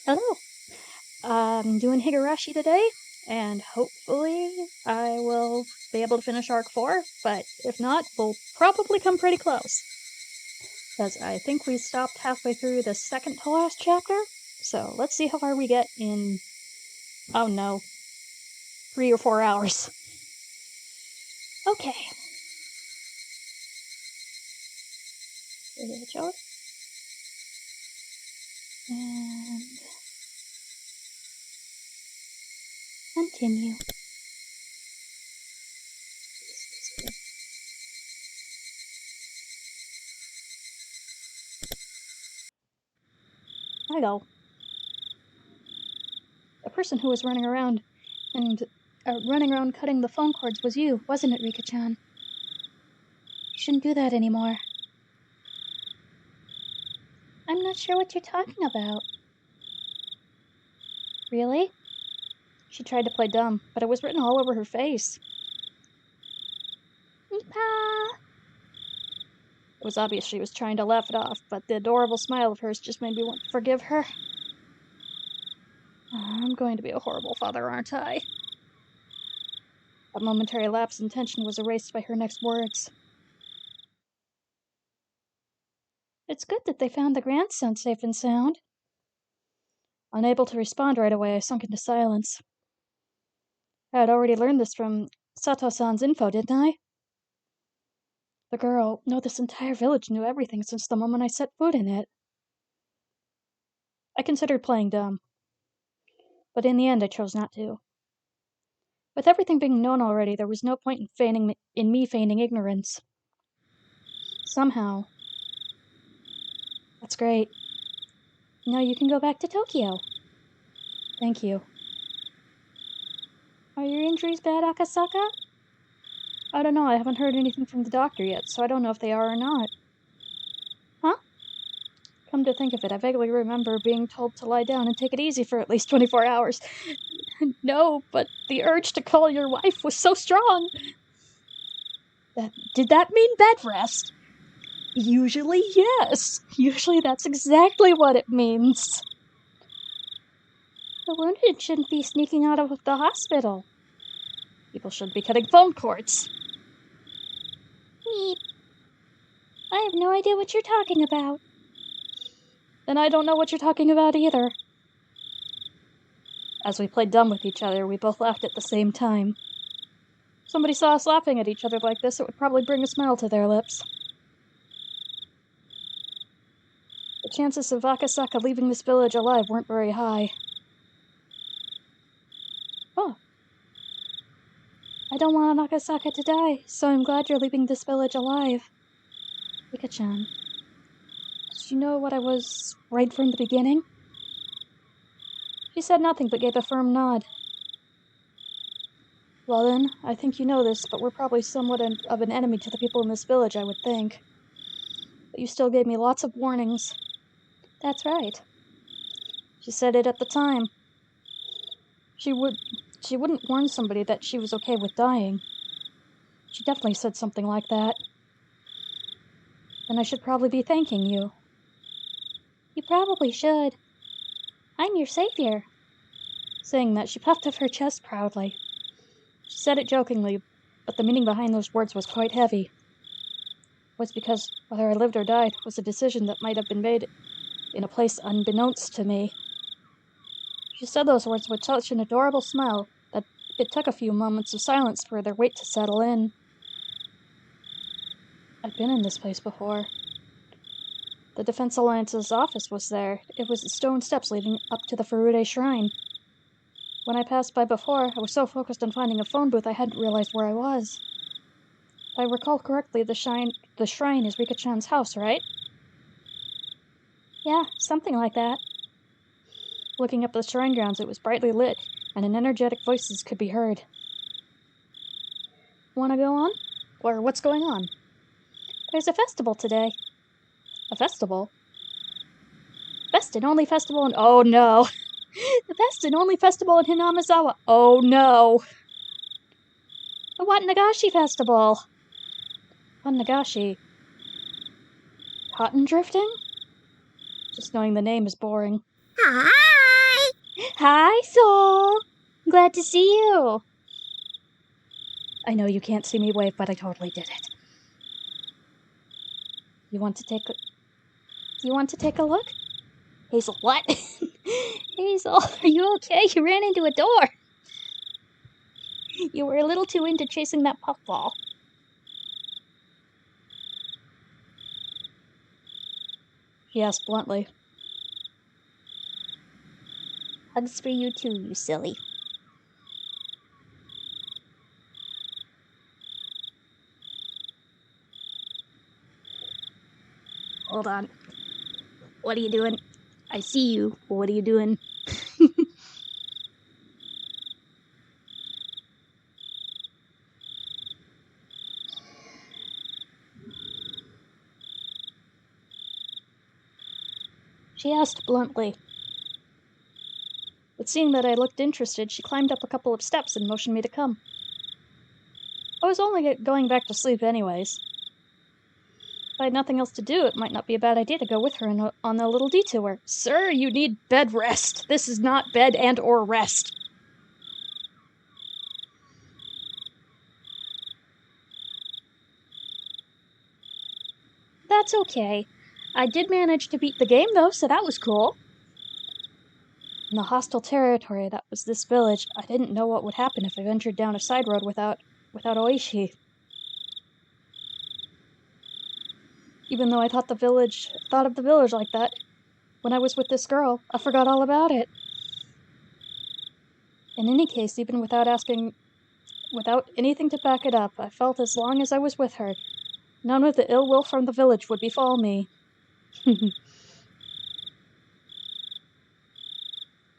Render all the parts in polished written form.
Hello. I'm doing Higurashi today, and hopefully I will be able to finish Arc 4, but if not, we'll probably come pretty close. Because I think we stopped halfway through the second to last chapter, so let's see how far we get in, oh no, 3 or 4 hours. Okay. And continue. I go. The person who was running around cutting the phone cords was you, wasn't it, Rika-chan? You shouldn't do that anymore. I'm not sure what you're talking about. Really? She tried to play dumb, but it was written all over her face. Meepa! It was obvious she was trying to laugh it off, but the adorable smile of hers just made me want to forgive her. I'm going to be a horrible father, aren't I? A momentary lapse in tension was erased by her next words. It's good that they found the grandson safe and sound. Unable to respond right away, I sunk into silence. I had already learned this from Sato-san's info, didn't I? The girl, no, this entire village knew everything since the moment I set foot in it. I considered playing dumb, but in the end I chose not to. With everything being known already, there was no point in me feigning ignorance. Somehow. That's great. Now you can go back to Tokyo. Thank you. Are your injuries bad, Akasaka? I don't know, I haven't heard anything from the doctor yet, so I don't know if they are or not. Huh? Come to think of it, I vaguely remember being told to lie down and take it easy for at least 24 hours. No, but the urge to call your wife was so strong. Did that mean bed rest? Usually, yes. Usually that's exactly what it means. The wounded shouldn't be sneaking out of the hospital. People should be cutting phone cords. Meep. I have no idea what you're talking about. Then I don't know what you're talking about either. As we played dumb with each other, we both laughed at the same time. If somebody saw us laughing at each other like this, it would probably bring a smile to their lips. The chances of Akasaka leaving this village alive weren't very high. Oh. I don't want Akasaka to die, so I'm glad you're leaving this village alive. Rika-chan, did you know what I was right from the beginning? She said nothing but gave a firm nod. Well then, I think you know this, but we're probably somewhat of an enemy to the people in this village, I would think. But you still gave me lots of warnings. That's right. She said it at the time. She wouldn't warn somebody that she was okay with dying. She definitely said something like that. Then I should probably be thanking you. You probably should. I'm your savior. Saying that, she puffed up her chest proudly. She said it jokingly, but the meaning behind those words was quite heavy. It was because whether I lived or died was a decision that might have been made in a place unbeknownst to me. She said those words with such an adorable smile that it took a few moments of silence for their weight to settle in. I'd been in this place before. The Defense Alliance's office was there. It was the stone steps leading up to the Furude Shrine. When I passed by before, I was so focused on finding a phone booth I hadn't realized where I was. If I recall correctly, the shrine is Rika-chan's house, right? Yeah, something like that. Looking up the shrine grounds, it was brightly lit, and energetic voices could be heard. Wanna go on? Or what's going on? There's a festival today. A festival? Best and only festival in... Oh no! The best and only festival in Hinamizawa. Oh no! The Watanagashi Festival! Watanagashi. Cotton drifting? Just knowing the name is boring. Hi! Hi, Soul! Glad to see you! I know you can't see me wave, but I totally did it. You want to take a look? Hazel, what? Hazel, are you okay? You ran into a door! You were a little too into chasing that puffball. He asked bluntly. Hugs for you too, you silly. Hold on. What are you doing? I see you. What are you doing? She asked bluntly. But seeing that I looked interested, she climbed up a couple of steps and motioned me to come. I was only going back to sleep anyways. If I had nothing else to do, it might not be a bad idea to go with her on a little detour. Sir, you need bed rest. This is not bed and or rest. That's okay. I did manage to beat the game, though, so that was cool. In the hostile territory that was this village, I didn't know what would happen if I ventured down a side road without Oishi. Even though I thought of the village like that, when I was with this girl, I forgot all about it. In any case, even without anything to back it up, I felt as long as I was with her, none of the ill will from the village would befall me.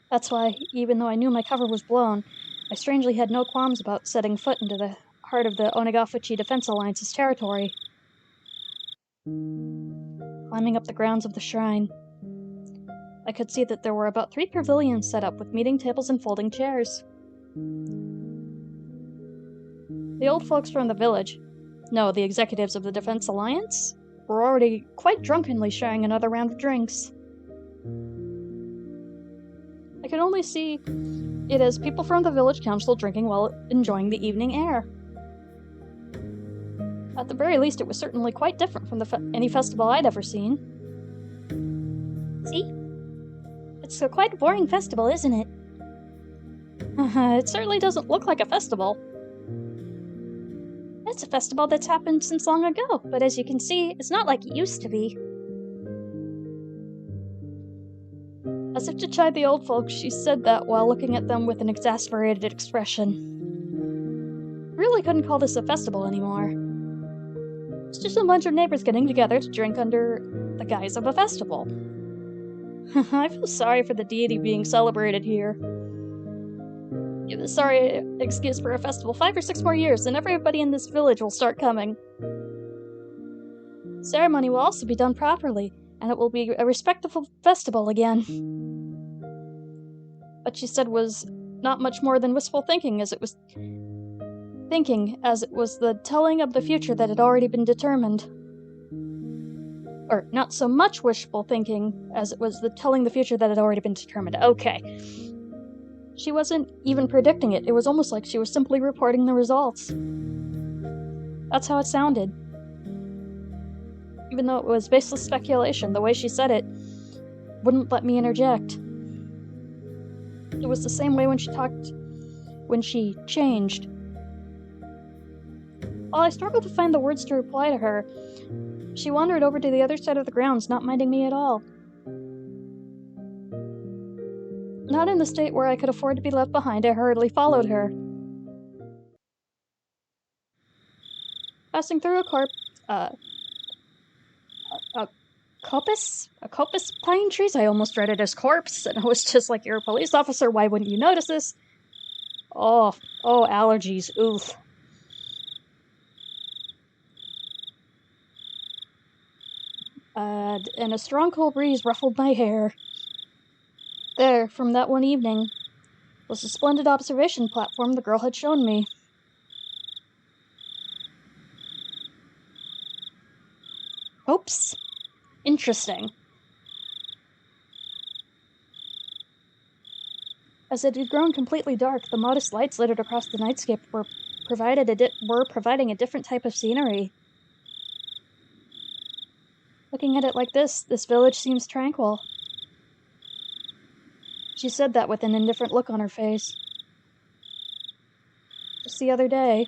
That's why, even though I knew my cover was blown, I strangely had no qualms about setting foot into the heart of the Onagafuchi Defense Alliance's territory. Climbing up the grounds of the shrine, I could see that there were about 3 pavilions set up with meeting tables and folding chairs. The old folks from the village, no, the executives of the Defense Alliance, were already quite drunkenly sharing another round of drinks. I could only see it as people from the village council drinking while enjoying the evening air. At the very least, it was certainly quite different from any festival I'd ever seen. See? It's a quite boring festival, isn't it? It certainly doesn't look like a festival. It's a festival that's happened since long ago, but as you can see, it's not like it used to be. As if to chide the old folks, she said that while looking at them with an exasperated expression. Really couldn't call this a festival anymore. It's just a bunch of neighbors getting together to drink under the guise of a festival. I feel sorry for the deity being celebrated here. Give this sorry excuse for a festival 5 or 6 more years, and everybody in this village will start coming. Ceremony will also be done properly, and it will be a respectable festival again. But she said was not much more than wistful thinking, as it was the telling of the future that had already been determined. Or not so much wishful thinking, as it was the telling the future that had already been determined. Okay. She wasn't even predicting it. It was almost like she was simply reporting the results. That's how it sounded. Even though it was baseless speculation, the way she said it wouldn't let me interject. It was the same way when she changed. While I struggled to find the words to reply to her, she wandered over to the other side of the grounds, not minding me at all. Not in the state where I could afford to be left behind, I hurriedly followed her. Passing through a coppice pine trees. I almost read it as corpse, and I was just like, you're a police officer, why wouldn't you notice this? Oh, allergies, oof. And a strong cool breeze ruffled my hair. There, from that one evening, was the splendid observation platform the girl had shown me. Oops. Interesting. As it had grown completely dark, the modest lights littered across the nightscape were providing a different type of scenery. Looking at it like this village seems tranquil. She said that with an indifferent look on her face. Just the other day,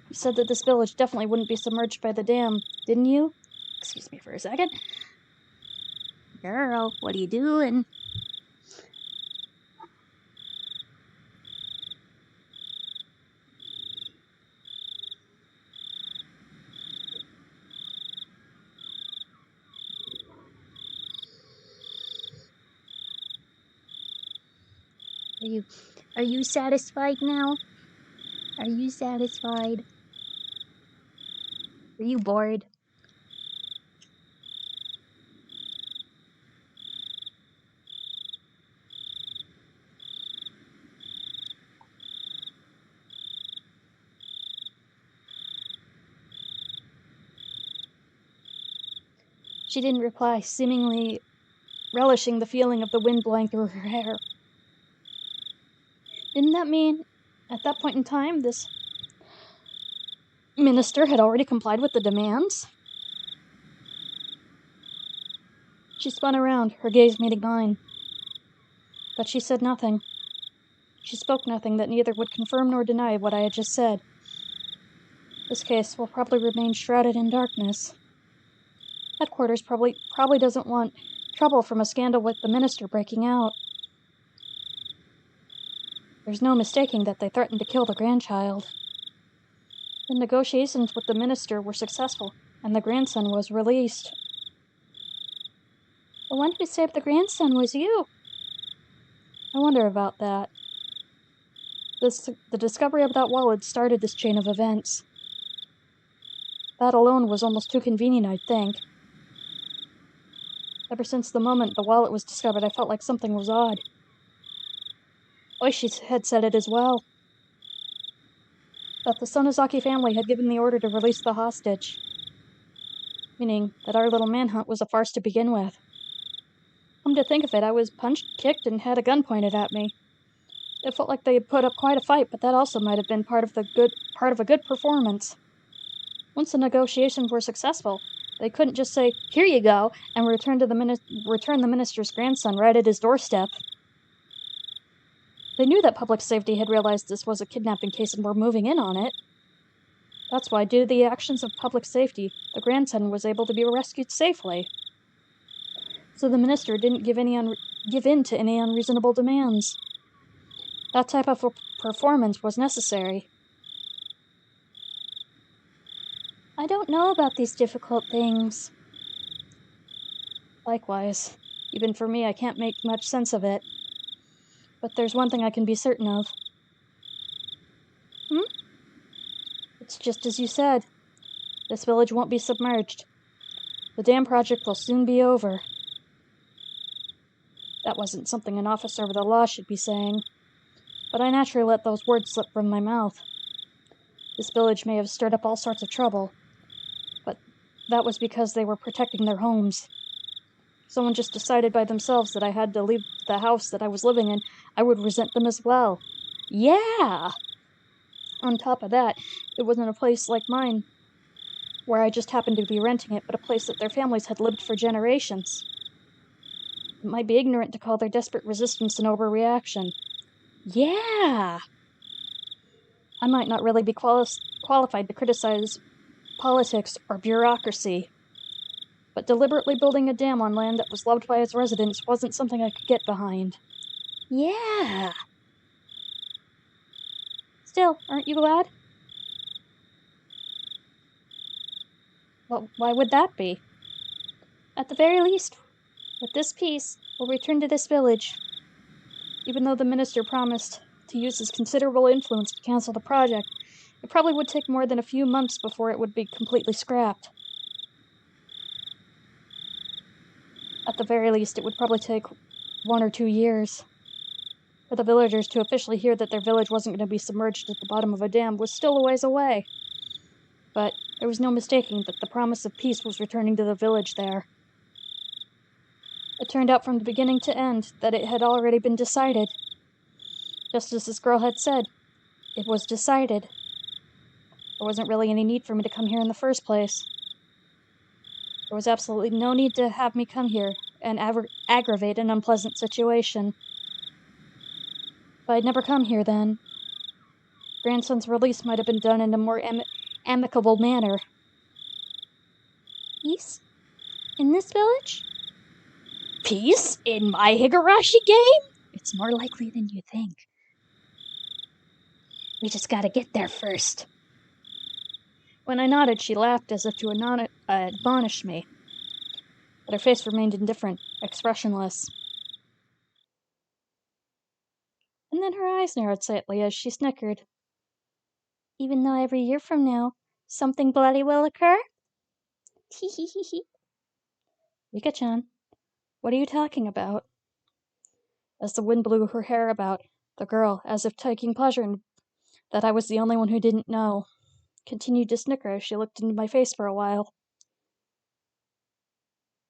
you said that this village definitely wouldn't be submerged by the dam, didn't you? Excuse me for a second. Girl, what are you doing? Are you satisfied now? Are you satisfied? Are you bored? She didn't reply, seemingly relishing the feeling of the wind blowing through her hair. Didn't that mean, at that point in time, this minister had already complied with the demands? She spun around, her gaze meeting mine. But she said nothing. She spoke nothing that neither would confirm nor deny what I had just said. This case will probably remain shrouded in darkness. Headquarters probably doesn't want trouble from a scandal with the minister breaking out. There's no mistaking that they threatened to kill the grandchild. The negotiations with the minister were successful, and the grandson was released. The one who saved the grandson was you. I wonder about that. The discovery of that wallet started this chain of events. That alone was almost too convenient, I'd think. Ever since the moment the wallet was discovered, I felt like something was odd. Oishi had said it as well. That the Sonozaki family had given the order to release the hostage. Meaning that our little manhunt was a farce to begin with. Come to think of it, I was punched, kicked, and had a gun pointed at me. It felt like they had put up quite a fight, but that also might have been part of a good performance. Once the negotiations were successful, they couldn't just say, "Here you go," and return the minister's grandson right at his doorstep. They knew that public safety had realized this was a kidnapping case and were moving in on it. That's why, due to the actions of public safety, the grandson was able to be rescued safely. So the minister didn't give in to any unreasonable demands. That type of performance was necessary. I don't know about these difficult things. Likewise. Even for me, I can't make much sense of it. But there's one thing I can be certain of. It's just as you said. This village won't be submerged. The dam project will soon be over. That wasn't something an officer of the law should be saying. But I naturally let those words slip from my mouth. This village may have stirred up all sorts of trouble. But that was because they were protecting their homes. Someone just decided by themselves that I had to leave the house that I was living in, I would resent them as well. Yeah! On top of that, it wasn't a place like mine, where I just happened to be renting it, but a place that their families had lived for generations. It might be ignorant to call their desperate resistance an overreaction. Yeah! I might not really be qualified to criticize politics or bureaucracy. But deliberately building a dam on land that was loved by its residents wasn't something I could get behind. Yeah! Still, aren't you glad? Well, why would that be? At the very least, with this peace, we'll return to this village. Even though the minister promised to use his considerable influence to cancel the project, it probably would take more than a few months before it would be completely scrapped. At the very least, it would probably take 1 or 2 years. For the villagers to officially hear that their village wasn't going to be submerged at the bottom of a dam was still a ways away. But there was no mistaking that the promise of peace was returning to the village there. It turned out from the beginning to end that it had already been decided. Just as this girl had said, it was decided. There wasn't really any need for me to come here in the first place. There was absolutely no need to have me come here and aggravate an unpleasant situation. If I'd never come here then, grandson's release might have been done in a more amicable manner. Peace? In this village? Peace? In my Higurashi game? It's more likely than you think. We just gotta get there first. When I nodded, she laughed as if to admonish me. But her face remained indifferent, expressionless. And then her eyes narrowed slightly as she snickered. Even though every year from now, something bloody will occur? Hee. Rika-chan, what are you talking about? As the wind blew her hair about, the girl, as if taking pleasure in that I was the only one who didn't know, continued to snicker as she looked into my face for a while.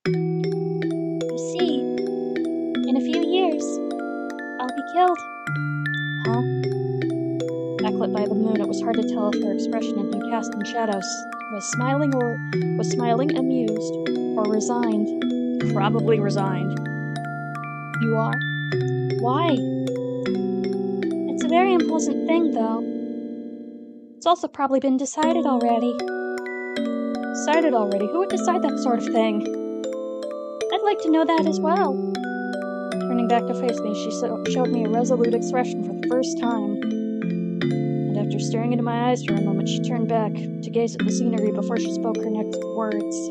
You see, in a few years, I'll be killed. Huh? Backlit by the moon, it was hard to tell if her expression had been cast in shadows. Was smiling amused, or resigned? Probably resigned. You are? Why? It's a very unpleasant thing, though. It's also probably been decided already. Decided already? Who would decide that sort of thing? I'd like to know that as well. Turning back to face me, she showed me a resolute expression for the first time. And after staring into my eyes for a moment, she turned back to gaze at the scenery before she spoke her next words.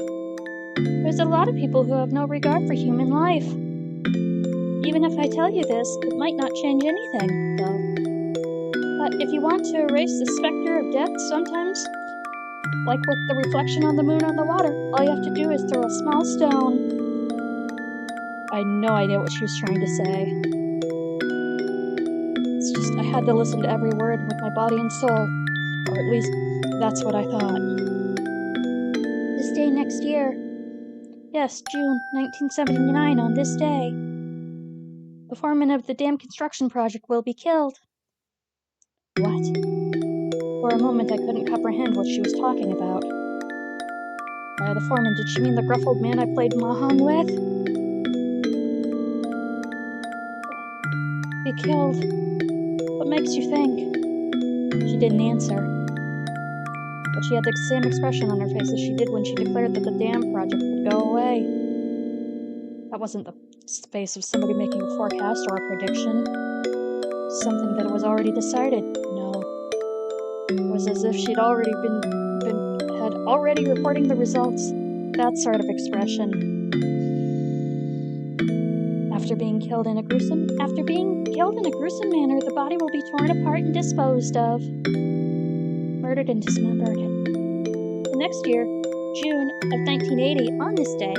There's a lot of people who have no regard for human life. Even if I tell you this, it might not change anything, though. But if you want to erase the specter of death sometimes, like with the reflection on the moon on the water, all you have to do is throw a small stone. I had no idea what she was trying to say. It's just I had to listen to every word with my body and soul. Or at least, that's what I thought. This day next year. Yes, June 1979, on this day. The foreman of the dam construction project will be killed. What? For a moment I couldn't comprehend what she was talking about. By the foreman, did she mean the gruff old man I played Mahang with? Be killed. What makes you think? She didn't answer. But she had the same expression on her face as she did when she declared that the dam project would go away. That wasn't the face of somebody making a forecast or a prediction. Something that was already decided. No. It was as if she'd already had already reporting the results. That sort of expression. After being killed in a gruesome manner, the body will be torn apart and disposed of. Murdered and dismembered. The next year, June of 1980, on this day,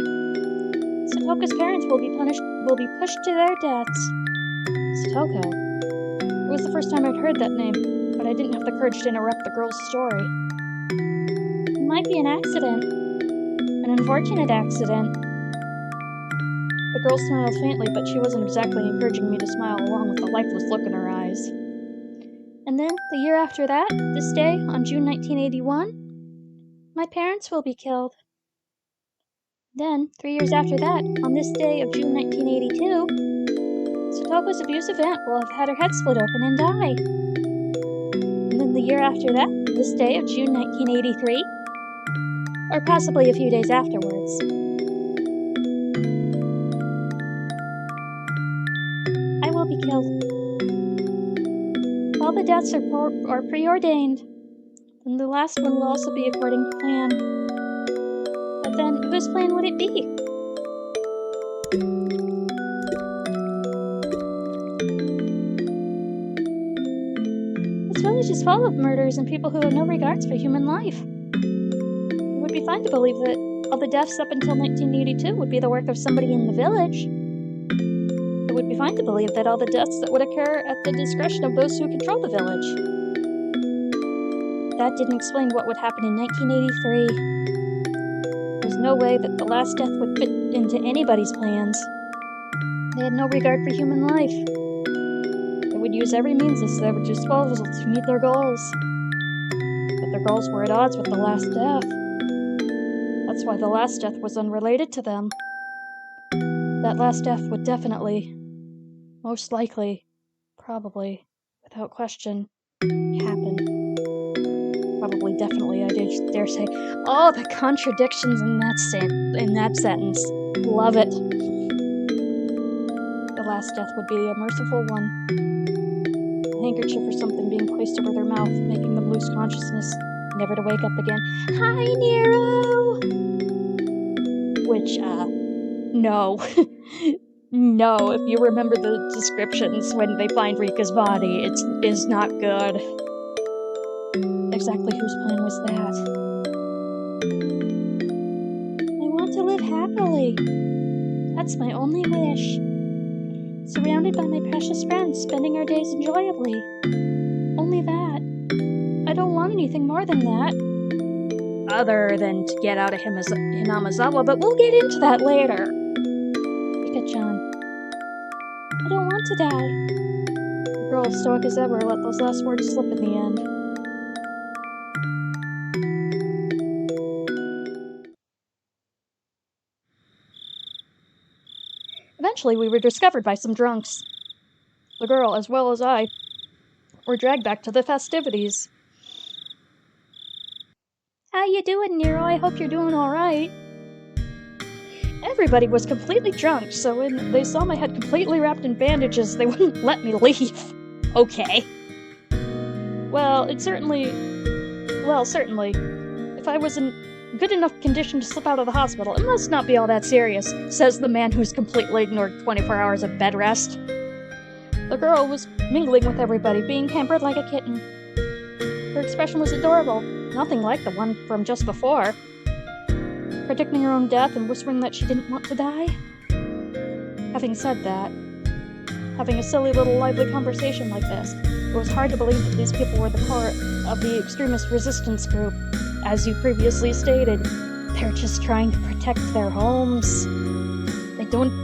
Satoko's parents will be pushed to their deaths. Satoko. It was the first time I'd heard that name, but I didn't have the courage to interrupt the girl's story. It might be an accident. An unfortunate accident. The girl smiled faintly, but she wasn't exactly encouraging me to smile along with the lifeless look in her eyes. And then, the year after that, this day, on June 1981, my parents will be killed. Then, 3 years after that, on this day of June 1982, Satoko's abusive aunt will have had her head split open and die. And then the year after that, this day of June 1983, or possibly a few days afterwards. I will be killed. All the deaths are preordained, and the last one will also be according to plan. But then, whose plan would it be? This village is full of murders and people who have no regards for human life. It would be fine to believe that all the deaths up until 1982 would be the work of somebody in the village. It would be fine to believe that all the deaths that would occur at the discretion of those who control the village. That didn't explain what would happen in 1983. There's no way that the last death would fit into anybody's plans. They had no regard for human life. They would would use every means at their disposal to meet their goals. But their goals were at odds with the last death. That's why the last death was unrelated to them. That last death would definitely, most likely, probably, without question, happen. Probably, definitely, I dare say. Oh, the contradictions in that sentence. Love it. The last death would be a merciful one. A handkerchief or something being placed over their mouth, making them lose consciousness, never to wake up again. Hi, Nero! Which, no. No, if you remember the descriptions when they find Rika's body, it is not good. Exactly whose plan was that? I want to live happily. That's my only wish. Surrounded by my precious friends, spending our days enjoyably. Only that. I don't want anything more than that. Other than to get out of Hinamazawa, but we'll get into that later. Rika-chan. I don't want to die. The girl, stoic as ever, let those last words slip in the end. Eventually, we were discovered by some drunks. The girl, as well as I, were dragged back to the festivities. How you doing, Nero? I hope you're doing alright. Everybody was completely drunk, so when they saw my head completely wrapped in bandages, they wouldn't let me leave. Okay. Well, certainly, if I was in good enough condition to slip out of the hospital, it must not be all that serious, says the man who's completely ignored 24 hours of bed rest. The girl was mingling with everybody, being pampered like a kitten. Her expression was adorable, nothing like the one from just before. Predicting her own death and whispering that she didn't want to die. Having said that, having a silly little lively conversation like this, it was hard to believe that these people were the core of the extremist resistance group. As you previously stated, they're just trying to protect their homes.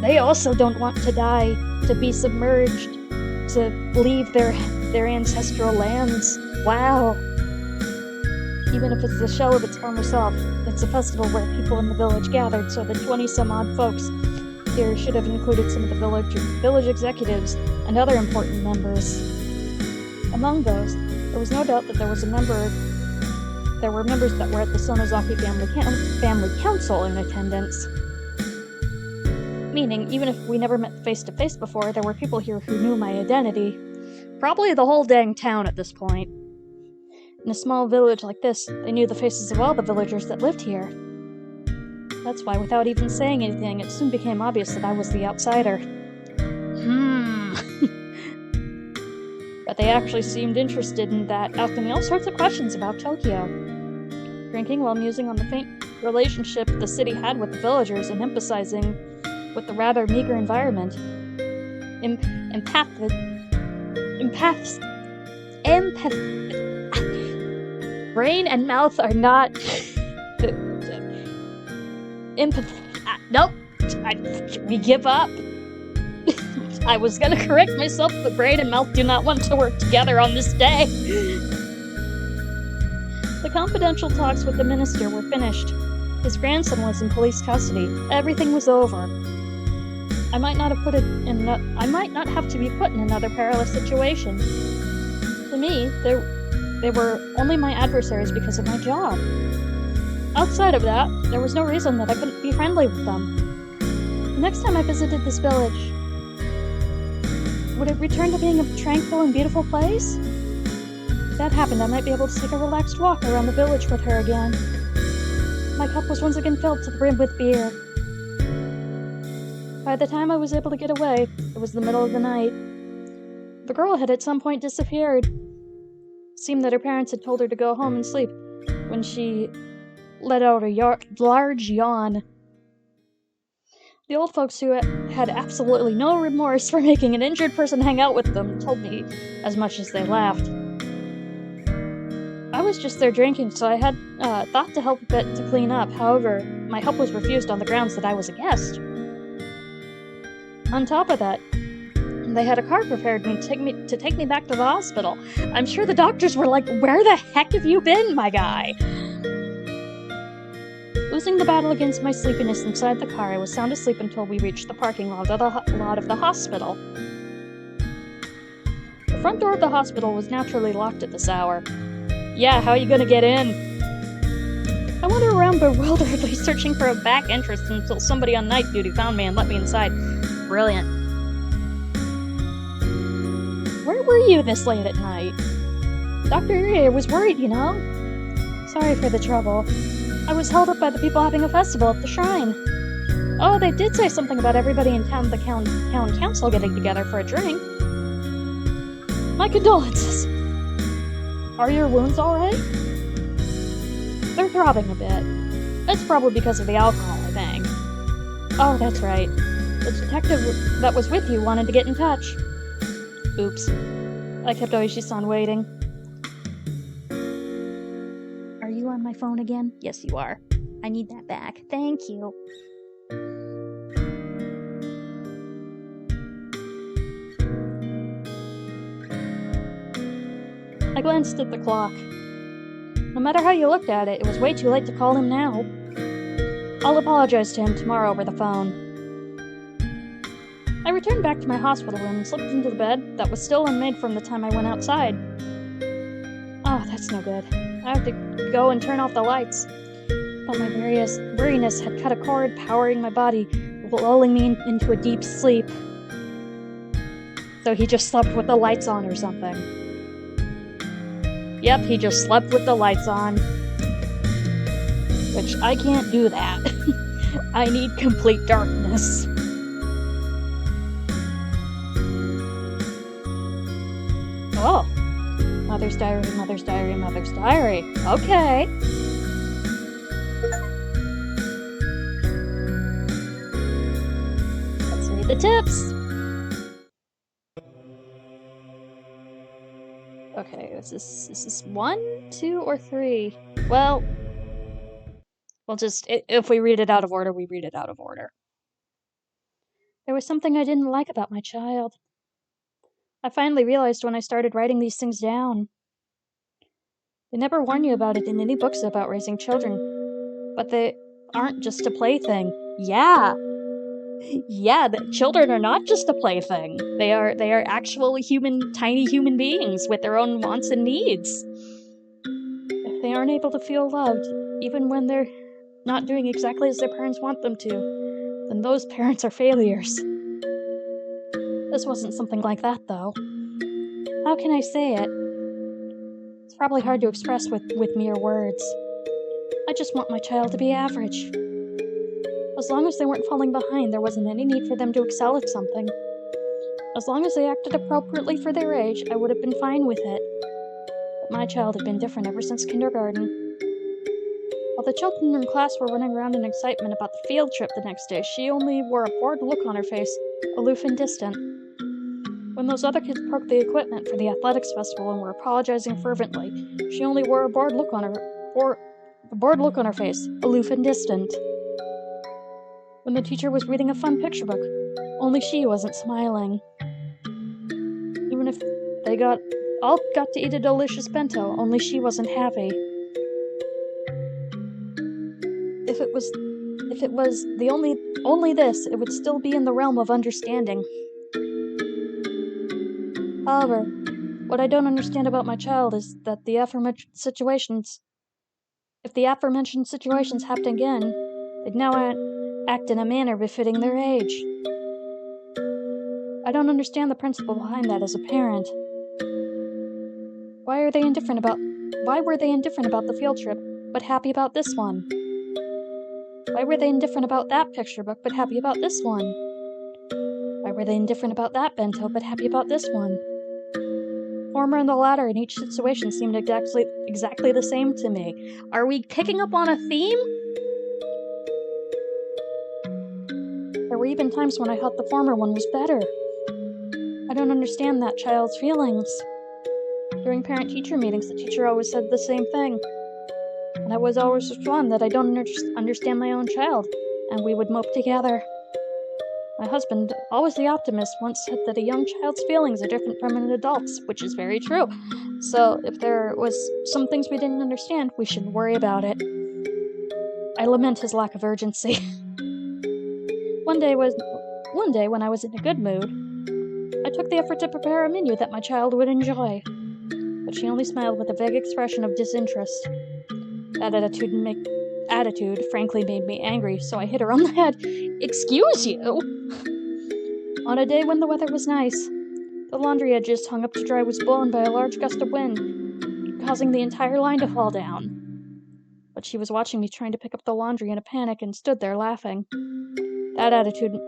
They also don't want to die, to be submerged, to leave their ancestral lands. Wow. Even if it's the shell of its former self, it's a festival where people in the village gathered, so the 20-some-odd folks here should have included some of the village executives and other important members. Among those, there was no doubt that there were members that were at the Sonozaki family council in attendance. Meaning, even if we never met face-to-face before, there were people here who knew my identity. Probably the whole dang town at this point. In a small village like this, they knew the faces of all the villagers that lived here. That's why, without even saying anything, it soon became obvious that I was the outsider. But they actually seemed interested in that, asking me all sorts of questions about Tokyo. Drinking while musing on the faint relationship the city had with the villagers and emphasizing with the rather meager environment. Brain and mouth are not... Nope. We give up. I was gonna correct myself, but brain and mouth do not want to work together on this day. The confidential talks with the minister were finished. His grandson was in police custody. Everything was over. I might not have to be put in another perilous situation. To me, they were only my adversaries because of my job. Outside of that, there was no reason that I couldn't be friendly with them. The next time I visited this village, would it return to being a tranquil and beautiful place? If that happened, I might be able to take a relaxed walk around the village with her again. My cup was once again filled to the brim with beer. By the time I was able to get away, it was the middle of the night. The girl had at some point disappeared. It seemed that her parents had told her to go home and sleep when she let out a large yawn. The old folks who had absolutely no remorse for making an injured person hang out with them told me as much as they laughed. I was just there drinking, so I had thought to help a bit to clean up. However, my help was refused on the grounds that I was a guest. On top of that, They had a car prepared to take me back to the hospital. I'm sure the doctors were like, "Where the heck have you been, my guy?" Losing the battle against my sleepiness inside the car, I was sound asleep until we reached the parking lot of the hospital. The front door of the hospital was naturally locked at this hour. Yeah, how are you gonna get in? I wandered around bewilderedly, searching for a back entrance until somebody on night duty found me and let me inside. Brilliant. Where were you this late at night? Dr. Uri, I was worried, you know. Sorry for the trouble. I was held up by the people having a festival at the shrine. Oh, they did say something about everybody in town, the town council getting together for a drink. My condolences. Are your wounds alright? They're throbbing a bit. It's probably because of the alcohol, I think. Oh, that's right. The detective that was with you wanted to get in touch. Oops. I kept Oishi-san waiting. Are you on my phone again? Yes, you are. I need that back. Thank you. I glanced at the clock. No matter how you looked at it, it was way too late to call him now. I'll apologize to him tomorrow over the phone. I returned back to my hospital room and slipped into the bed that was still unmade from the time I went outside. Oh, that's no good. I have to go and turn off the lights. But my weariness had cut a cord powering my body, lulling me into a deep sleep. So he just slept with the lights on or something. Yep, he just slept with the lights on. Which, I can't do that. I need complete darkness. Oh. Mother's diary, mother's diary, mother's diary. Okay. Let's read the tips. Okay, is this 1, 2, or 3? Well, we'll just, if we read it out of order, we read it out of order. There was something I didn't like about my child. I finally realized when I started writing these things down. They never warn you about it in any books about raising children, but they aren't just a plaything. Yeah, the children are not just a plaything. They are actually tiny human beings with their own wants and needs. If they aren't able to feel loved, even when they're not doing exactly as their parents want them to, then those parents are failures. This wasn't something like that, though. How can I say it? It's probably hard to express with mere words. I just want my child to be average. As long as they weren't falling behind, there wasn't any need for them to excel at something. As long as they acted appropriately for their age, I would have been fine with it. But my child had been different ever since kindergarten. While the children in class were running around in excitement about the field trip the next day, she only wore a bored look on her face, aloof and distant. When those other kids broke the equipment for the athletics festival and were apologizing fervently, she only wore a bored look on her face, aloof and distant. When the teacher was reading a fun picture book, only she wasn't smiling. Even if they all got to eat a delicious bento, only she wasn't happy. If it was the only this, it would still be in the realm of understanding. However, what I don't understand about my child is that if the aforementioned situations happen again, they'd now act in a manner befitting their age. I don't understand the principle behind that as a parent. Why were they indifferent about the field trip, but happy about this one? Why were they indifferent about that picture book, but happy about this one? Why were they indifferent about that bento, but happy about this one? Former and the latter in each situation seemed exactly the same to me. Are we picking up on a theme? There were even times when I thought the former one was better. I don't understand that child's feelings. During parent-teacher meetings, the teacher always said the same thing. And I was always respond that I don't understand my own child, and we would mope together. My husband, always the optimist, once said that a young child's feelings are different from an adult's, which is very true. So if there was some things we didn't understand, we shouldn't worry about it. I lament his lack of urgency. One day when I was in a good mood, I took the effort to prepare a menu that my child would enjoy, but she only smiled with a vague expression of disinterest. That attitude frankly made me angry, so I hit her on the head. "Excuse you?" On a day when the weather was nice, the laundry I just hung up to dry was blown by a large gust of wind, causing the entire line to fall down. But she was watching me trying to pick up the laundry in a panic and stood there laughing. That attitude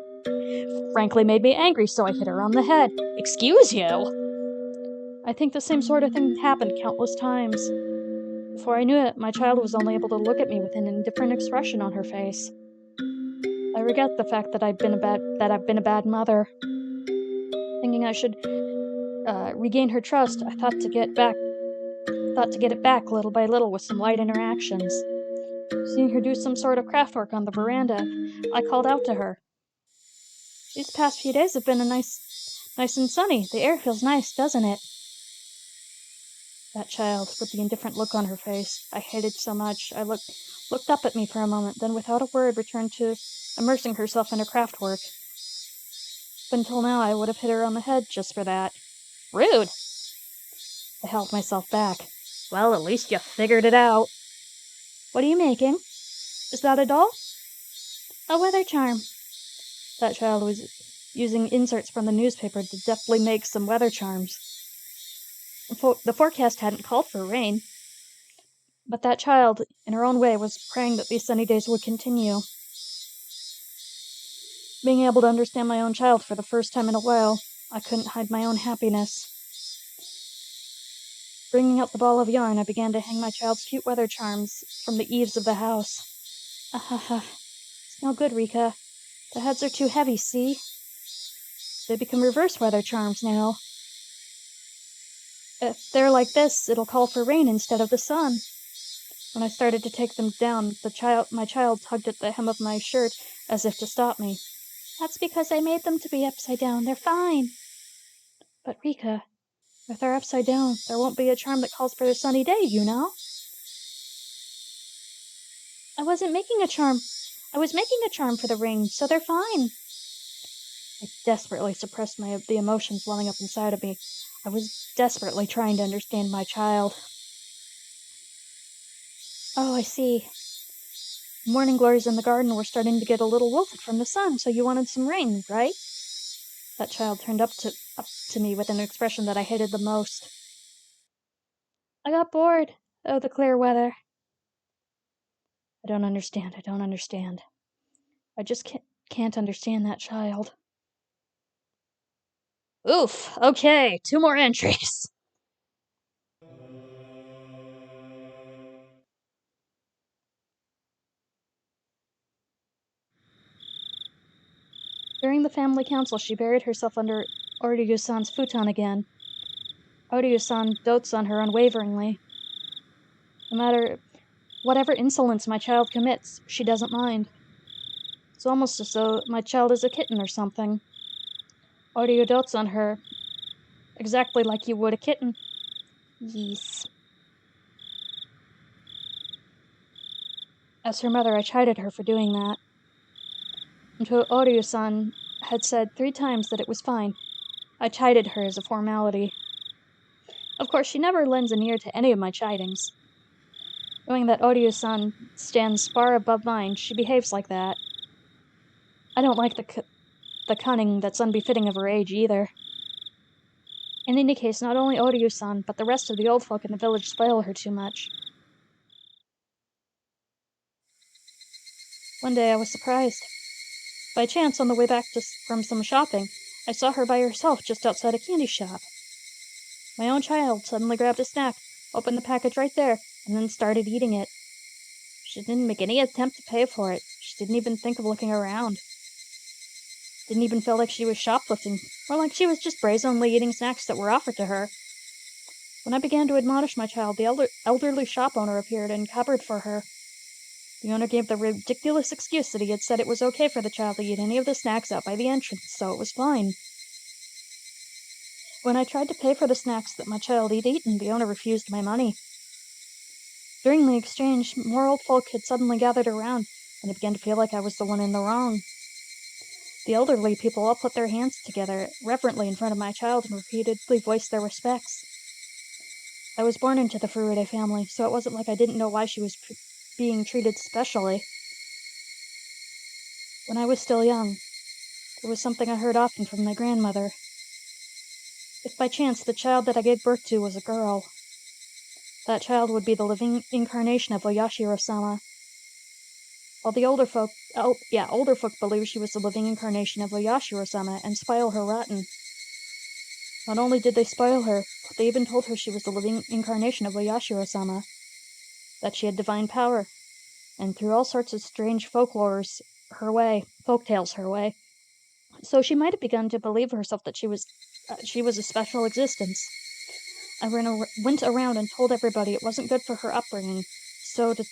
frankly made me angry, so I hit her on the head. "Excuse you?" I think the same sort of thing happened countless times. Before I knew it, my child was only able to look at me with an indifferent expression on her face. I regret the fact that I've been a bad mother. Thinking I should regain her trust, I thought to get it back little by little with some light interactions. Seeing her do some sort of craft work on the veranda, I called out to her. "These past few days have been nice and sunny. The air feels nice, doesn't it?" That child, with the indifferent look on her face, I hated so much, looked up at me for a moment, then without a word returned to immersing herself in her craft work. But until now, I would have hit her on the head just for that. Rude! I held myself back. "Well, at least you figured it out." "What are you making? Is that a doll?" "A weather charm." That child was using inserts from the newspaper to deftly make some weather charms. The forecast hadn't called for rain, but that child, in her own way, was praying that these sunny days would continue. Being able to understand my own child for the first time in a while, I couldn't hide my own happiness. Bringing out the ball of yarn, I began to hang my child's cute weather charms from the eaves of the house. Ahaha. It's no good, Rika. The heads are too heavy, see? They become reverse weather charms now. If they're like this, it'll call for rain instead of the sun. When I started to take them down, my child tugged at the hem of my shirt as if to stop me. "That's because I made them to be upside down. They're fine." "But Rika, if they're upside down, there won't be a charm that calls for a sunny day, you know." I was making a charm for the rain, so they're fine." I desperately suppressed the emotions welling up inside of me. I was desperately trying to understand my child. "Oh, I see. Morning glories in the garden were starting to get a little wilted from the sun, so you wanted some rain, right?" That child turned up to me with an expression that I hated the most. "I got bored. Oh, the clear weather." I don't understand. I just can't understand that child. Oof, okay, 2 more entries. During the family council, she buried herself under Oryu-san's futon again. Oryu-san dotes on her unwaveringly. No matter whatever insolence my child commits, she doesn't mind. It's almost as though my child is a kitten or something. Oryu dotes on her exactly like you would a kitten. Yes. As her mother, I chided her for doing that. Until Oryu-san had said 3 times that it was fine, I chided her as a formality. Of course, she never lends an ear to any of my chidings. Knowing that Oryu-san stands far above mine, she behaves like that. I don't like the cunning that's unbefitting of her age, either. In any case, not only Oryu-san, but the rest of the old folk in the village spoil her too much. One day I was surprised. By chance, on the way back from some shopping, I saw her by herself just outside a candy shop. My own child suddenly grabbed a snack, opened the package right there, and then started eating it. She didn't make any attempt to pay for it. She didn't even think of looking around. Didn't even feel like she was shoplifting, or like she was just brazenly eating snacks that were offered to her. When I began to admonish my child, the elderly shop owner appeared and cupboard for her. The owner gave the ridiculous excuse that he had said it was okay for the child to eat any of the snacks out by the entrance, so it was fine. When I tried to pay for the snacks that my child had eaten, the owner refused my money. During the exchange, more old folk had suddenly gathered around, and it began to feel like I was the one in the wrong. The elderly people all put their hands together reverently in front of my child and repeatedly voiced their respects. I was born into the Furude family, so it wasn't like I didn't know why she was being treated specially. When I was still young, there was something I heard often from my grandmother. If by chance the child that I gave birth to was a girl, that child would be the living incarnation of Oyashiro-sama. While the older folk believed she was the living incarnation of Oyashiro-sama and spoil her rotten. Not only did they spoil her, but they even told her she was the living incarnation of Oyashiro-sama, that she had divine power, and threw all sorts of strange folktales her way. So she might have begun to believe herself that she was a special existence. I went around and told everybody it wasn't good for her upbringing, so to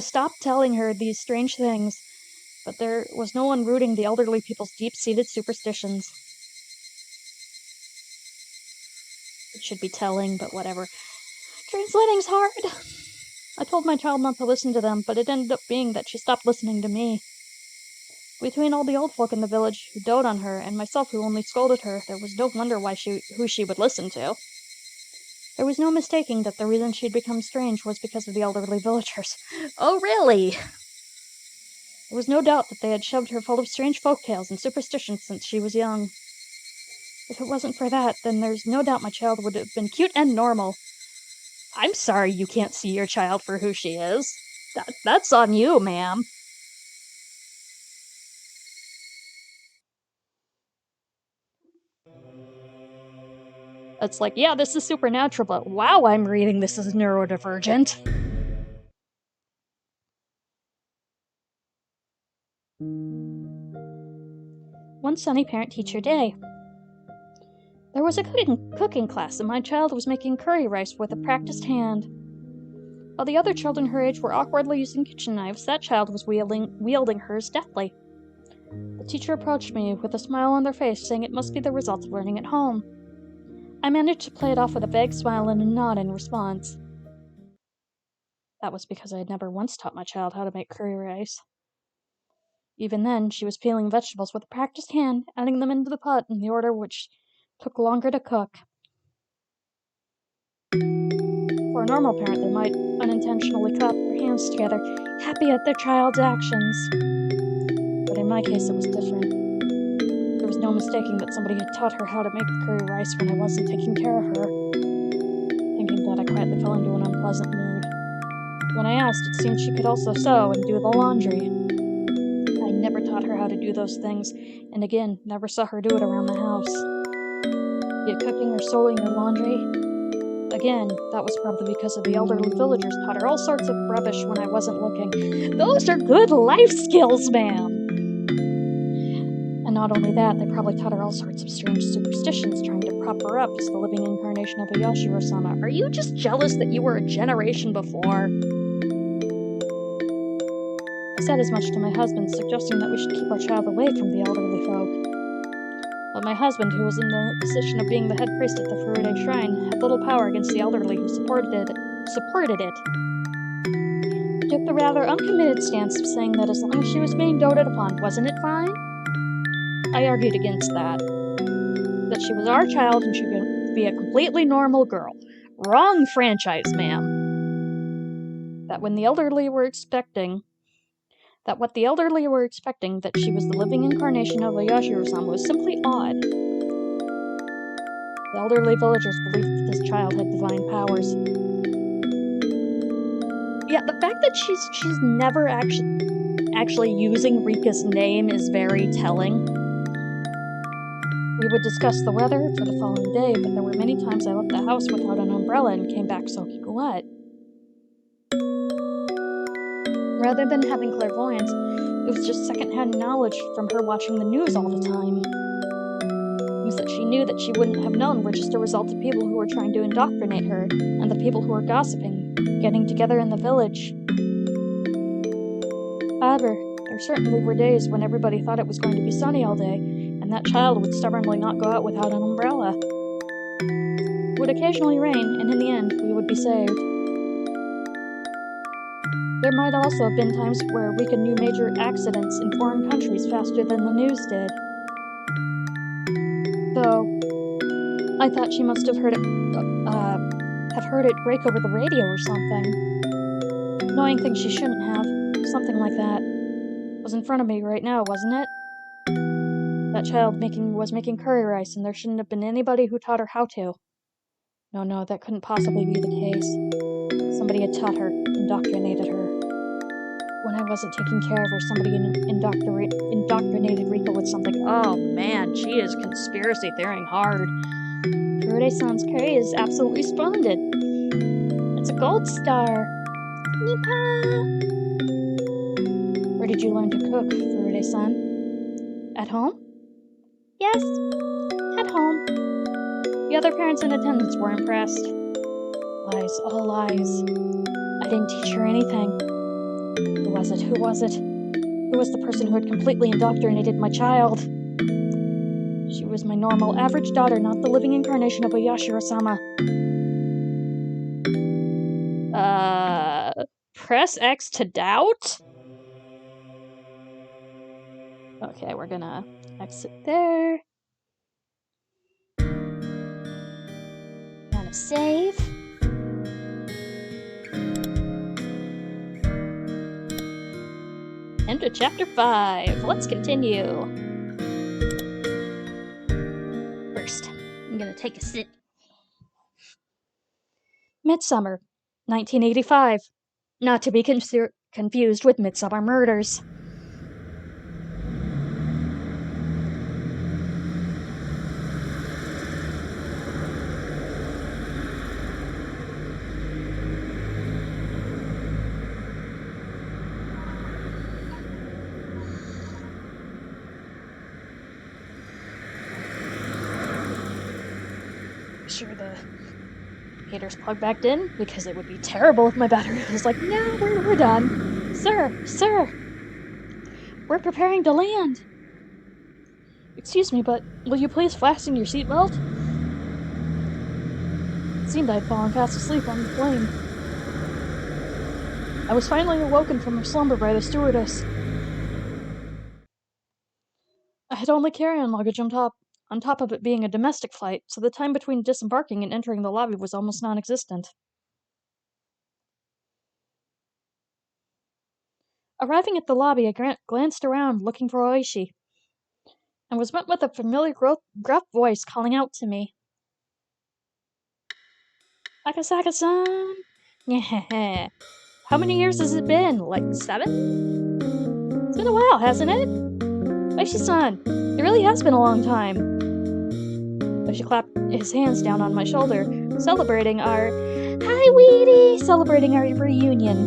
stop telling her these strange things, but there was no one rooting the elderly people's deep-seated superstitions. It should be telling, but whatever. Translating's hard. I told my child not to listen to them, but it ended up being that she stopped listening to me. Between all the old folk in the village who doted on her and myself who only scolded her, there was no wonder who she would listen to. There was no mistaking that the reason she'd become strange was because of the elderly villagers. Oh, really? There was no doubt that they had shoved her full of strange folktales and superstitions since she was young. If it wasn't for that, then there's no doubt my child would have been cute and normal. I'm sorry you can't see your child for who she is. That's on you, ma'am. It's like, yeah, this is supernatural, but wow, I'm reading this as neurodivergent. One sunny parent-teacher day. There was a cooking class, and my child was making curry rice with a practiced hand. While the other children her age were awkwardly using kitchen knives, that child was wielding hers deftly. The teacher approached me with a smile on their face, saying it must be the result of learning at home. I managed to play it off with a vague smile and a nod in response. That was because I had never once taught my child how to make curry rice. Even then, she was peeling vegetables with a practiced hand, adding them into the pot in the order which took longer to cook. For a normal parent, they might unintentionally clap their hands together, happy at their child's actions. But in my case, it was different. There was no mistaking that somebody had taught her how to make the curry rice when I wasn't taking care of her. Thinking that, I quietly fell into an unpleasant mood. When I asked, it seemed she could also sew and do the laundry. I never taught her how to do those things, and again, never saw her do it around the house. Be it cooking or sewing or laundry. Again, that was probably because of the elderly villagers taught her all sorts of rubbish when I wasn't looking. Those are good life skills, ma'am! And not only that, they probably taught her all sorts of strange superstitions, trying to prop her up as the living incarnation of Oyashiro-sama. Are you just jealous that you were a generation before? I said as much to my husband, suggesting that we should keep our child away from the elderly folk. But my husband, who was in the position of being the head priest at the Furude shrine, had little power against the elderly who supported it. He took the rather uncommitted stance of saying that as long as she was being doted upon, wasn't it fine? I argued against that. That she was our child and she could be a completely normal girl. Wrong franchise, ma'am. That what the elderly were expecting, that she was the living incarnation of Oyashiro-sama was simply odd. The elderly villagers believed that this child had divine powers. Yeah, the fact that she's never actually using Rika's name is very telling. We would discuss the weather for the following day, but there were many times I left the house without an umbrella and came back soaking wet. Rather than having clairvoyance, it was just secondhand knowledge from her watching the news all the time. Things that she knew that she wouldn't have known were just a result of people who were trying to indoctrinate her, and the people who were gossiping getting together in the village. However, there certainly were days when everybody thought it was going to be sunny all day, and that child would stubbornly not go out without an umbrella. It would occasionally rain, and in the end, we would be saved. There might also have been times where we could knew major accidents in foreign countries faster than the news did. Though, I thought she must have heard it break over the radio or something. Knowing things she shouldn't have, something like that, was in front of me right now, wasn't it? That child was making curry rice, and there shouldn't have been anybody who taught her how to. No, that couldn't possibly be the case. Somebody had taught her, indoctrinated her. When I wasn't taking care of her, somebody indoctrinated Rika with something. Oh man, she is conspiracy theorying hard. Furude-san's curry is absolutely splendid. It's a gold star. Nipa! Where did you learn to cook, Furude-san? At home? Yes, at home. The other parents in attendance were impressed. Lies, all lies. I didn't teach her anything. Who was it? Who was the person who had completely indoctrinated my child? She was my normal, average daughter, not the living incarnation of a Yashiro-sama. Press X to doubt? Okay, we're gonna exit there. Gonna save. Enter chapter 5. Let's continue. First, I'm gonna take a sip. Midsummer, 1985. Not to be confused with Midsummer Murders. Sure the heater's plugged back in, because it would be terrible if my battery was like, no, we're done. Sir, we're preparing to land. Excuse me, but will you please fasten your seatbelt? It seemed I'd fallen fast asleep on the plane. I was finally awoken from my slumber by the stewardess. I had only carry-on luggage on top of it being a domestic flight, so the time between disembarking and entering the lobby was almost non-existent. Arriving at the lobby, I glanced around, looking for Oishi, and was met with a familiar gruff voice calling out to me. Akasaka-san! Yeah. How many years has it been? Like 7? It's been a while, hasn't it? Oishi-san, it really has been a long time. Oishi clapped his hands down on my shoulder, celebrating our reunion.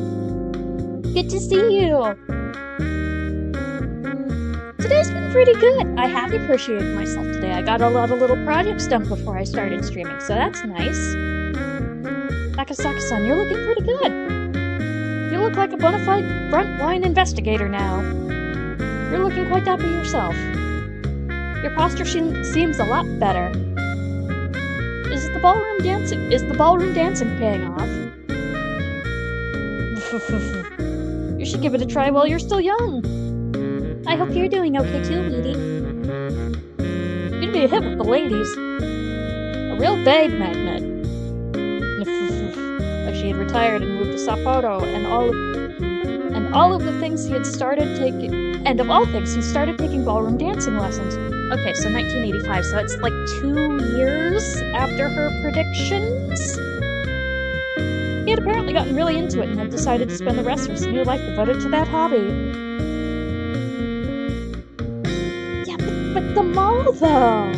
Good to see you! Today's been pretty good. I have appreciated myself today. I got a lot of little projects done before I started streaming, so that's nice. Akasaka-san, you're looking pretty good. You look like a bona fide frontline investigator now. You're looking quite dapper yourself. Your posture seems a lot better. Is the ballroom dancing paying off? You should give it a try while you're still young. I hope you're doing okay too, Weedy. You'd be a hit with the ladies. A real babe magnet. Like she had retired and moved to Sapporo, and all of the things he had started taking, and of all things, he started taking ballroom dancing lessons. Okay, so 1985, so it's like 2 years after her predictions? He had apparently gotten really into it and had decided to spend the rest of his new life devoted to that hobby. Yeah, but the mall, though!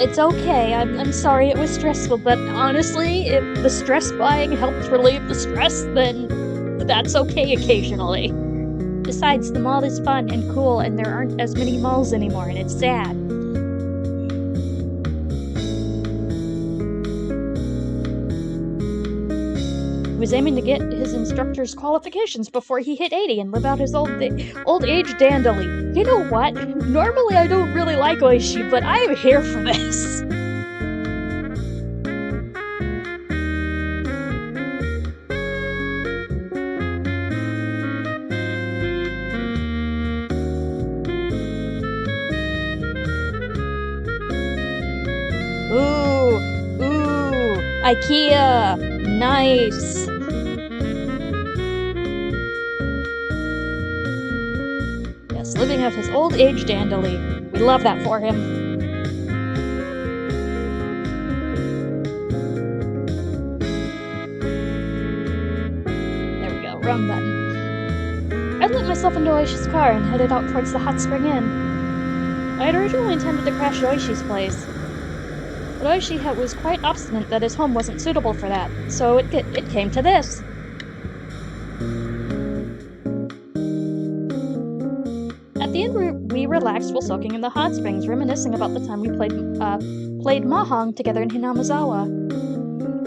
It's okay, I'm sorry it was stressful, but honestly, if the stress buying helps relieve the stress, then that's okay occasionally. Besides, the mall is fun and cool, and there aren't as many malls anymore, and it's sad. was aiming to get his instructor's qualifications before he hit 80 and live out his old age dandily. You know what? Normally I don't really like Oishi, but I am here for this. Ooh, IKEA, nice. Yes, living out his old age dandily. We love that for him. There we go, wrong button. I let myself into Oishi's car and headed out towards the hot spring inn. I had originally intended to crash at Oishi's place, but Oishi was quite obstinate that his home wasn't suitable for that, so it came to this. At the end, we relaxed while soaking in the hot springs, reminiscing about the time we played Mahjong together in Hinamizawa.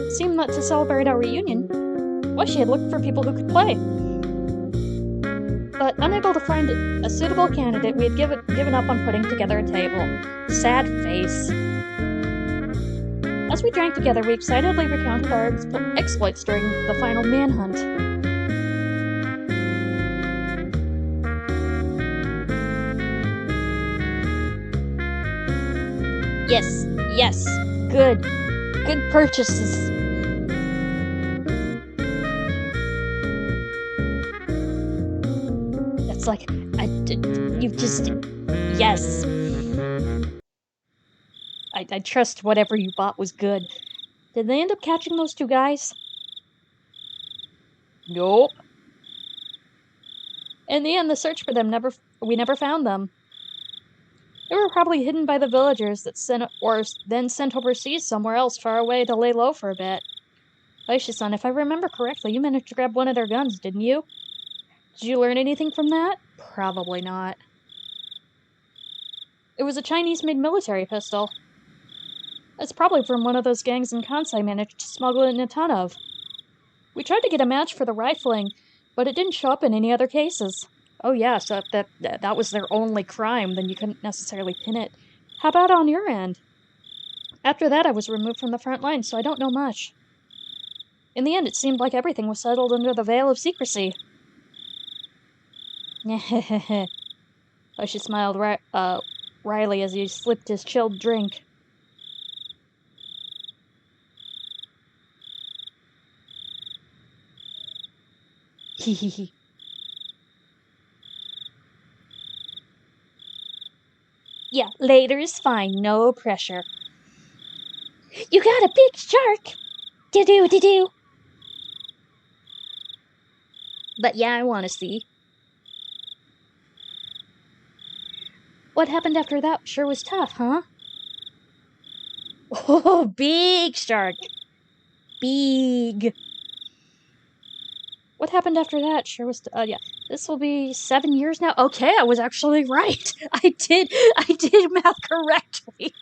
It seemed that to celebrate our reunion, Oishi had looked for people who could play. But unable to find a suitable candidate, we had given up on putting together a table. Sad face. As we drank together, we excitedly recounted our exploits during the final manhunt. Yes, good purchases. It's like, yes. I trust whatever you bought was good. Did they end up catching those two guys? Nope. In the end, the search for them we never found them. They were probably hidden by the villagers that then sent overseas somewhere else far away to lay low for a bit. Oishi-san, if I remember correctly, you managed to grab one of their guns, didn't you? Did you learn anything from that? Probably not. It was a Chinese-made military pistol. It's probably from one of those gangs in Kansai managed to smuggle in a ton of. We tried to get a match for the rifling, but it didn't show up in any other cases. Oh yeah, so if that was their only crime, then you couldn't necessarily pin it. How about on your end? After that, I was removed from the front line, so I don't know much. In the end, it seemed like everything was settled under the veil of secrecy. Oishi smiled wryly as he slipped his chilled drink. Hehehe. Yeah, later is fine, no pressure. You got a big shark! Do-do. But yeah, I want to see. What happened after that sure was tough, huh? Oh, big shark. Big. What happened after that sure was, yeah. This will be 7 years now. Okay, I was actually right. I did math correctly.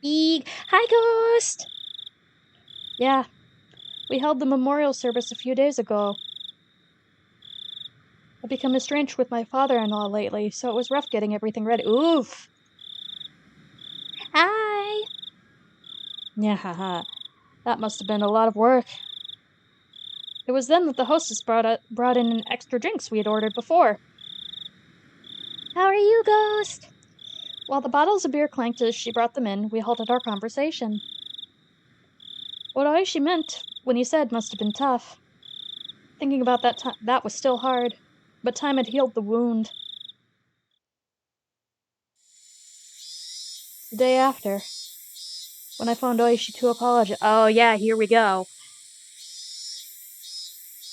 Big. Hi, Ghost. Yeah, we held the memorial service a few days ago. I've become estranged with my father-in-law lately, so it was rough getting everything ready. Oof. Hi. Yeah, haha. That must have been a lot of work. It was then that the hostess brought in extra drinks we had ordered before. How are you, Ghost? While the bottles of beer clanked as she brought them in, we halted our conversation. What Oishi meant when he said must have been tough. Thinking about that was still hard, but time had healed the wound. The day after, when I phoned Oishi to apologize. Oh yeah, here we go.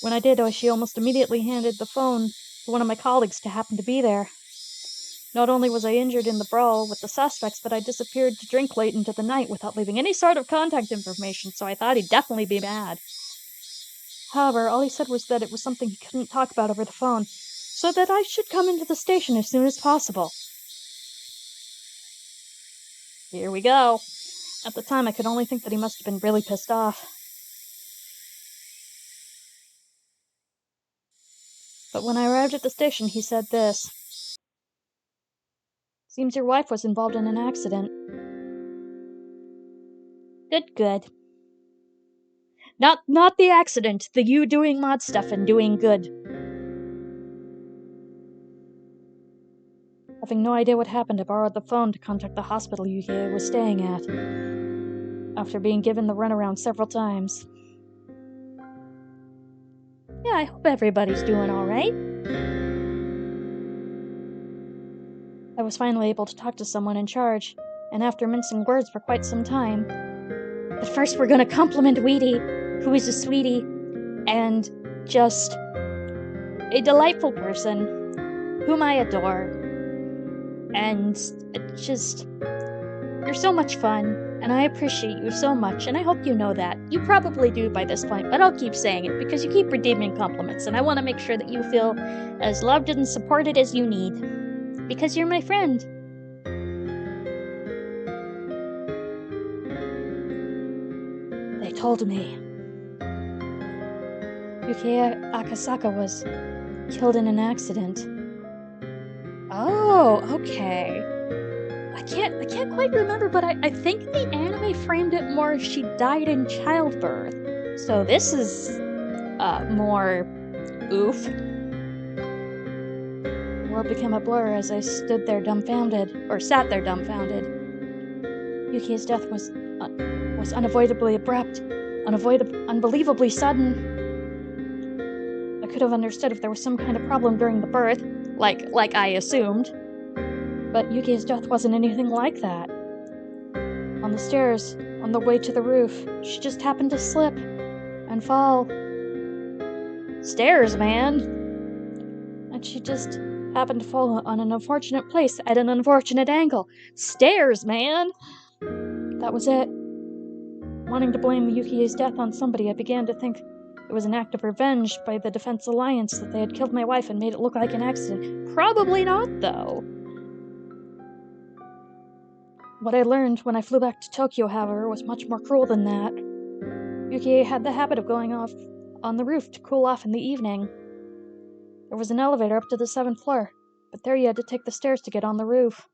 When I did, Oishi almost immediately handed the phone to one of my colleagues to happen to be there. Not only was I injured in the brawl with the suspects, but I disappeared to drink late into the night without leaving any sort of contact information, so I thought he'd definitely be mad. However, all he said was that it was something he couldn't talk about over the phone, so that I should come into the station as soon as possible. Here we go. At the time, I could only think that he must have been really pissed off. But when I arrived at the station, he said this. Seems your wife was involved in an accident. Good. Not the accident, the you doing mod stuff and doing good. Having no idea what happened, I borrowed the phone to contact the hospital Yukie was staying at, after being given the runaround several times. Yeah, I hope everybody's doing alright. I was finally able to talk to someone in charge, and after mincing words for quite some time, but first we're gonna compliment Wheatie, who is a sweetie, and just a delightful person, whom I adore, and just, you're so much fun, and I appreciate you so much, and I hope you know that. You probably do by this point, but I'll keep saying it, because you keep redeeming compliments, and I want to make sure that you feel as loved and supported as you need, because you're my friend. They told me Yukie Akasaka was killed in an accident. Oh, okay. I can't quite remember, but I think the anime framed it more as she died in childbirth. So this is more oof. The world became a blur as I sat there dumbfounded. Yukie's death was unavoidably abrupt, unbelievably sudden. I could have understood if there was some kind of problem during the birth, like I assumed. But Yukie's death wasn't anything like that. On the stairs, on the way to the roof, she just happened to slip and fall. Stairs, man! And she just happened to fall on an unfortunate place at an unfortunate angle. Stairs, man! That was it. Wanting to blame Yukie's death on somebody, I began to think it was an act of revenge by the Defense Alliance that they had killed my wife and made it look like an accident. Probably not, though. What I learned when I flew back to Tokyo, however, was much more cruel than that. Yukie had the habit of going off on the roof to cool off in the evening. There was an elevator up to the 7th floor, but there you had to take the stairs to get on the roof.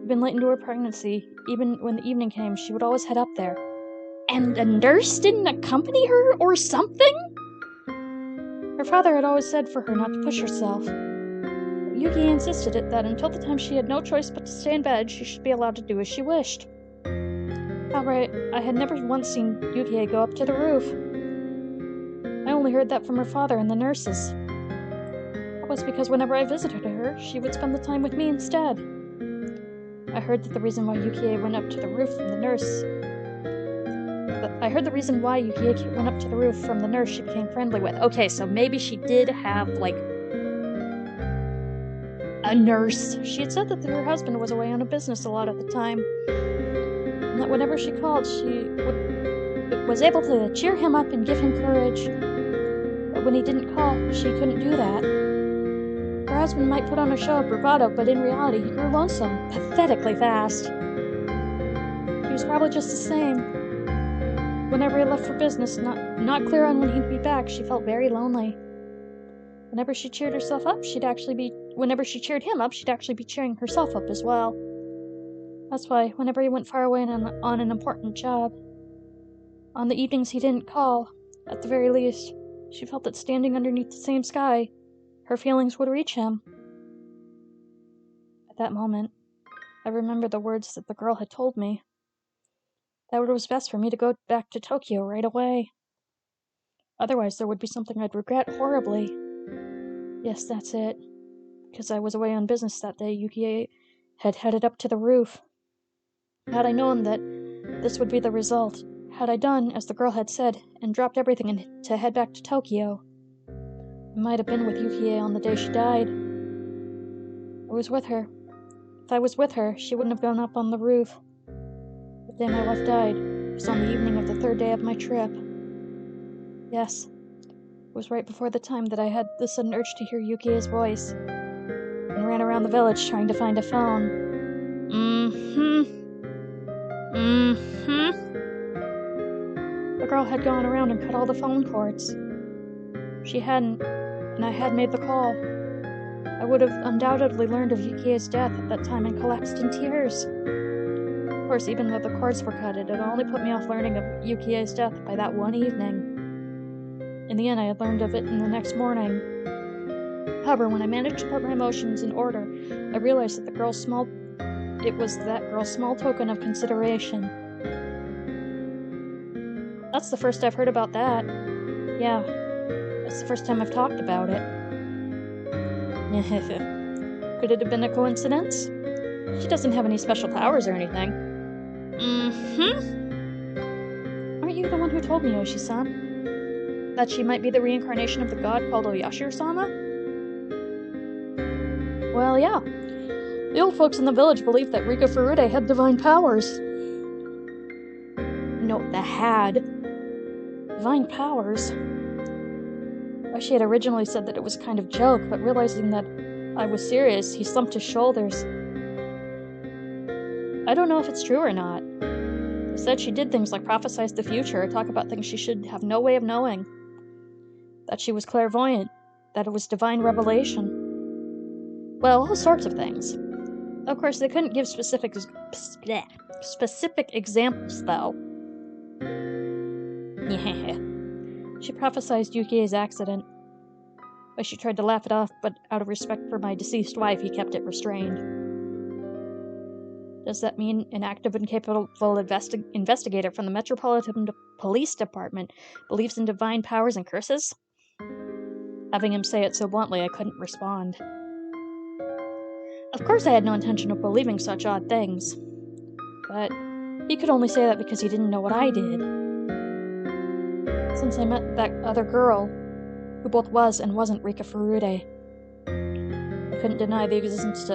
Even late into her pregnancy, even when the evening came, she would always head up there. And a nurse didn't accompany her or something? Her father had always said for her not to push herself. But Yukie insisted that until the time she had no choice but to stay in bed, she should be allowed to do as she wished. However, I had never once seen Yukie go up to the roof. I only heard that from her father and the nurses. That was because whenever I visited her, she would spend the time with me instead. I heard that the reason why Yukie went up to the roof from the nurse... I heard the reason why Yukie went up to the roof from the nurse she became friendly with. Okay, so maybe she did have, like, a nurse. She had said that her husband was away on a business a lot of the time, and that whenever she called, she was able to cheer him up and give him courage. But when he didn't call, she couldn't do that. Her husband might put on a show of bravado, but in reality, he grew lonesome pathetically fast. He was probably just the same. Whenever he left for business, not clear on when he'd be back, she felt very lonely. Whenever she cheered him up, she'd actually be cheering herself up as well. That's why, whenever he went far away on an important job, on the evenings he didn't call, at the very least, she felt that standing underneath the same sky, her feelings would reach him. At that moment, I remembered the words that the girl had told me. That it was best for me to go back to Tokyo right away. Otherwise, there would be something I'd regret horribly. Yes, that's it. Because I was away on business that day, Yukie had headed up to the roof. Had I known that this would be the result, had I done as the girl had said and dropped everything to head back to Tokyo, I might have been with Yukie on the day she died. I was with her. If I was with her, she wouldn't have gone up on the roof. The day my wife died was on the evening of the 3rd day of my trip. Yes, it was right before the time that I had the sudden urge to hear Yukie's voice, and ran around the village trying to find a phone. girl had gone around and cut all the phone cords. She hadn't, and I had made the call. I would have undoubtedly learned of Yukie's death at that time and collapsed in tears. Of course, even though the cords were cut, it had only put me off learning of Yukie's death by that one evening. In the end, I had learned of it in the next morning. However, when I managed to put my emotions in order, I realized that it was that girl's small token of consideration. That's the first I've heard about that. Yeah, that's the first time I've talked about it. Could it have been a coincidence? She doesn't have any special powers or anything. Aren't you the one who told me, Yoshi-san? That she might be the reincarnation of the god called Oyashiro-sama? Well, yeah. The old folks in the village believed that Rika Furude had divine powers. Note the had. Divine powers. She had originally said that it was a kind of joke, but realizing that I was serious, he slumped his shoulders. I don't know if it's true or not. He said she did things like prophesize the future or talk about things she should have no way of knowing. That she was clairvoyant. That it was divine revelation. Well, all sorts of things. Of course, they couldn't give specific examples, though. Yeah. She prophesied Yukie's accident. But she tried to laugh it off, but out of respect for my deceased wife, he kept it restrained. Does that mean an active and capable investigator from the Metropolitan Police Department believes in divine powers and curses? Having him say it so bluntly, I couldn't respond. Of course I had no intention of believing such odd things. But he could only say that because he didn't know what I did. Since I met that other girl, who both was and wasn't Rika Furude, I couldn't deny the existence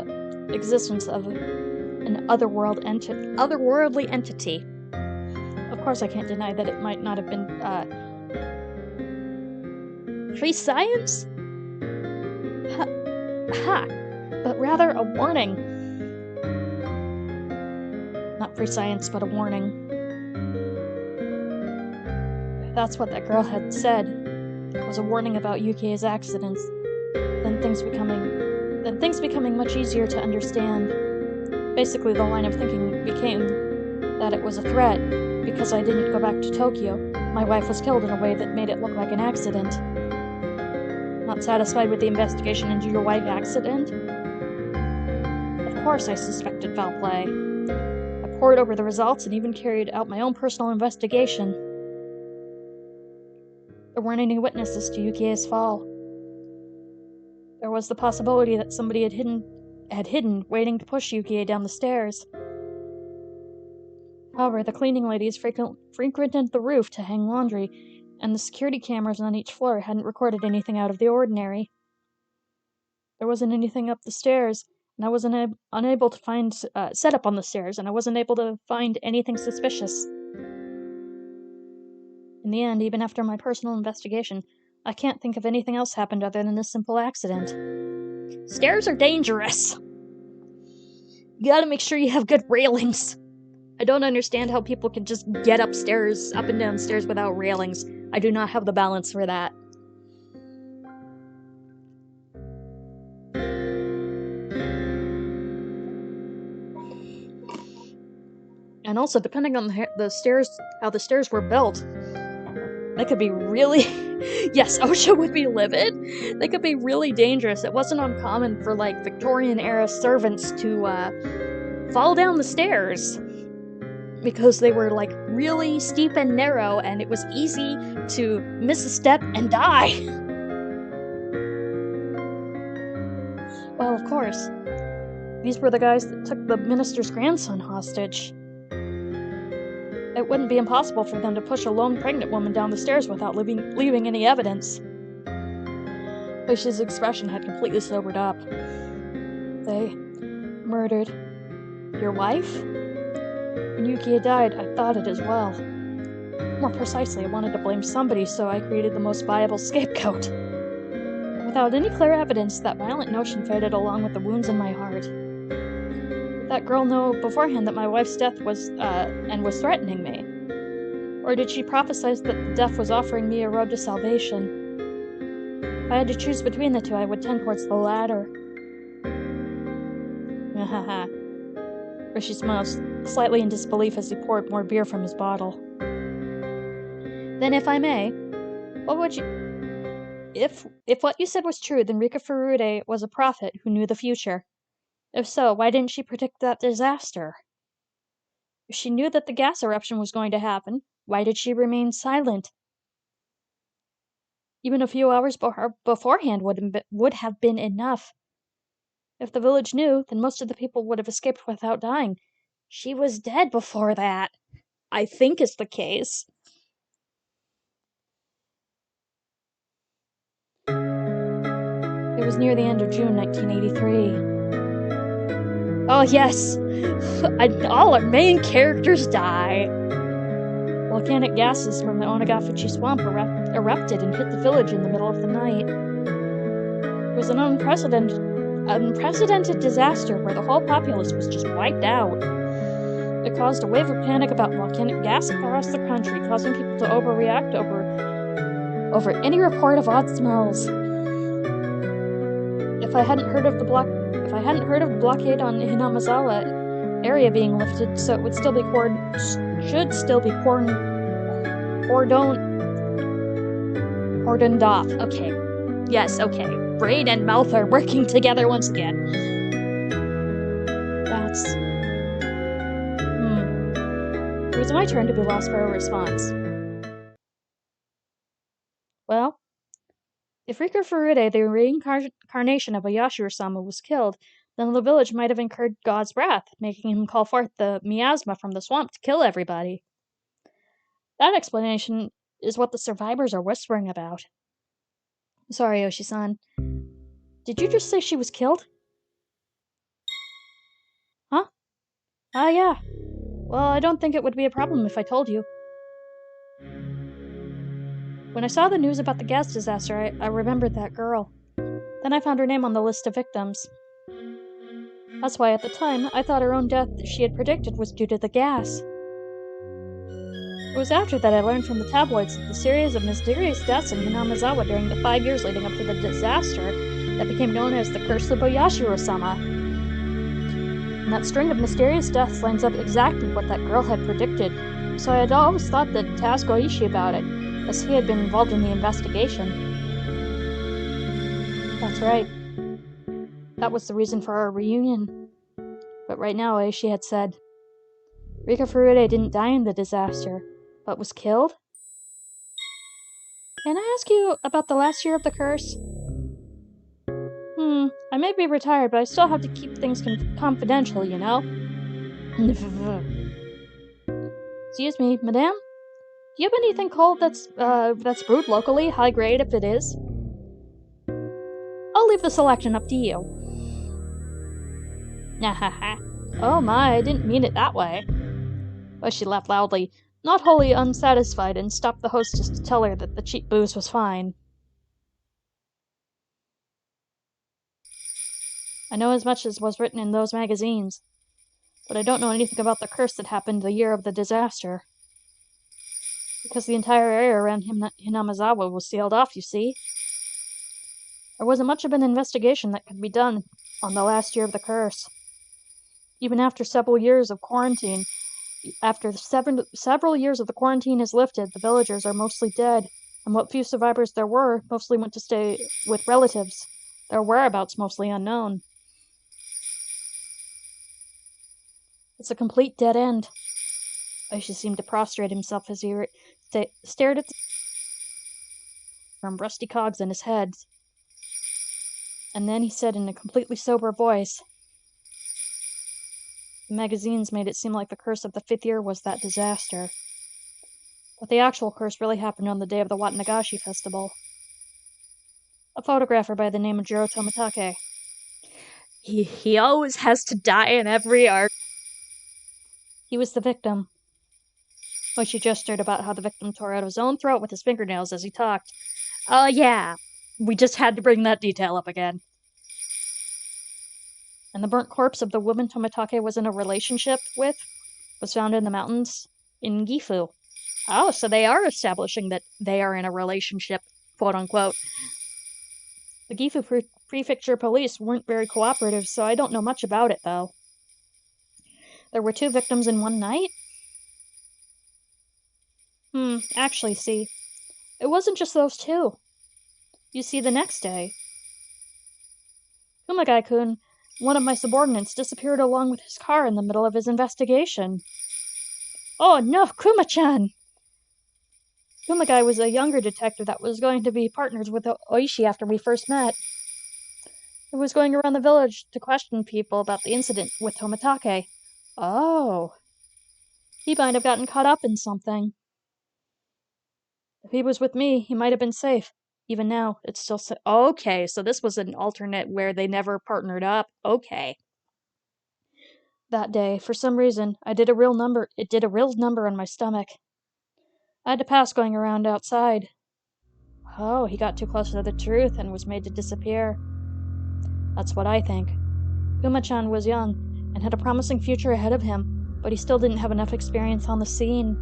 of an otherworldly entity. Of course I can't deny that it might not have been, free science? But rather a warning. Not free science, but a warning. If that's what that girl had said, it was a warning about Yukie's accidents, then things becoming much easier to understand. Basically, the line of thinking became that it was a threat, because I didn't go back to Tokyo. My wife was killed in a way that made it look like an accident. Not satisfied with the investigation into your wife's accident? Of course I suspected foul play. I pored over the results and even carried out my own personal investigation. There weren't any witnesses to Yukie's fall. There was the possibility that somebody had hidden, waiting to push Yukie down the stairs. However, the cleaning ladies frequented the roof to hang laundry, and the security cameras on each floor hadn't recorded anything out of the ordinary. There wasn't anything up the stairs, and I wasn't unable to find setup on the stairs, and I wasn't able to find anything suspicious. In the end, even after my personal investigation, I can't think of anything else happened other than this simple accident. Stairs are dangerous! You gotta make sure you have good railings. I don't understand how people can just get up and down stairs without railings. I do not have the balance for that. And also, depending on the stairs, how the stairs were built, they could be really... Yes, OSHA would be livid. They could be really dangerous. It wasn't uncommon for, like, Victorian-era servants to, fall down the stairs. Because they were, like, really steep and narrow, and it was easy to miss a step and die. Well, of course. These were the guys that took the minister's grandson hostage. It wouldn't be impossible for them to push a lone pregnant woman down the stairs without leaving any evidence. Bush's expression had completely sobered up. They murdered your wife? When Yukie died, I thought it as well. More precisely, I wanted to blame somebody, so I created the most viable scapegoat. Without any clear evidence, that violent notion faded along with the wounds in my heart. Did that girl know beforehand that my wife's death was threatening me? Or did she prophesy that the death was offering me a road to salvation? If I had to choose between the two, I would tend towards the latter. Rishi smiles, slightly in disbelief as he poured more beer from his bottle. Then, if I may, what would you... If what you said was true, then Rika Furude was a prophet who knew the future. If so, why didn't she predict that disaster? If she knew that the gas eruption was going to happen, why did she remain silent? Even a few hours beforehand would have been enough. If the village knew, then most of the people would have escaped without dying. She was dead before that. I think is the case. It was near the end of June 1983. Oh yes! All our main characters die! Volcanic gases from the Onagafuchi swamp erupted and hit the village in the middle of the night. It was an unprecedented disaster where the whole populace was just wiped out. It caused a wave of panic about volcanic gas across the country, causing people to overreact over any report of odd smells. If I hadn't heard of the blockade on Hinamazawa area being lifted, so it would still be cordoned off. Okay. Yes, okay. Brain and mouth are working together once again. That's... It was my turn to be lost for a response. Well, if Rika Furude, the reincarnation of Ayashiro-sama, was killed, then the village might have incurred God's wrath, making him call forth the miasma from the swamp to kill everybody. That explanation is what the survivors are whispering about. Sorry, Yoshi-san. Did you just say she was killed? Huh? Ah, yeah. Well, I don't think it would be a problem if I told you. When I saw the news about the gas disaster, I remembered that girl. Then I found her name on the list of victims. That's why at the time, I thought her own death she had predicted was due to the gas. It was after that I learned from the tabloids that the series of mysterious deaths in Hinamazawa during the 5 years leading up to the disaster that became known as the Curse of Oyashiro-sama. And that string of mysterious deaths lines up exactly what that girl had predicted, so I had always thought to ask Oishi about it, as he had been involved in the investigation. That's right. That was the reason for our reunion. But right now, Oishi had said, Rika Furude didn't die in the disaster, but was killed? Can I ask you about the last year of the curse? I may be retired, but I still have to keep things confidential, you know? Excuse me, madame? Do you have anything cold that's brewed locally, high grade if it is? I'll leave the selection up to you. Oh my, I didn't mean it that way. But she laughed loudly, not wholly unsatisfied, and stopped the hostess to tell her that the cheap booze was fine. I know as much as was written in those magazines, but I don't know anything about the curse that happened the year of the disaster. Because the entire area around Hinamazawa was sealed off, you see. There wasn't much of an investigation that could be done on the last year of the curse. Even after several years of quarantine, after several years of the quarantine is lifted, the villagers are mostly dead, and what few survivors there were mostly went to stay with relatives, their whereabouts mostly unknown. It's a complete dead end. Oishi seemed to prostrate himself as he stared at from rusty cogs in his head. And then he said in a completely sober voice, the magazines made it seem like the curse of the 5th year was that disaster. But the actual curse really happened on the day of the Watanagashi festival. A photographer by the name of Jiro Tomitake. He always has to die in every art. He was the victim. Oishi gestured about how the victim tore out his own throat with his fingernails as he talked. Yeah. We just had to bring that detail up again. And the burnt corpse of the woman Tomitake was in a relationship with was found in the mountains in Gifu. Oh, so they are establishing that they are in a relationship, quote-unquote. The Gifu Prefecture police weren't very cooperative, so I don't know much about it, though. There were 2 victims in one night? Actually, see, it wasn't just those 2. You see, the next day, Kumagai-kun, one of my subordinates, disappeared along with his car in the middle of his investigation. Oh no, Kuma-chan! Kumagai was a younger detective that was going to be partners with Oishi after we first met. He was going around the village to question people about the incident with Tomitake. Oh. He might have gotten caught up in something. If he was with me, he might have been safe. Even now, it's still okay, so this was an alternate where they never partnered up. Okay. That day, for some reason, it did a real number on my stomach. I had to pass going around outside. Oh, he got too close to the truth and was made to disappear. That's what I think. Kuma-chan was young and had a promising future ahead of him, but he still didn't have enough experience on the scene.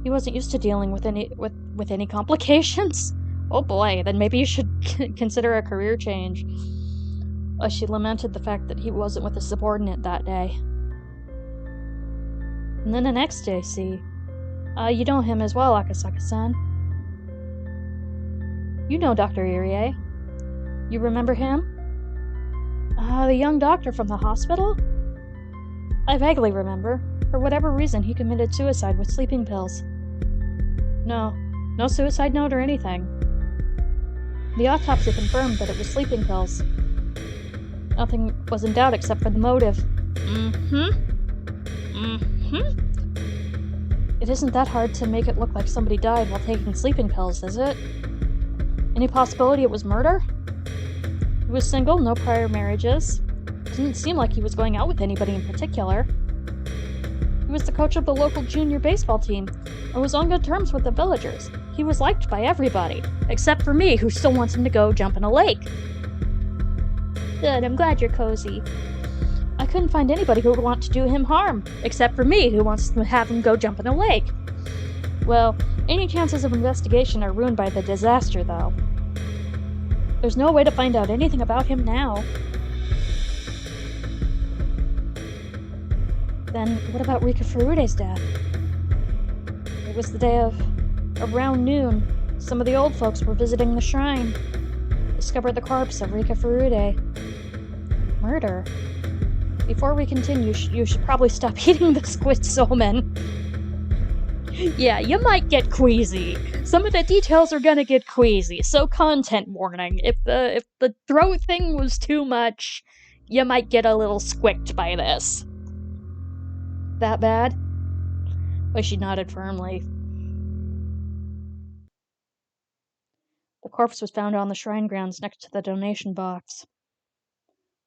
He wasn't used to dealing with any complications. Oh boy, then maybe you should consider a career change. She lamented the fact that he wasn't with a subordinate that day. And then the next day, see? You know him as well, Akasaka-san. You know Dr. Irie. You remember him? The young doctor from the hospital? I vaguely remember. For whatever reason, he committed suicide with sleeping pills. No suicide note or anything. The autopsy confirmed that it was sleeping pills. Nothing was in doubt except for the motive. It isn't that hard to make it look like somebody died while taking sleeping pills, is it? Any possibility it was murder? He was single, no prior marriages. Didn't seem like he was going out with anybody in particular. He was the coach of the local junior baseball team and was on good terms with the villagers. He was liked by everybody, except for me, who still wants him to go jump in a lake. Good, I'm glad you're cozy. I couldn't find anybody who would want to do him harm, except for me, who wants to have him go jump in a lake. Well, any chances of investigation are ruined by the disaster, though. There's no way to find out anything about him now. Then, what about Rika Furude's death? It was the day of around noon. Some of the old folks were visiting the shrine. Discovered the corpse of Rika Furude. Murder? Before we continue, you should probably stop eating the squid somen. Yeah, you might get queasy. Some of the details are gonna get queasy, so content warning. If the throat thing was too much, you might get a little squicked by this. That bad? But she nodded firmly. The corpse was found on the shrine grounds next to the donation box.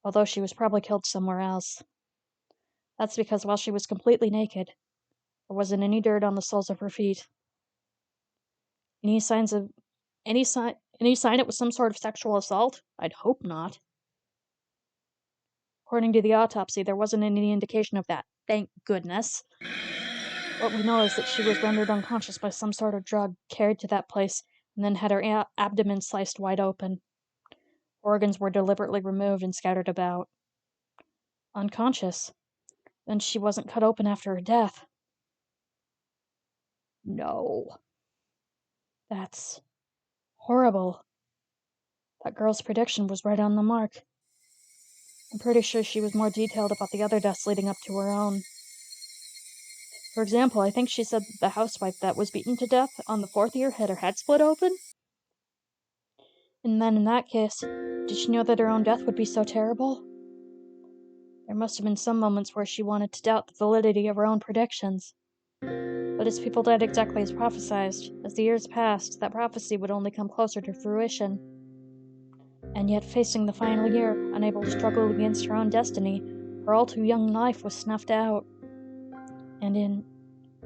Although she was probably killed somewhere else. That's because while she was completely naked, there wasn't any dirt on the soles of her feet. Any sign it was some sort of sexual assault? I'd hope not. According to the autopsy, there wasn't any indication of that. Thank goodness. What we know is that she was rendered unconscious by some sort of drug, carried to that place, and then had her abdomen sliced wide open. Organs were deliberately removed and scattered about. Unconscious. Then she wasn't cut open after her death. No. That's horrible. That girl's prediction was right on the mark. I'm pretty sure she was more detailed about the other deaths leading up to her own. For example, I think she said that the housewife that was beaten to death on the 4th year had her head split open. And then in that case, did she know that her own death would be so terrible? There must have been some moments where she wanted to doubt the validity of her own predictions. But as people died exactly as prophesied, as the years passed, that prophecy would only come closer to fruition. And yet, facing the final year, unable to struggle against her own destiny, her all too young life was snuffed out. And in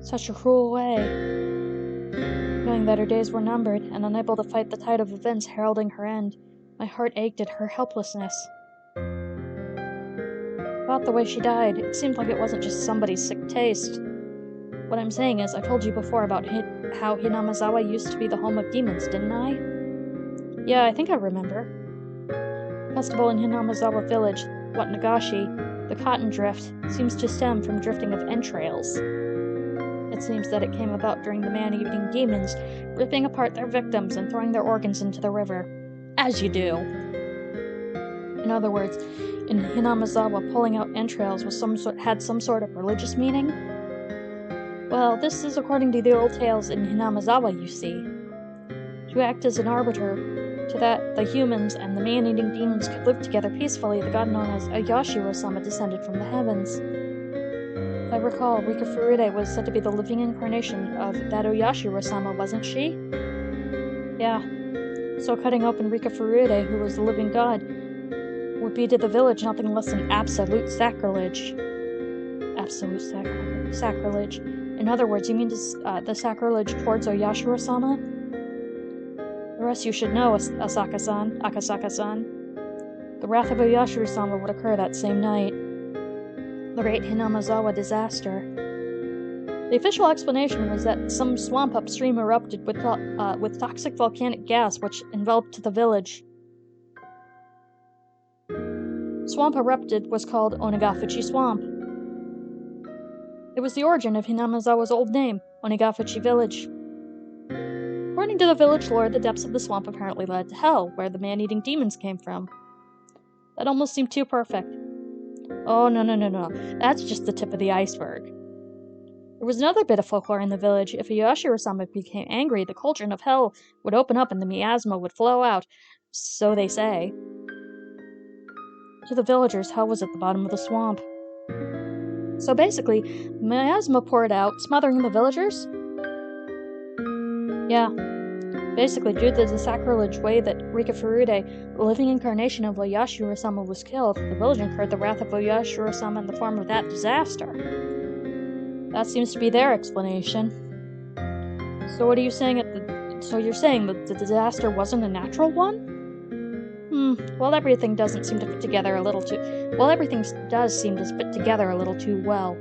such a cruel way. Knowing that her days were numbered, and unable to fight the tide of events heralding her end, my heart ached at her helplessness. About the way she died, it seemed like it wasn't just somebody's sick taste. What I'm saying is, I told you before about how Hinamazawa used to be the home of demons, didn't I? Yeah, I think I remember. Festival in Hinamazawa village, what Nagashi, the cotton drift, seems to stem from drifting of entrails. It seems that it came about during the man-eating demons ripping apart their victims and throwing their organs into the river. As you do. In other words, in Hinamazawa, pulling out entrails had some sort of religious meaning. Well, this is according to the old tales in Hinamazawa, you see. To act as an arbiter, to that the humans and the man-eating demons could live together peacefully, the god known as Ayashiro-sama descended from the heavens. If I recall, Rika Furude was said to be the living incarnation of that Oyashiro-sama, wasn't she? Yeah. So cutting open Rika Furude, who was the living god, would be to the village nothing less than absolute sacrilege. Absolute sacrilege. In other words, you mean the sacrilege towards Oyashiro-sama? The rest you should know, Akasaka-san. The wrath of Oyashiro-sama would occur that same night. The Great Hinamazawa disaster. The official explanation was that some swamp upstream erupted with toxic volcanic gas which enveloped the village. Swamp erupted was called Onagafuchi Swamp. It was the origin of Hinamazawa's old name, Onagafuchi Village. According to the village lore, the depths of the swamp apparently led to hell, where the man-eating demons came from. That almost seemed too perfect. Oh, no. That's just the tip of the iceberg. There was another bit of folklore in the village. If Oyashiro-sama became angry, the cauldron of hell would open up and the miasma would flow out. So they say. To the villagers, hell was at the bottom of the swamp. So basically, miasma poured out, smothering the villagers? Yeah. Basically, due to the sacrilege way that Rika Furude, the living incarnation of Oyashiro-sama, was killed, the village incurred the wrath of Oyashiro-sama in the form of that disaster. That seems to be their explanation. So what are you saying So you're saying that the disaster wasn't a natural one? Everything doesn't seem to fit together a little too... everything does seem to fit together a little too well.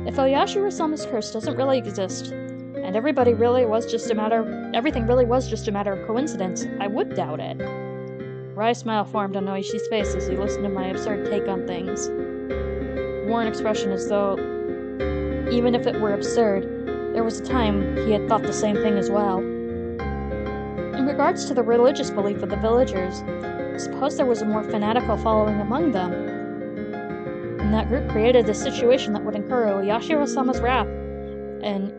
If Oyashiro-sama's curse doesn't really exist, and everything really was just a matter of coincidence, I would doubt it. A wry smile formed on Oishi's face as he listened to my absurd take on things. Wore an expression as though, even if it were absurd, there was a time he had thought the same thing as well. In regards to the religious belief of the villagers, I suppose there was a more fanatical following among them. And that group created a situation that would incur Oyashiro-sama's wrath, and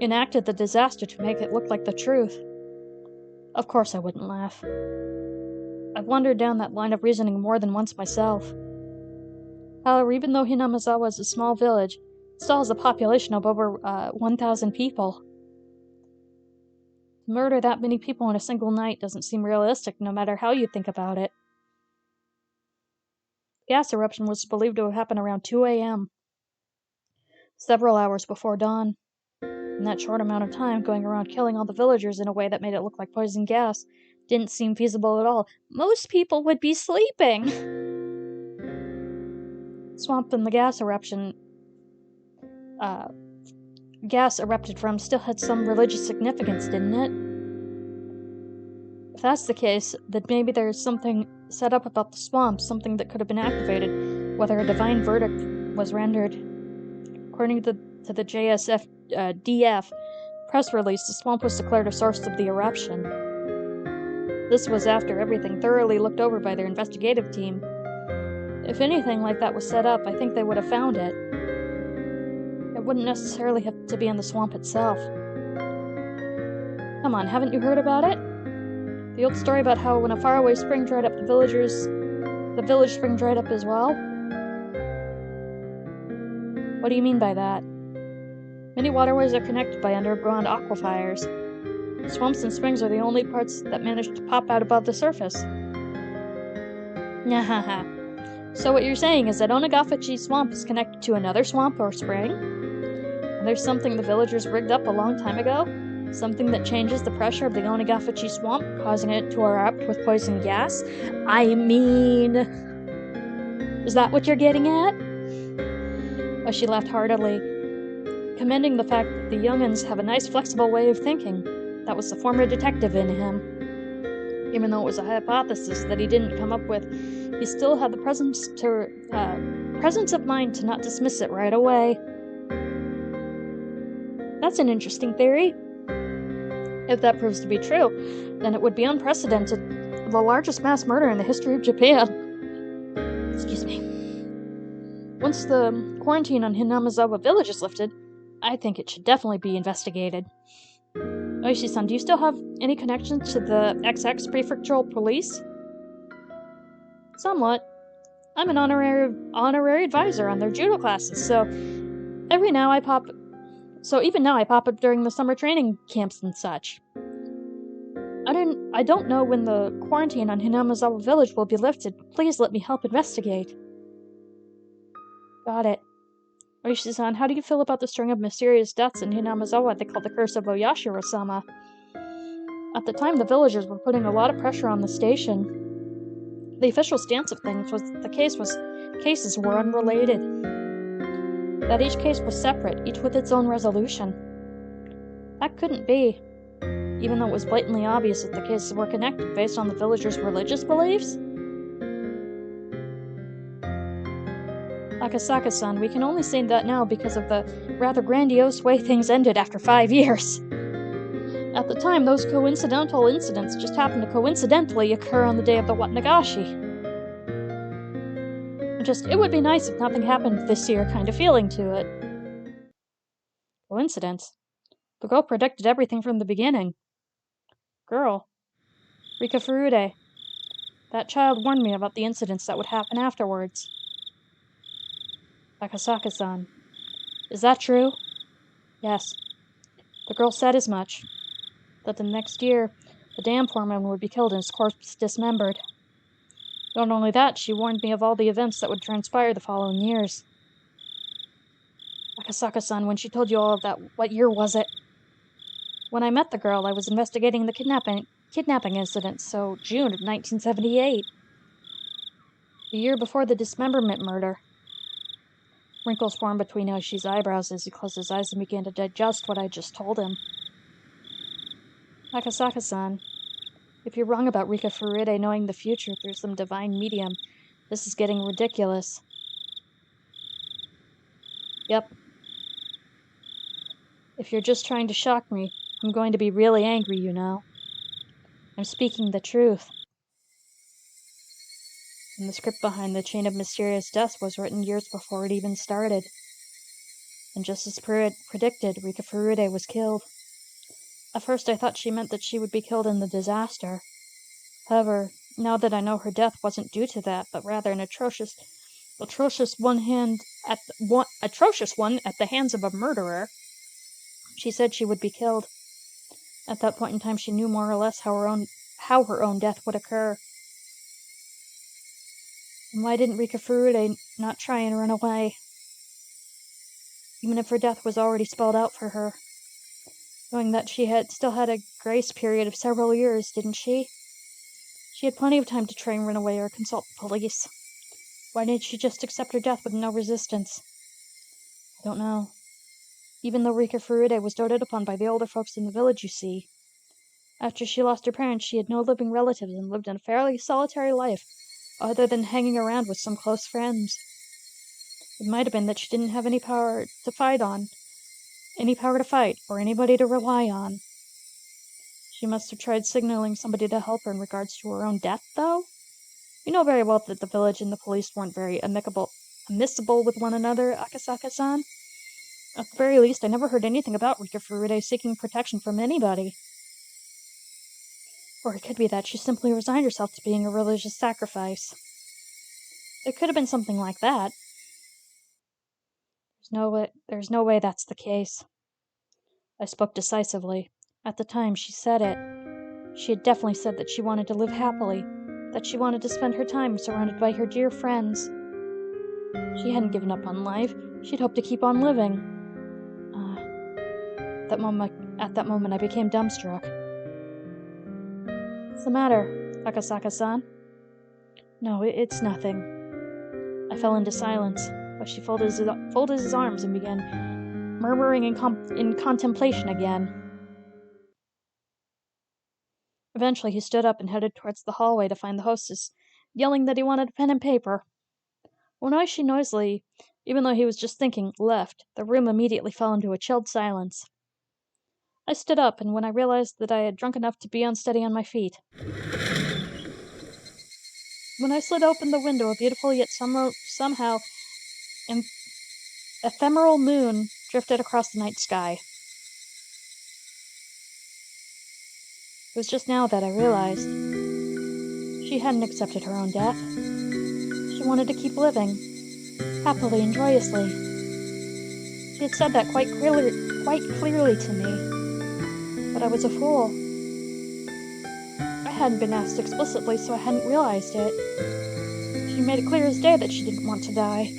enacted the disaster to make it look like the truth. Of course I wouldn't laugh. I've wandered down that line of reasoning more than once myself. However, even though Hinamazawa is a small village, it still has a population of over 1,000 people. To murder that many people in a single night doesn't seem realistic, no matter how you think about it. The gas eruption was believed to have happened around 2 a.m., several hours before dawn. In that short amount of time, going around killing all the villagers in a way that made it look like poison gas didn't seem feasible at all. Most people would be sleeping! Swamp and the gas erupted from still had some religious significance, didn't it? If that's the case, then maybe there's something set up about the swamp, something that could have been activated, whether a divine verdict was rendered. According to the DF press release, the swamp was declared a source of the eruption. This was after everything thoroughly looked over by their investigative team. If anything like that was set up, I think they would have found it. It wouldn't necessarily have to be in the swamp itself. Come on, haven't you heard about it? The old story about how when a faraway spring dried up, the village spring dried up as well? What do you mean by that? Many waterways are connected by underground aquifers. Swamps and springs are the only parts that manage to pop out above the surface. Nyahaha. So what you're saying is that Onagafuchi Swamp is connected to another swamp or spring? And there's something the villagers rigged up a long time ago? Something that changes the pressure of the Onagafuchi Swamp, causing it to erupt with poison gas? I mean... Is that what you're getting at? Oh, she laughed heartily. commending the fact that the young'uns have a nice flexible way of thinking. That was the former detective in him. Even though it was a hypothesis that he didn't come up with, he still had the presence of mind to not dismiss it right away. That's an interesting theory. If that proves to be true, then it would be unprecedented, the largest mass murder in the history of Japan. Excuse me. Once the quarantine on Hinamizawa village is lifted, I think it should definitely be investigated. Oishi-san, do you still have any connections to the XX prefectural police? Somewhat. I'm an honorary advisor on their judo classes, so even now I pop up during the summer training camps and such. I don't know when the quarantine on Hinamizawa village will be lifted. Please let me help investigate. Got it. Oishi-san, how do you feel about the string of mysterious deaths in Hinamizawa they call the Curse of Oyashiro-sama? At the time, the villagers were putting a lot of pressure on the station. The official stance of things was that cases were unrelated. That each case was separate, each with its own resolution. That couldn't be, even though it was blatantly obvious that the cases were connected based on the villagers' religious beliefs. Akasaka-san, we can only say that now because of the rather grandiose way things ended after 5 years. At the time, those coincidental incidents just happened to coincidentally occur on the day of the Watnagashi. It would be nice if nothing happened this year kind of feeling to it. Coincidence? The girl predicted everything from the beginning. Girl. Rika Furude. That child warned me about the incidents that would happen afterwards. Akasaka-san. Is that true? Yes. The girl said as much. That the next year, the dam foreman would be killed and his corpse dismembered. Not only that, she warned me of all the events that would transpire the following years. Akasaka-san, when she told you all of that, what year was it? When I met the girl, I was investigating the kidnapping incident, so June of 1978. The year before the dismemberment murder. Wrinkles formed between Oshi's eyebrows as he closed his eyes and began to digest what I just told him. Akasaka-san, if you're wrong about Rika Furude knowing the future through some divine medium, this is getting ridiculous. Yep. If you're just trying to shock me, I'm going to be really angry, you know. I'm speaking the truth. And the script behind the chain of mysterious deaths was written years before it even started. And just as predicted, Rika Furude was killed. At first I thought she meant that she would be killed in the disaster. However, now that I know her death wasn't due to that, but rather an atrocious one at the hands of a murderer, she said she would be killed. At that point in time, she knew more or less how her own death would occur. And why didn't Rika Furude not try and run away? Even if her death was already spelled out for her. Knowing that she still had a grace period of several years, didn't she? She had plenty of time to try and run away or consult the police. Why didn't she just accept her death with no resistance? I don't know. Even though Rika Furude was doted upon by the older folks in the village, you see. After she lost her parents, she had no living relatives and lived in a fairly solitary life, other than hanging around with some close friends. It might have been that she didn't have any power to fight, or anybody to rely on. She must have tried signaling somebody to help her in regards to her own death, though. You know very well that the village and the police weren't very amicable with one another, Akasaka-san. At the very least, I never heard anything about Rika Furude seeking protection from anybody. Or it could be that she simply resigned herself to being a religious sacrifice. It could have been something like that. There's no way that's the case. I spoke decisively. At the time, she said it. She had definitely said that she wanted to live happily, that she wanted to spend her time surrounded by her dear friends. She hadn't given up on life. She'd hoped to keep on living. At that moment, I became dumbstruck. What's the matter, Akasaka-san? No, it's nothing. I fell into silence, but she folded his arms and began murmuring in contemplation again. Eventually, he stood up and headed towards the hallway to find the hostess, yelling that he wanted a pen and paper. When she noisily, even though he was just thinking, left, the room immediately fell into a chilled silence. I stood up, and when I realized that I had drunk enough to be unsteady on my feet. When I slid open the window, a beautiful yet somehow ephemeral moon drifted across the night sky. It was just now that I realized she hadn't accepted her own death. She wanted to keep living, happily and joyously. She had said that quite clearly to me, but I was a fool. I hadn't been asked explicitly, so I hadn't realized it. She made it clear as day that she didn't want to die.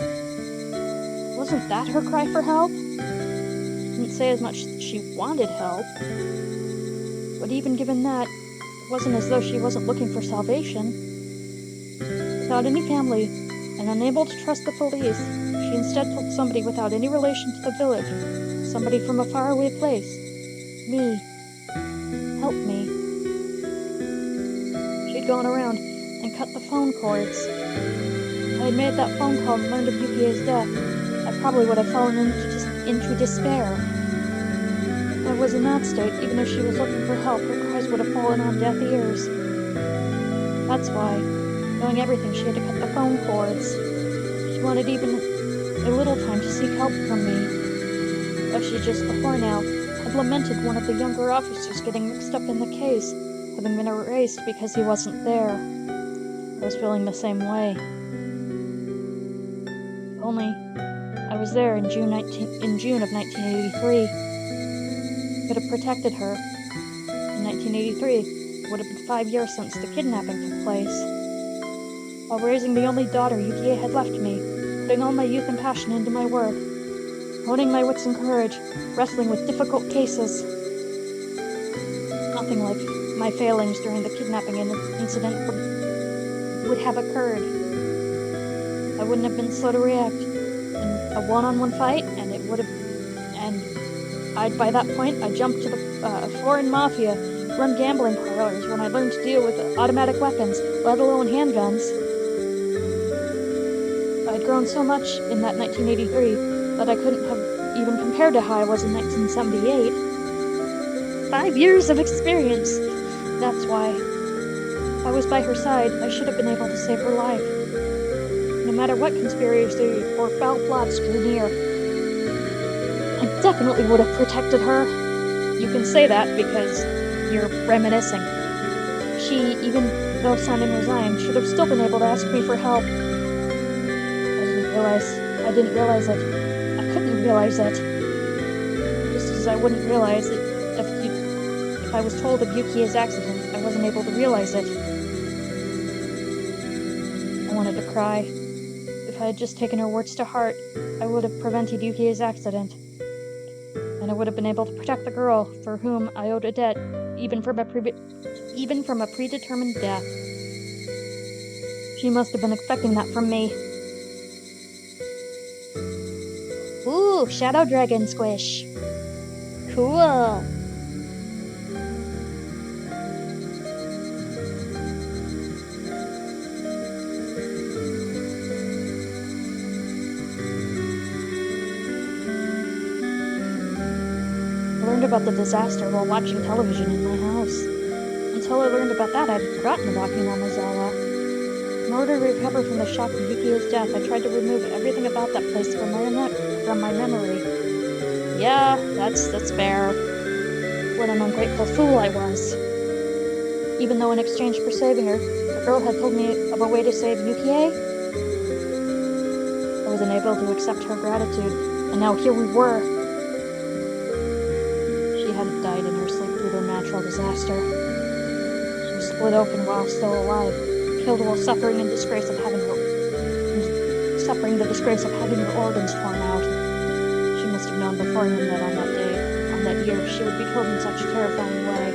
Wasn't that her cry for help? Didn't say as much that she wanted help, but even given that, it wasn't as though she wasn't looking for salvation. Without any family, and unable to trust the police, she instead told somebody without any relation to the village, somebody from a faraway place, me, help me. She'd gone around and cut the phone cords. If I had made that phone call and learned of Yukie's death, I probably would have fallen into despair. If I was in that state, even if she was looking for help, her cries would have fallen on deaf ears. That's why, knowing everything, she had to cut the phone cords. She wanted even a little time to seek help from me. But she just before now had lamented one of the younger officers getting mixed up in the case, having been erased because he wasn't there. I was feeling the same way. Only, I was there in June of 1983. Could have protected her. In 1983, it would have been 5 years since the kidnapping took place. While raising the only daughter Yukie had left me, putting all my youth and passion into my work, honing my wits and courage, wrestling with difficult cases. Nothing like my failings during the kidnapping incident would have occurred. I wouldn't have been slow to react in a one-on-one fight, and it would have. And by that point, I jumped to the foreign mafia run gambling parlors when I learned to deal with automatic weapons, let alone handguns. I'd grown so much in that 1983 that I couldn't have even compared to how I was in 1978. 5 years of experience! That's why. If I was by her side, I should have been able to save her life. No matter what conspiracy or foul plots drew near, I definitely would have protected her. You can say that because you're reminiscing. She, even though Simon resigned, should have still been able to ask me for help. I didn't realize it. I couldn't realize it. Just as I wouldn't realize it if I was told of Yukie's accident, I wasn't able to realize it. I wanted to cry. If I had just taken her words to heart, I would have prevented Yukie's accident. And I would have been able to protect the girl for whom I owed a debt, even from a predetermined death. She must have been expecting that from me. Ooh, Shadow Dragon Squish. Cool. I learned about the disaster while watching television in my house. Until I learned about that, I'd forgotten about Hinamizawa. In order to recover from the shock of Yukie's death, I tried to remove everything about that place from my memory. Yeah, that's fair. What an ungrateful fool I was. Even though in exchange for saving her, the girl had told me of a way to save Yukie, I was unable to accept her gratitude, and now here we were. She hadn't died in her sleep due to a natural disaster. She was split open while still alive, killed while suffering the disgrace of having her organs torn out. She must have known beforehand that on that year, she would be killed in such a terrifying way.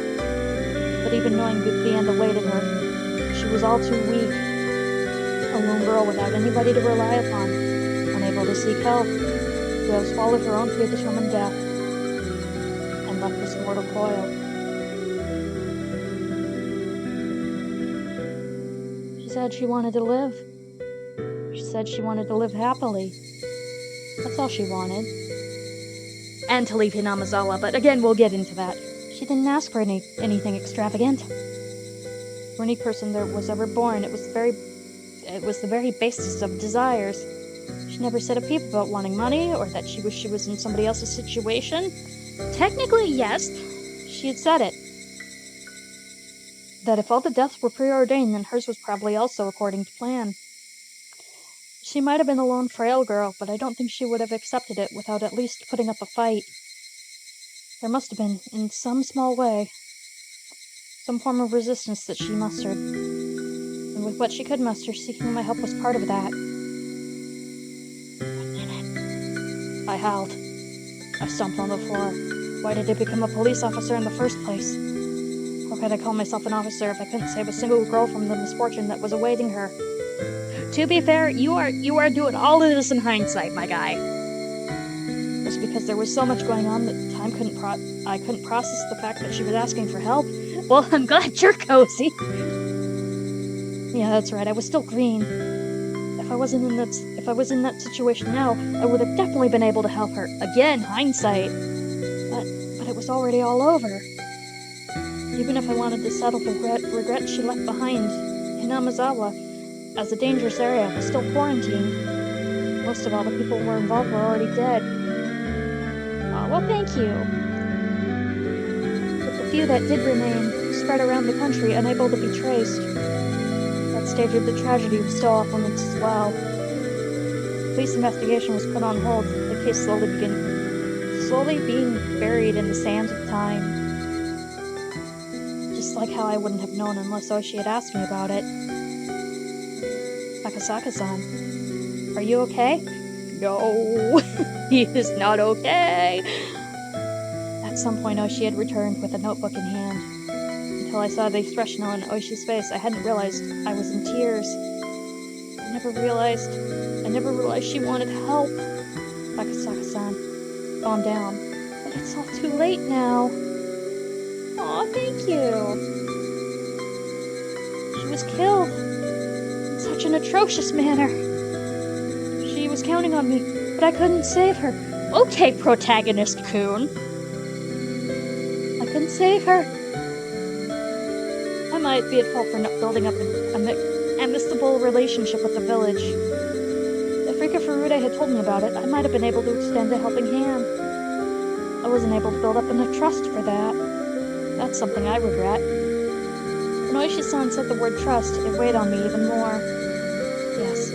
But even knowing the end awaited her, she was all too weak. A lone girl without anybody to rely upon, unable to seek help. who have swallowed her own predetermined death and left this mortal coil. She said she wanted to live. She said she wanted to live happily. That's all she wanted. And to leave Hinamazawa, but again, we'll get into that. She didn't ask for anything extravagant. For any person that was ever born, it was the very basis of desires. She never said a peep about wanting money, or that she wished she was in somebody else's situation. Technically, yes, she had said it. That if all the deaths were preordained, then hers was probably also according to plan. She might have been a lone frail girl, but I don't think she would have accepted it without at least putting up a fight. There must have been, in some small way, some form of resistance that she mustered. And with what she could muster, seeking my help was part of that. I howled. I stomped on the floor. Why did I become a police officer in the first place? How could I call myself an officer if I couldn't save a single girl from the misfortune that was awaiting her? To be fair, you are doing all of this in hindsight, my guy. Just because there was so much going on that I couldn't process the fact that she was asking for help. Well, I'm glad you're cozy. Yeah, that's right. I was still green. If I was in that situation now, I would have definitely been able to help her. Again, hindsight. But it was already all over. Even if I wanted to settle the regret she left behind, Hinamazawa, as a dangerous area, was still quarantined. Most of all the people who were involved were already dead. Aw, well, thank you. But the few that did remain, spread around the country, unable to be traced. That stage of the tragedy was still off limits as well. Police investigation was put on hold, the case slowly being buried in the sands of time. Just like how I wouldn't have known unless Oshi had asked me about it. Akasaka-san, are you okay? No, he is not okay. At some point, Oshi had returned with a notebook in hand. Until I saw the expression on Oshi's face, I hadn't realized I was in tears. I never realized she wanted help. Akasaka-san, calm down. But it's all too late now. Aw, thank you. She was killed in such an atrocious manner. She was counting on me, but I couldn't save her. Okay, protagonist-kun. I couldn't save her. I might be at fault for not building up an amicable relationship with the village. If Rika Furude had told me about it, I might have been able to extend a helping hand. I wasn't able to build up enough trust for that. That's something I regret. When Oishi-san said the word trust, it weighed on me even more. Yes,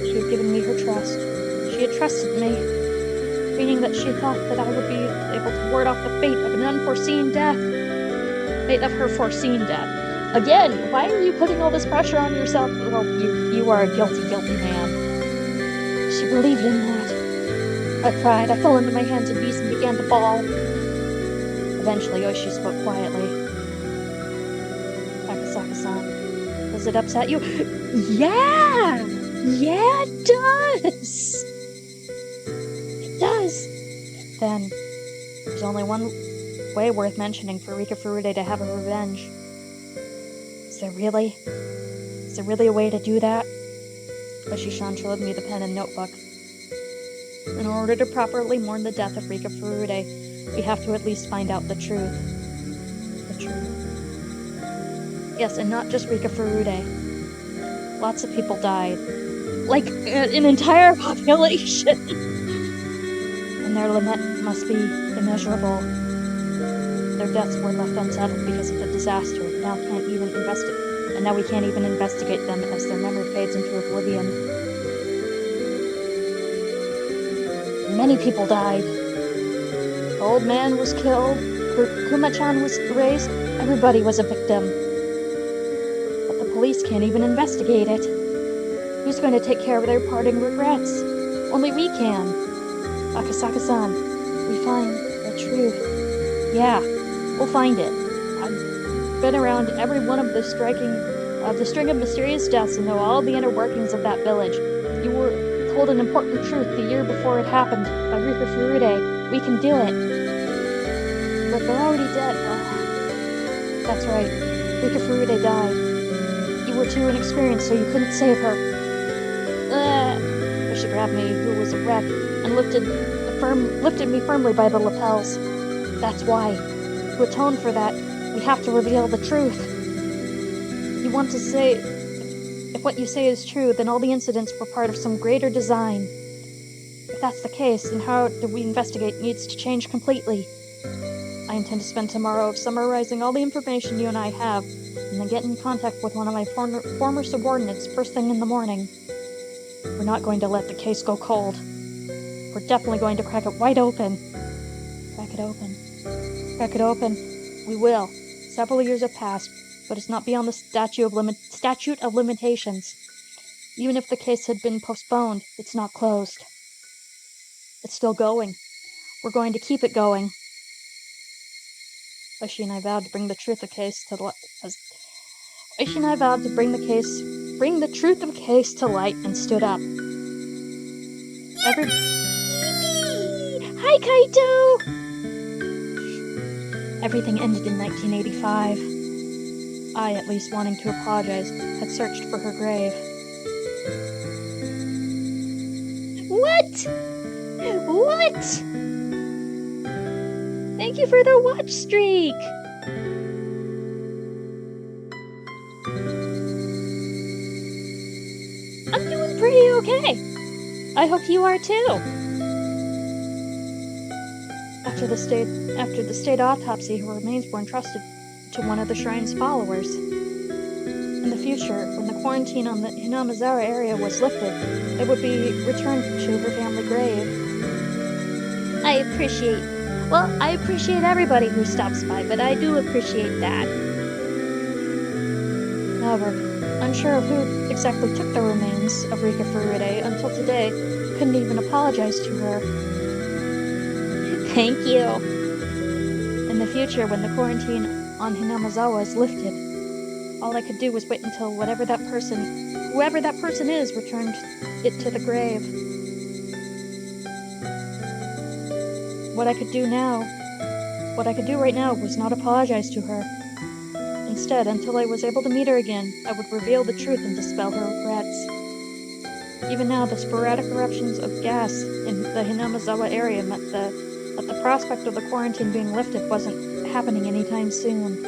she had given me her trust. She had trusted me, meaning that she thought that I would be able to ward off the fate of an unforeseen death. Fate of her foreseen death. Again, why are you putting all this pressure on yourself? Well, you are a guilty man. She believed in that. I cried. I fell into my hands and knees and began to bawl. Eventually, Oishi spoke quietly. Akasaka-san, does it upset you? Yeah! Yeah, it does! It does! Then, there's only one way worth mentioning for Rika Furude to have her revenge. Is there really a way to do that? Oishi-san showed me the pen and notebook. In order to properly mourn the death of Rika Furude, we have to at least find out the truth. The truth. Yes, and not just Rika Furude. Lots of people died. Like, an entire population! And their lament must be immeasurable. Their deaths were left unsettled because of the disaster. Now we can't even investigate them as their memory fades into oblivion. Many people died. The old man was killed. Kuma-chan was erased. Everybody was a victim. But the police can't even investigate it. Who's going to take care of their parting regrets? Only we can. Akasaka-san, we find the truth. Yeah, we'll find it. I've been around every one of the string of mysterious deaths and know all the inner workings of that village. You were told an important truth the year before it happened by Rika Furude. We can do it. But they're already dead. Oh. That's right. Rika Furude died. You were too inexperienced, so you couldn't save her. But she grabbed me, who was a wreck, and lifted me firmly by the lapels. That's why. To atone for that, we have to reveal the truth. You want to say... If what you say is true, then all the incidents were part of some greater design. If that's the case, then how do we investigate needs to change completely. I intend to spend tomorrow summarizing all the information you and I have, and then get in contact with one of my former subordinates first thing in the morning. We're not going to let the case go cold. We're definitely going to crack it wide open. Crack it open. Crack it open. We will. Several years have passed, but it's not beyond the statute of limitations. Even if the case had been postponed, it's not closed. It's still going. We're going to keep it going. Oishi and I vowed to bring the truth of case to light. Oishi and I vowed to bring the truth of case to light, and stood up. Hi, Kaito! Everything ended in 1985. I, at least wanting to apologize, had searched for her grave. What? What? Thank you for the watch streak! I'm doing pretty okay. I hope you are too. After the state autopsy, her remains were entrusted to one of the shrine's followers. In the future, when the quarantine on the Hinamazawa area was lifted, they would be returned to her family grave. I appreciate everybody who stops by, but I do appreciate that. However, unsure of who exactly took the remains of Rika Furude until today, couldn't even apologize to her. Thank you. In the future, when the quarantine on Hinamazawa is lifted, all I could do was wait until whoever that person is, returned it to the grave. What I could do right now was not apologize to her. Instead, until I was able to meet her again, I would reveal the truth and dispel her regrets. Even now, the sporadic eruptions of gas in the Hinamazawa area meant that the prospect of the quarantine being lifted wasn't happening anytime soon.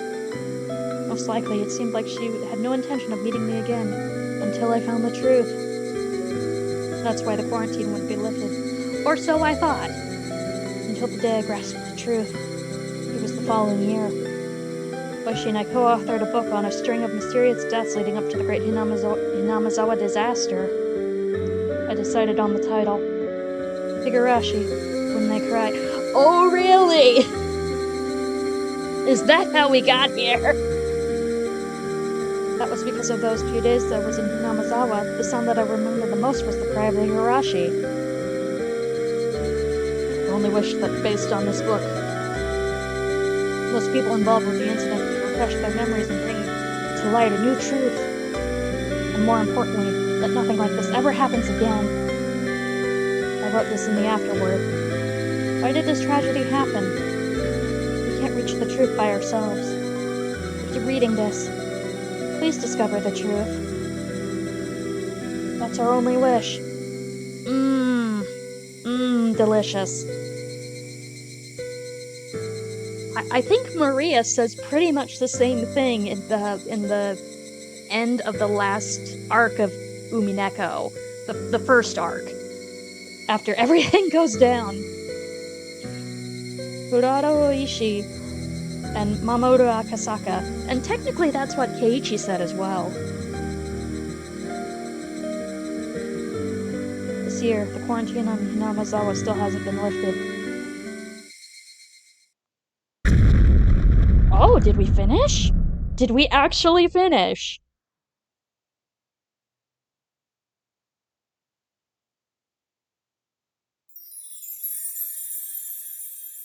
Most likely, it seemed like she had no intention of meeting me again, until I found the truth. That's why the quarantine wouldn't be lifted. Or so I thought. Until the day I grasped the truth. It was the following year. Oishi and I co-authored a book on a string of mysterious deaths leading up to the great Hinamazawa disaster. I decided on the title, Higurashi, When They Cry. Oh, really? Is that how we got here? That was because of those few days that I was in Hinamazawa. The sound that I remember the most was the cry of the Higurashi. I only wish that based on this book, those people involved with the incident would refresh their memories and bring to light a new truth. And more importantly, that nothing like this ever happens again. I wrote this in the afterword. Why did this tragedy happen? We can't reach the truth by ourselves. If you're reading this, please discover the truth. That's our only wish. Delicious. I think Maria says pretty much the same thing in the end of the last arc of Umineko, the first arc. After everything goes down. Furado Oishi and Mamoru Akasaka, and technically that's what Keiichi said as well. This year, the quarantine on Hinamazawa still hasn't been lifted. Oh, did we finish? Did we actually finish?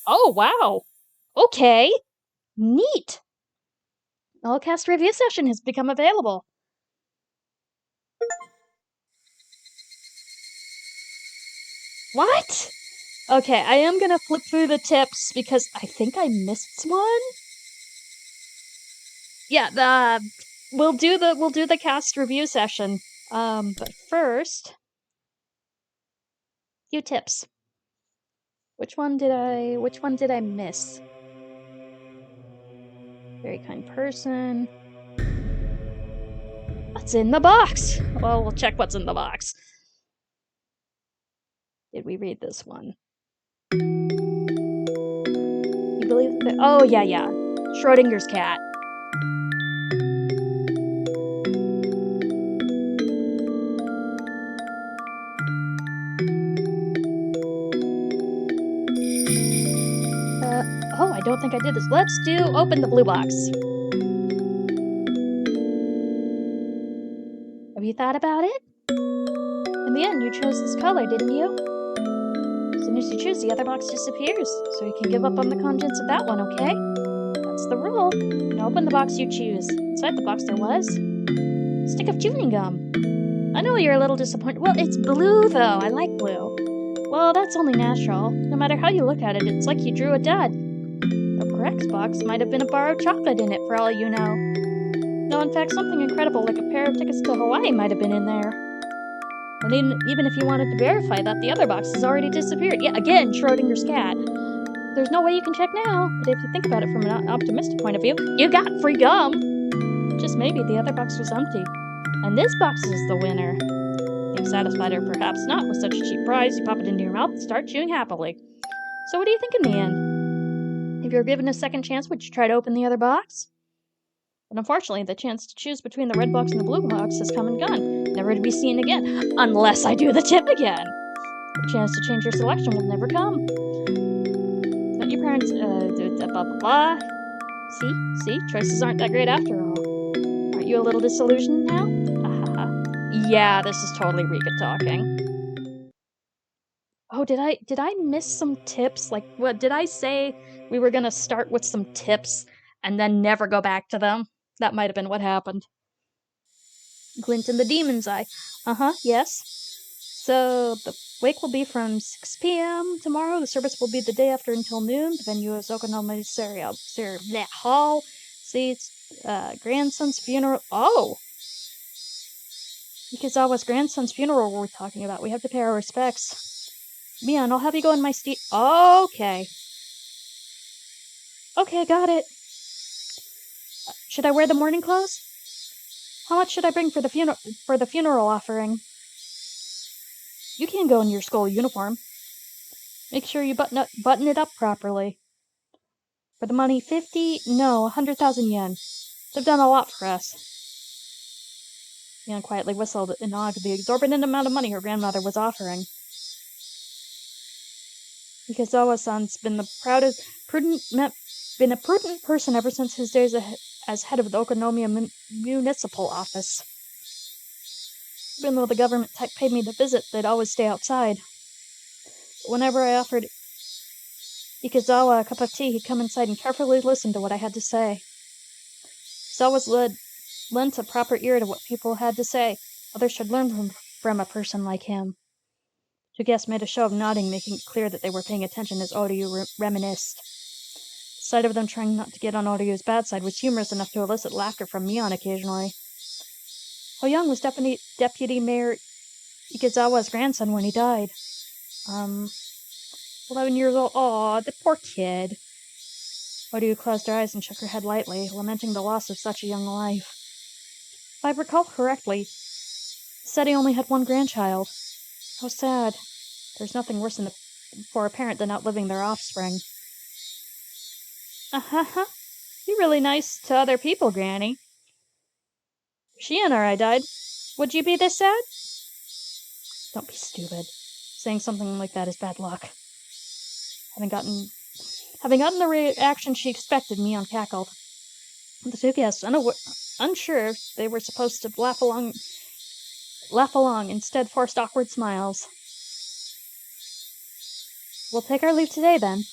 Oh, wow. Okay. Neat. All cast review session has become available. What? Okay, I am gonna flip through the tips because I think I missed one. Yeah, we'll do the cast review session. But first, few tips. Which one did I miss? Very kind person. What's in the box? Well, we'll check what's in the box. Did we read this one? You believe that? Oh, yeah. Schrodinger's cat. Oh, I don't think I did this. Let's open the blue box. Have you thought about it? In the end, you chose this color, didn't you? As soon as you choose, the other box disappears, so you can give up on the contents of that one, okay? That's the rule. Now open the box you choose. Inside the box there was a stick of chewing gum. I know you're a little disappointed. Well, it's blue, though. I like blue. Well, that's only natural. No matter how you look at it, it's like you drew a dud. The correct box might have been a bar of chocolate in it, for all you know. No, in fact, something incredible like a pair of tickets to Hawaii might have been in there. And even if you wanted to verify that, the other box has already disappeared. Yeah, again, Schrodinger's cat. There's no way you can check now, but if you think about it from an optimistic point of view, you got free gum! Just maybe the other box was empty. And this box is the winner. Being satisfied or perhaps not with such a cheap prize, you pop it into your mouth and start chewing happily. So what do you think in the end? If you were given a second chance, would you try to open the other box? But unfortunately, the chance to choose between the red box and the blue box has come and gone, never to be seen again, unless I do the tip again. The chance to change your selection will never come. Don't your parents, blah blah blah. See? Choices aren't that great after all. Aren't you a little disillusioned now? Yeah, this is totally Rika talking. Oh, did I miss some tips? Like, what did I say? We were gonna start with some tips and then never go back to them? That might have been what happened. Glint in the demon's eye. Yes. So the wake will be from 6 p.m. tomorrow. The service will be the day after until noon. The venue is Okanome Hall. See, it's grandson's funeral. Oh! Ikezawa's grandson's funeral we're talking about. We have to pay our respects. Mion, I'll have you go in my seat. Okay. Okay, got it. Should I wear the mourning clothes? How much should I bring for the funeral offering? You can go in your school uniform. Make sure you button it up properly. For the money, 50? No, 100,000 yen. They've done a lot for us. Mion quietly whistled in awe of the exorbitant amount of money her grandmother was offering. Ikezawa-san's been a prudent person ever since his days as head of the Okonomiya Municipal Office. Even though the government paid me to visit, they'd always stay outside. But whenever I offered Ikezawa a cup of tea, he'd come inside and carefully listen to what I had to say. He's always lent a proper ear to what people had to say. Others should learn from a person like him. Two guests made a show of nodding, making it clear that they were paying attention as Oryu reminisced. The sight of them trying not to get on Oryu's bad side was humorous enough to elicit laughter from Mion occasionally. How young was Deputy Mayor Ikezawa's grandson when he died? 11 years old. Aw, the poor kid. Oryu closed her eyes and shook her head lightly, lamenting the loss of such a young life. If I recall correctly, he said he only had one grandchild. How sad. There's nothing worse for a parent than outliving their offspring. You're really nice to other people, Granny. If Shion or I died, would you be this sad? Don't be stupid. Saying something like that is bad luck. Having gotten the reaction she expected, Mion cackled. The two guests, unsure if they were supposed to laugh along, instead forced awkward smiles. We'll take our leave today, then.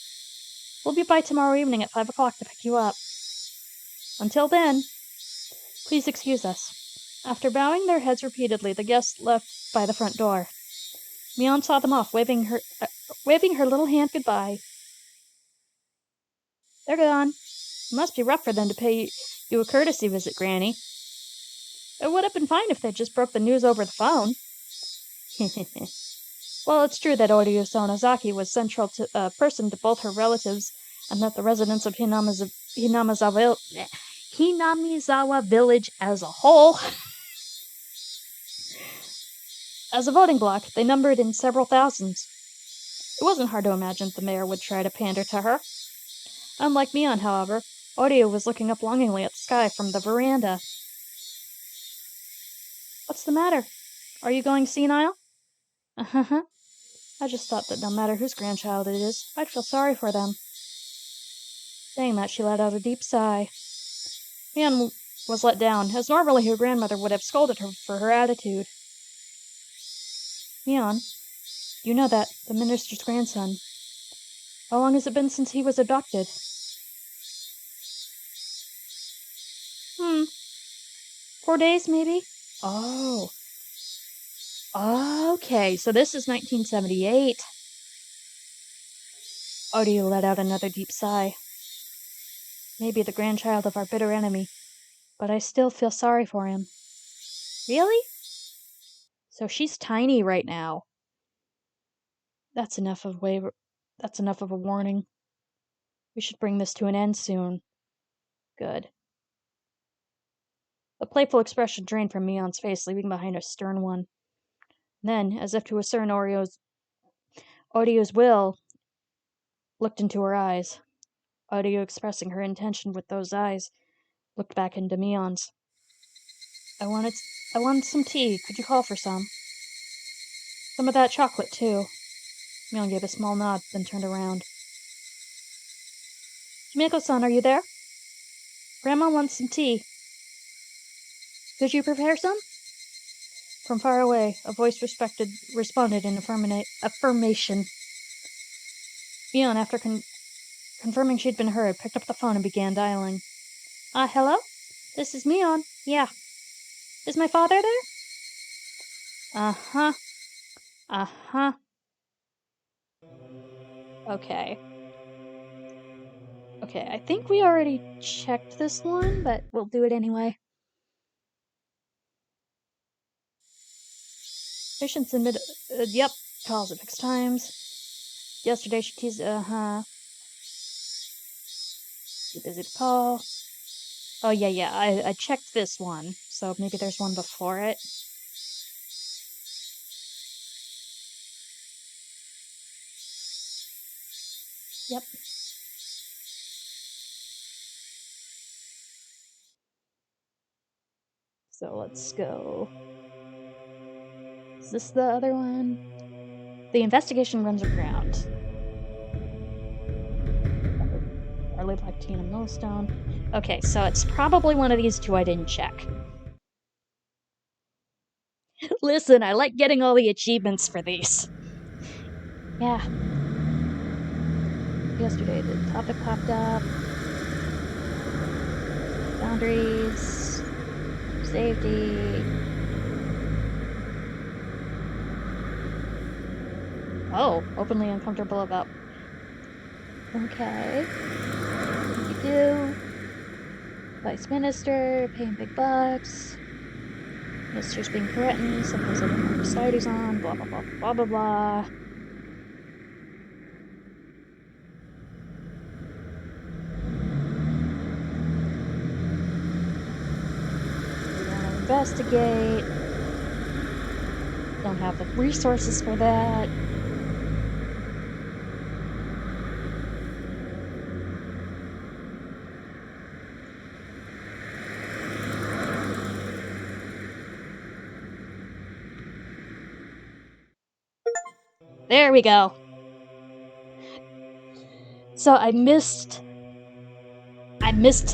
We'll be by tomorrow evening at 5 o'clock to pick you up. Until then, please excuse us. After bowing their heads repeatedly, the guests left by the front door. Mion saw them off, waving her little hand goodbye. They're gone. It must be rough for them to pay you a courtesy visit, Granny. It would have been fine if they just broke the news over the phone. Well, it's true that Oryu Sonozaki was central person to both her relatives, and that the residents of Hinamizawa Village as a whole. As a voting bloc, they numbered in several thousands. It wasn't hard to imagine the mayor would try to pander to her. Unlike Mion, however, Oryu was looking up longingly at the sky from the veranda. What's the matter? Are you going senile? Uh-huh. I just thought that no matter whose grandchild it is, I'd feel sorry for them. Saying that, she let out a deep sigh. Mion was let down, as normally her grandmother would have scolded her for her attitude. Mion, you know that, the minister's grandson. How long has it been since he was adopted? 4 days, maybe? Oh. Okay, so this is 1978. Oryu let out another deep sigh. Maybe the grandchild of our bitter enemy, but I still feel sorry for him. Really? So she's tiny right now. That's enough of a warning. We should bring this to an end soon. Good. The playful expression drained from Mion's face, leaving behind a stern one. Then, as if to assert Oryu's will, looked into her eyes. Oryu, expressing her intention with those eyes, looked back into Mion's. I wanted some tea. Could you call for some? Some of that chocolate, too. Mion gave a small nod, then turned around. Himiko-san, are you there? Grandma wants some tea. Could you prepare some? From far away, a voice responded in affirmation. Mion, after confirming she'd been heard, picked up the phone and began dialing. Hello? This is Mion. Yeah. Is my father there? Uh-huh. Uh-huh. Okay. Okay, I think we already checked this one, but we'll do it anyway. Patient submitted. Yep. Calls at fixed times. Yesterday she teased. Too busy to call. Oh, yeah. I checked this one, so maybe there's one before it. Yep. So let's go. Is this the other one? The investigation runs aground. Early Black Teen and Millstone. Okay, so it's probably one of these two I didn't check. Listen, I like getting all the achievements for these. Yeah. Yesterday the topic popped up. Boundaries. Safety. Oh, openly uncomfortable about. Okay. What do you do? Vice Minister, paying big bucks. Minister's being threatened, sometimes I don't know which side he's on, blah blah blah blah blah blah. We want to investigate. Don't have the resources for that. There we go. So I missed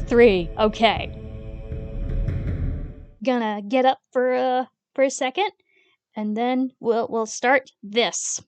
3. Okay. Gonna get up for a second, and then we'll start this.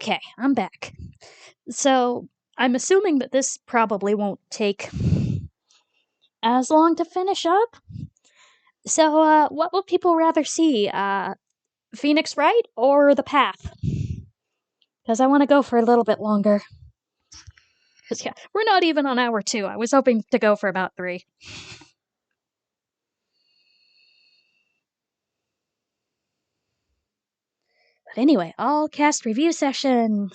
Okay, I'm back. So, I'm assuming that this probably won't take as long to finish up. So, what will people rather see? Phoenix Wright or The Path? Because I want to go for a little bit longer. Because, yeah, we're not even on hour 2. I was hoping to go for about 3. But anyway, all cast review session.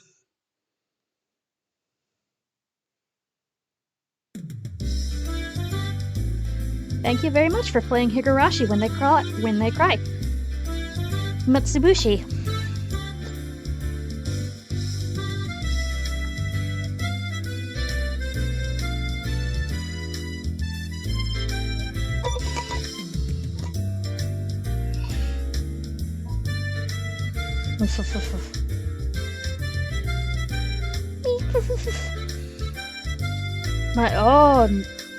Thank you very much for playing Higurashi when they cry. Himatsubushi.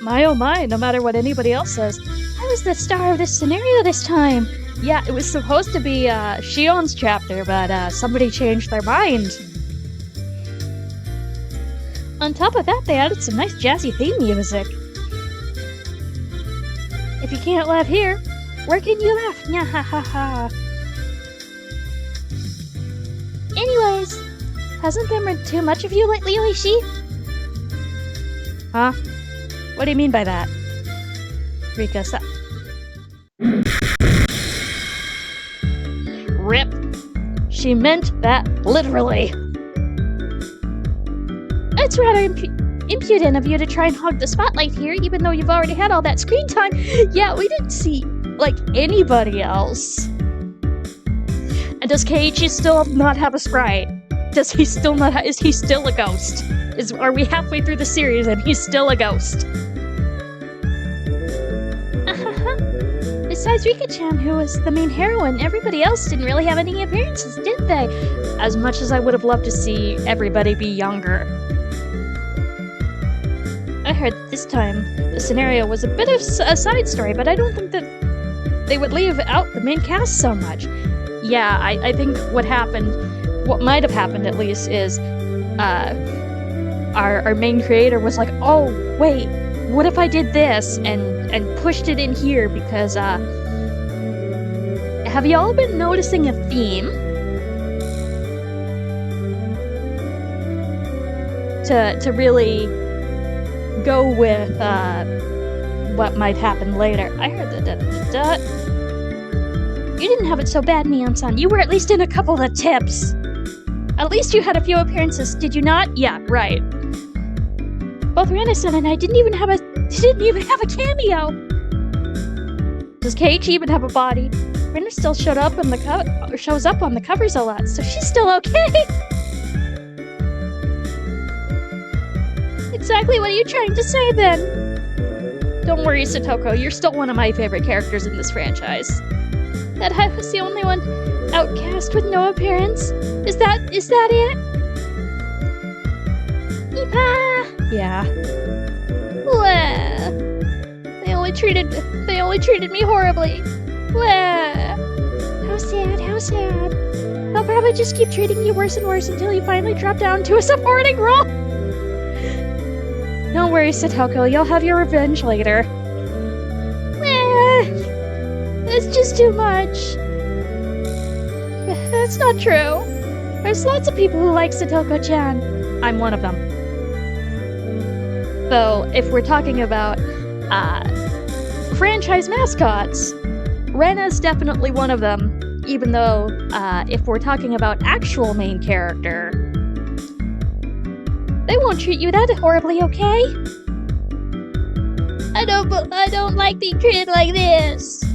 My oh my, no matter what anybody else says, I was the star of this scenario this time. Yeah, it was supposed to be Shion's chapter, but somebody changed their mind. On top of that, they added some nice jazzy theme music. If you can't laugh here, where can you laugh? Nya ha ha ha. Anyways, hasn't there been too much of you lately, Oishi? Huh? What do you mean by that? Rika-san. Rip. She meant that literally. It's rather impudent of you to try and hog the spotlight here, even though you've already had all that screen time. Yeah, we didn't see, anybody else. And does Keiichi still not have a sprite? Does he still not is he still a ghost? Are we halfway through the series and he's still a ghost? Besides Rika-chan, who was the main heroine, everybody else didn't really have any appearances, did they? As much as I would have loved to see everybody be younger. I heard that this time the scenario was a bit of a side story, but I don't think that they would leave out the main cast so much. Yeah, I think what might have happened at least, is our main creator was like, oh, wait, what if I did this and pushed it in here because, have you all been noticing a theme? To really go with, what might happen later. I heard that, You didn't have it so bad, Neon-san. You were at least in a couple of the tips. At least you had a few appearances, did you not? Yeah, right. Both Rena-san and I didn't even have a cameo. Does Keiichi even have a body? Rena still shows up on the covers a lot, so she's still okay. Exactly what are you trying to say then? Don't worry, Satoko, you're still one of my favorite characters in this franchise. That I was the only one outcast with no appearance? Is that it? Ipa! Yeah. Bleh. They only treated me horribly. Bleh. How sad. They'll probably just keep treating you worse and worse until you finally drop down to a supporting role. Don't worry, Satoko, you'll have your revenge later. It's just too much. That's not true. There's lots of people who like Satoko-chan. I'm one of them. Though, if we're talking about franchise mascots, Rena's definitely one of them, even though if we're talking about actual main character, they won't treat you that horribly, okay? I don't like being treated like this.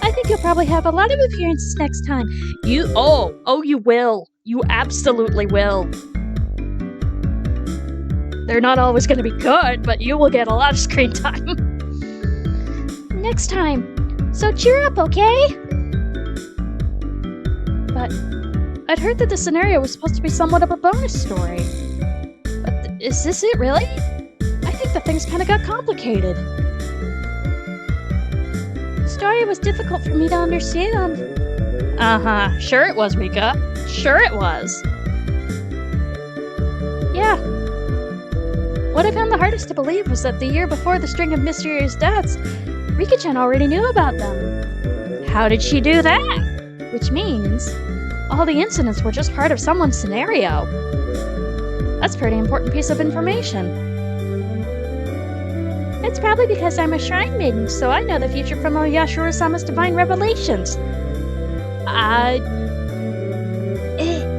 I think you'll probably have a lot of appearances next time. You will. You absolutely will. They're not always going to be good, but you will get a lot of screen time. Next time. So cheer up, okay? But I'd heard that the scenario was supposed to be somewhat of a bonus story. But is this it, really? I think the things kind of got complicated. The story was difficult for me to understand. Uh-huh. Sure it was, Rika. Sure it was. Yeah. What I found the hardest to believe was that the year before the string of mysterious deaths, Rika-chan already knew about them. How did she do that? Which means all the incidents were just part of someone's scenario. That's a pretty important piece of information. It's probably because I'm a shrine maiden, so I know the future from Oyashiro-sama's divine revelations.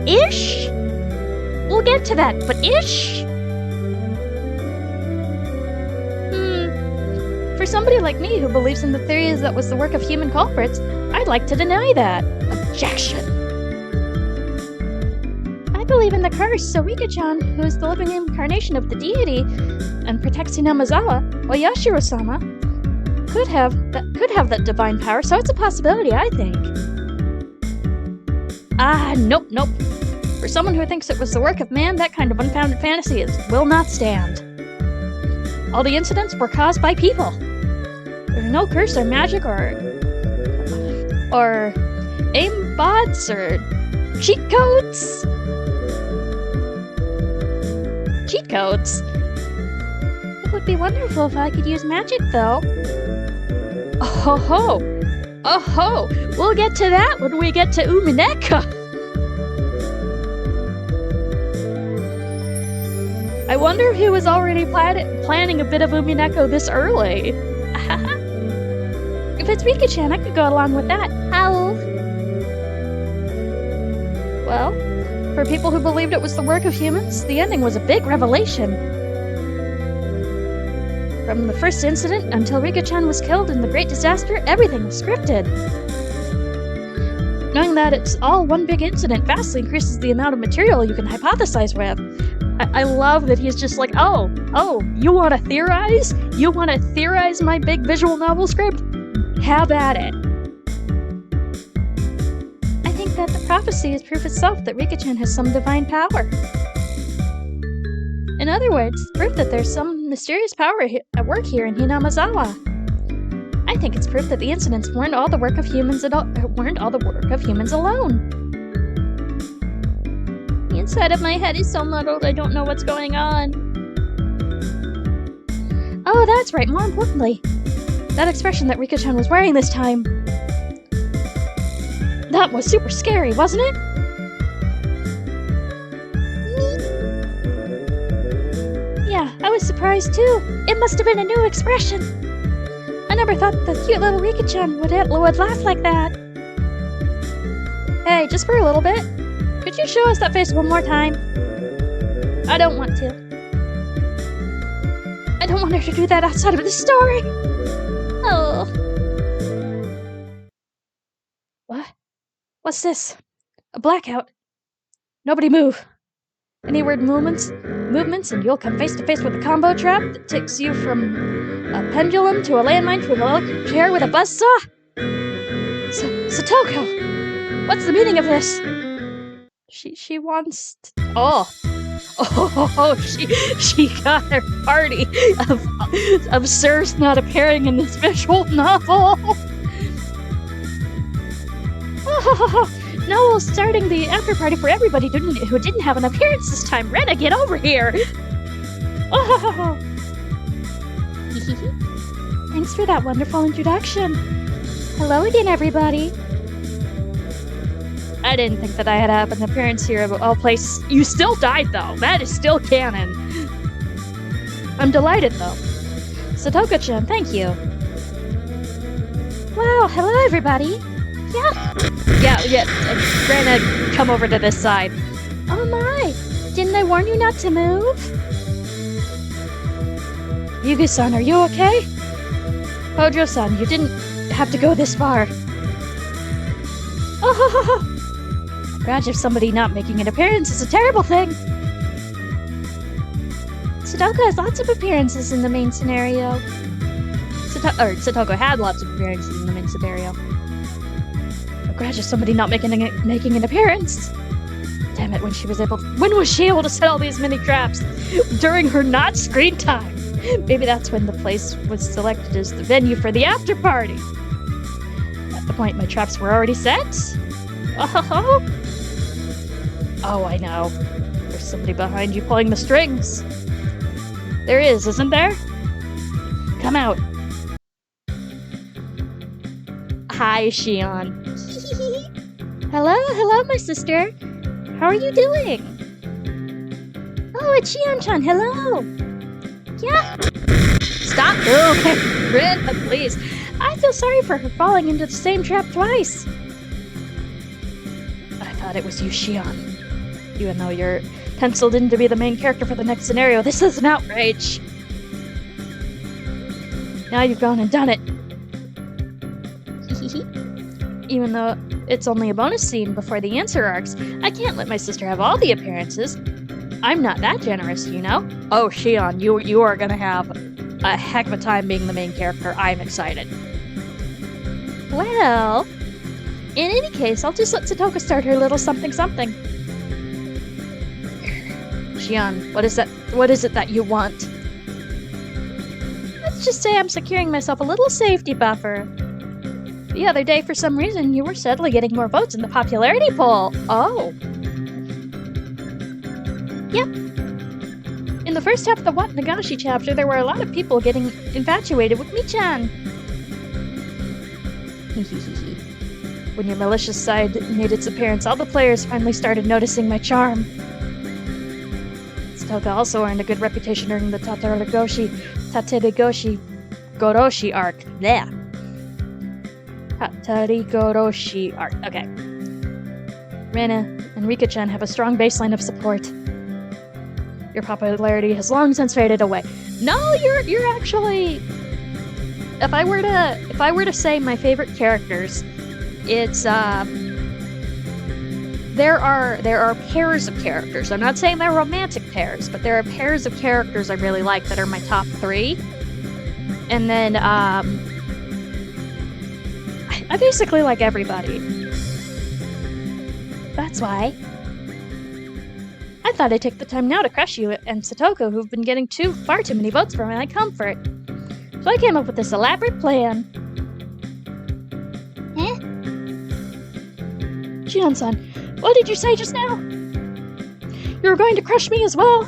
Ish? We'll get to that, but ish? For somebody like me who believes in the theories that was the work of human culprits, I'd like to deny that. Objection. I believe in the curse, so Rika-chan, who is the living incarnation of the deity and protects Hinamazawa, Oyashiro-sama, could have that divine power, so it's a possibility, I think. Nope. For someone who thinks it was the work of man, that kind of unfounded fantasy will not stand. All the incidents were caused by people. There's no curse or magic or aimbots or cheat codes. Cheat codes? It would be wonderful if I could use magic, though. Oh ho! We'll get to that when we get to Umineko. I wonder if he was already planning a bit of Umineko this early. If it's Rika-chan, I could go along with that. How? Well, for people who believed it was the work of humans, the ending was a big revelation. From the first incident until Rika-chan was killed in the Great Disaster, everything was scripted. Knowing that it's all one big incident vastly increases the amount of material you can hypothesize with. I love that he's just like, oh, you want to theorize? You want to theorize my big visual novel script? Have at it. I think that the prophecy is proof itself that Rika-chan has some divine power. In other words, proof that there's some mysterious power at work here in Hinamazawa. I think it's proof that the incidents weren't all the work of humans alone. The inside of my head is so muddled, I don't know what's going on. Oh, that's right, more importantly, that expression that Rika-chan was wearing this time. That was super scary, wasn't it? Yeah, I was surprised too. It must have been a new expression. I never thought the cute little Rika-chan would laugh like that. Hey, just for a little bit. Could you show us that face one more time? I don't want to. I don't want her to do that outside of the story. Oh. What? What's this? A blackout. Nobody move. Any weird movements, and you'll come face to face with a combo trap that takes you from a pendulum to a landmine to an electric chair with a buzzsaw? Satoko! What's the meaning of this? She wants she got her party of Sirs not appearing in this visual novel. Noel's starting the after party for everybody who didn't have an appearance this time. Rena, get over here! Thanks for that wonderful introduction. Hello again, everybody. I didn't think that I had to have an appearance here of all places. You still died, though. That is still canon. I'm delighted, though. Satoko-chan, thank you. Wow, hello, everybody. Yeah. Rena, come over to this side. Oh my! Didn't I warn you not to move? Yugi-san, are you okay? Hojo-san, you didn't have to go this far. Oh! Grudge of somebody not making an appearance is a terrible thing. Satoko has lots of appearances in the main scenario. Satoko had lots of appearances in the main scenario. Grudge of somebody not making an appearance. Damn it! When was she able to set all these mini traps during her not screen time? Maybe that's when the place was selected as the venue for the after party. At the point my traps were already set. Oh, oh, I know. There's somebody behind you pulling the strings. There is, isn't there? Come out. Hi, Shion. Hello, my sister. How are you doing? Oh, it's Shion-chan, hello! Yeah? Stop! Oh, Rin, please. I feel sorry for her falling into the same trap twice. I thought it was you, Shion. Even though you're penciled in to be the main character for the next scenario, this is an outrage. Now you've gone and done it. Even though it's only a bonus scene before the answer arcs, I can't let my sister have all the appearances. I'm not that generous, you know? Oh, Shion, you are gonna have a heck of a time being the main character. I'm excited. Well, in any case, I'll just let Satoko start her little something-something. Shion, what is it that you want? Let's just say I'm securing myself a little safety buffer. The other day, for some reason, you were steadily getting more votes in the popularity poll. Oh. Yep. In the first half of the Wat Nagashi chapter, there were a lot of people getting infatuated with Mi-chan. When your malicious side made its appearance, all the players finally started noticing my charm. Satoko also earned a good reputation during the Tategoshi Goroshi arc. There. Tategoshi arc. Okay. Rena and Rika-chan have a strong baseline of support. Your popularity has long since faded away. No, you're actually. If I were to say my favorite characters, it's there are pairs of characters. I'm not saying they're romantic pairs, but there are pairs of characters I really like that are my top 3. And then I basically like everybody. That's why I thought I'd take the time now to crush you and Satoko, who've been getting far too many votes for my comfort. So I came up with this elaborate plan. Eh? Shion-san, what did you say just now? You were going to crush me as well?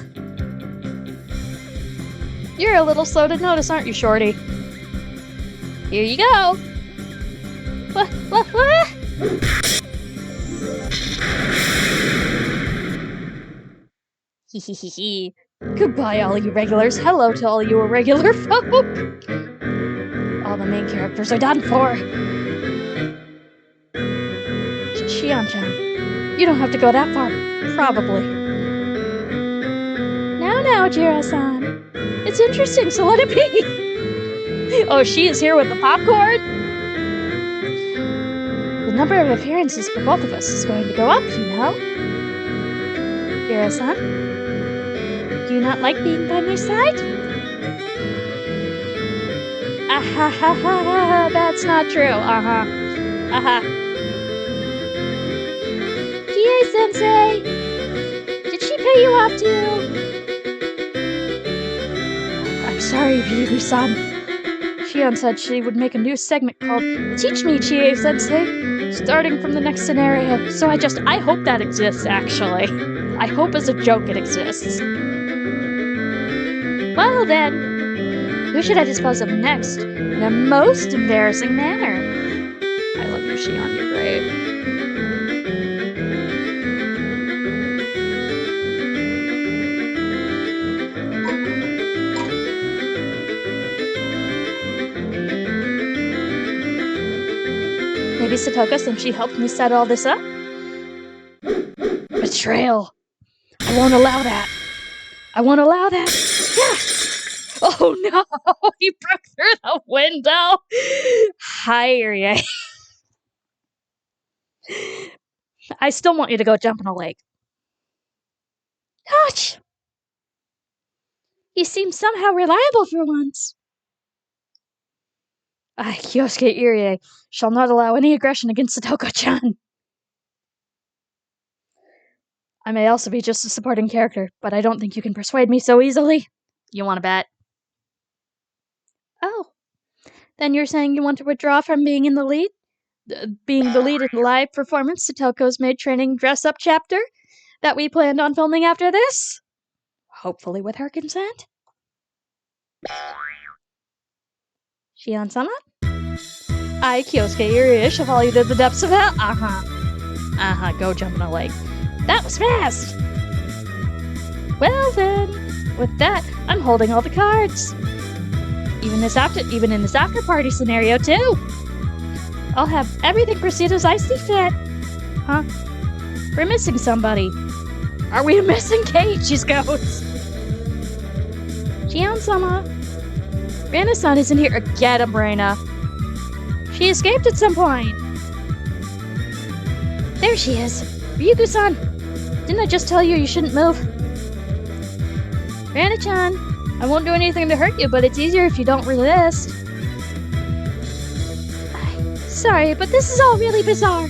You're a little slow to notice, aren't you, Shorty? Here you go. What? Hehehe. Goodbye, all you regulars. Hello to all you irregular folk. All the main characters are done for. Shion-chan, you don't have to go that far. Probably. Now, Jira-san. It's interesting, so let it be. Oh, she is here with the popcorn? The number of appearances for both of us is going to go up, you know? Jira-san, do you not like being by my side? Ah-ha-ha-ha-ha, that's not true. Uh-huh. Uh-huh. Kie-sensei! Did she pay you off too? I'm sorry, Ryugu-san. Shion said she would make a new segment called Teach Me, Chie-sensei, starting from the next scenario. So I hope that exists, actually. I hope as a joke it exists. Well then, who should I dispose of next in a most embarrassing manner? I love you, Shion, you're great. Maybe Satoko, since she helped me set all this up? Betrayal! I won't allow that! I won't allow that! Yeah! Oh no! He broke through the window! Hi, I still want you to go jump in a lake. Gosh! You seem somehow reliable for once. Kyosuke Irie shall not allow any aggression against Satoko-chan. I may also be just a supporting character, but I don't think you can persuade me so easily. You want to bet? Oh. Then you're saying you want to withdraw from being in the lead? being the lead in the live performance to Toko's maid training dress-up chapter that we planned on filming after this. Hopefully with her consent. Shion-sama? I, Kyosuke Iriya, Chevalier of the Depths of Hell. Go jump in a lake. That was fast! Well then, with that, I'm holding all the cards. Even in this after party scenario too. I'll have everything proceed as I see fit. Huh? We're missing somebody. Are we missing Keiichi's ghost? Shion-sama. Rana-san isn't here. Get him, Reina. She escaped at some point. There she is. Ryugu-san. Didn't I just tell you shouldn't move? Rana-chan. I won't do anything to hurt you, but it's easier if you don't resist. Sorry, but this is all really bizarre.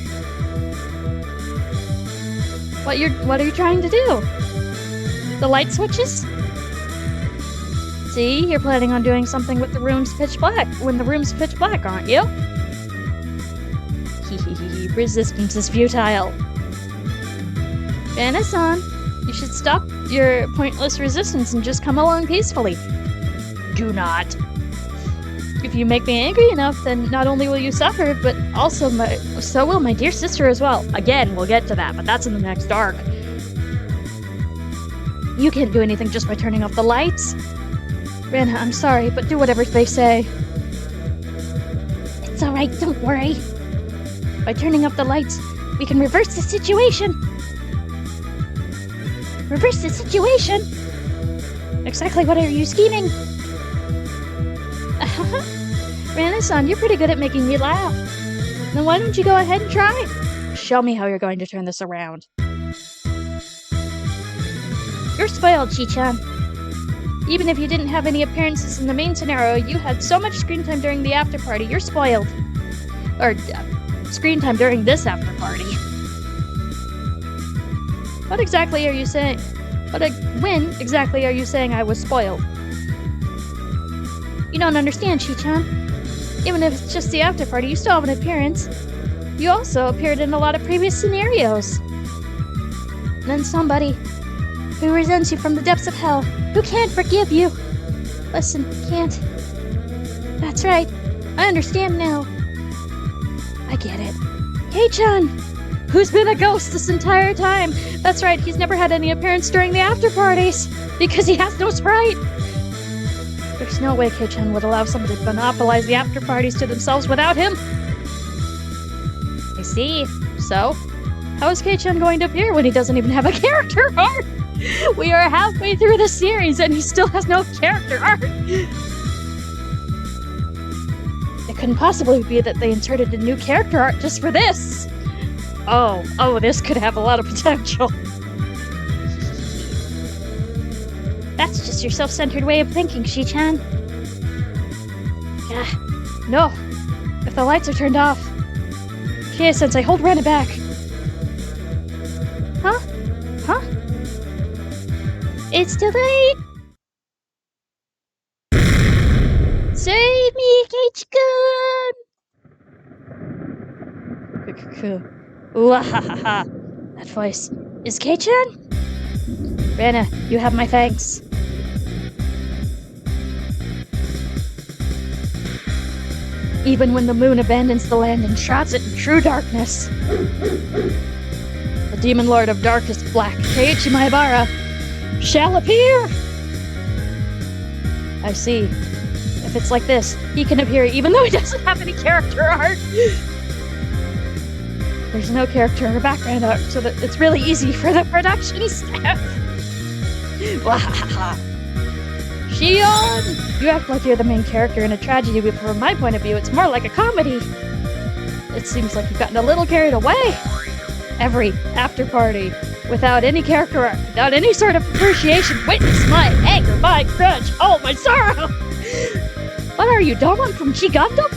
What are you trying to do? The light switches? See, you're planning on doing something with the room's pitch black, when the room's pitch black, aren't you? Resistance is futile. Rana-san, you should stop your pointless resistance and just come along peacefully. Do not. If you make me angry enough, then not only will you suffer, but also so will my dear sister as well. Again, we'll get to that, but that's in the next arc. You can't do anything just by turning off the lights. Rana, I'm sorry, but do whatever they say. It's alright, don't worry. By turning off the lights, we can reverse the situation. Reverse the situation? Exactly what are you scheming? Rana-san, you're pretty good at making me laugh. Then why don't you go ahead and try? Show me how you're going to turn this around. You're spoiled, Chi-chan. Even if you didn't have any appearances in the main scenario, you had so much screen time during the after party, you're spoiled. Or, screen time during this after party. What exactly are you saying? When exactly are you saying I was spoiled? You don't understand, Chi-chan. Even if it's just the after party, you still have an appearance. You also appeared in a lot of previous scenarios. And then somebody who resents you from the depths of hell, who can't forgive you. Listen, can't. That's right. I understand now. I get it. Kei-chan, who's been a ghost this entire time. That's right, he's never had any appearance during the after parties, because he has no sprite. There's no way Kei-chan would allow somebody to monopolize the after parties to themselves without him. I see. So, how is Kei-chan going to appear when he doesn't even have a character arc? We are halfway through the series and he still has no character arc. It couldn't possibly be that they inserted a new character arc just for this. Oh, this could have a lot of potential. That's just your self-centered way of thinking, Shi-chan. No. If the lights are turned off. Kie-sensei, hold Rena back. Huh? It's too late! Save me, Keiichi-kun! Ooh-ha-ha-ha! That voice. Is Kei-chan? Rena, you have my thanks. Even when the moon abandons the land and shrouds it in true darkness. The demon lord of darkest black, Keiichi Maebara, shall appear! I see. If it's like this, he can appear even though he doesn't have any character art. There's no character or background art, so that it's really easy for the production staff. Shion! You act like you're the main character in a tragedy, but from my point of view, it's more like a comedy. It seems like you've gotten a little carried away. Every after party, without any character arc, without any sort of appreciation, witness my anger, my grudge, oh, my sorrow! What are you, Domon from G Gundam?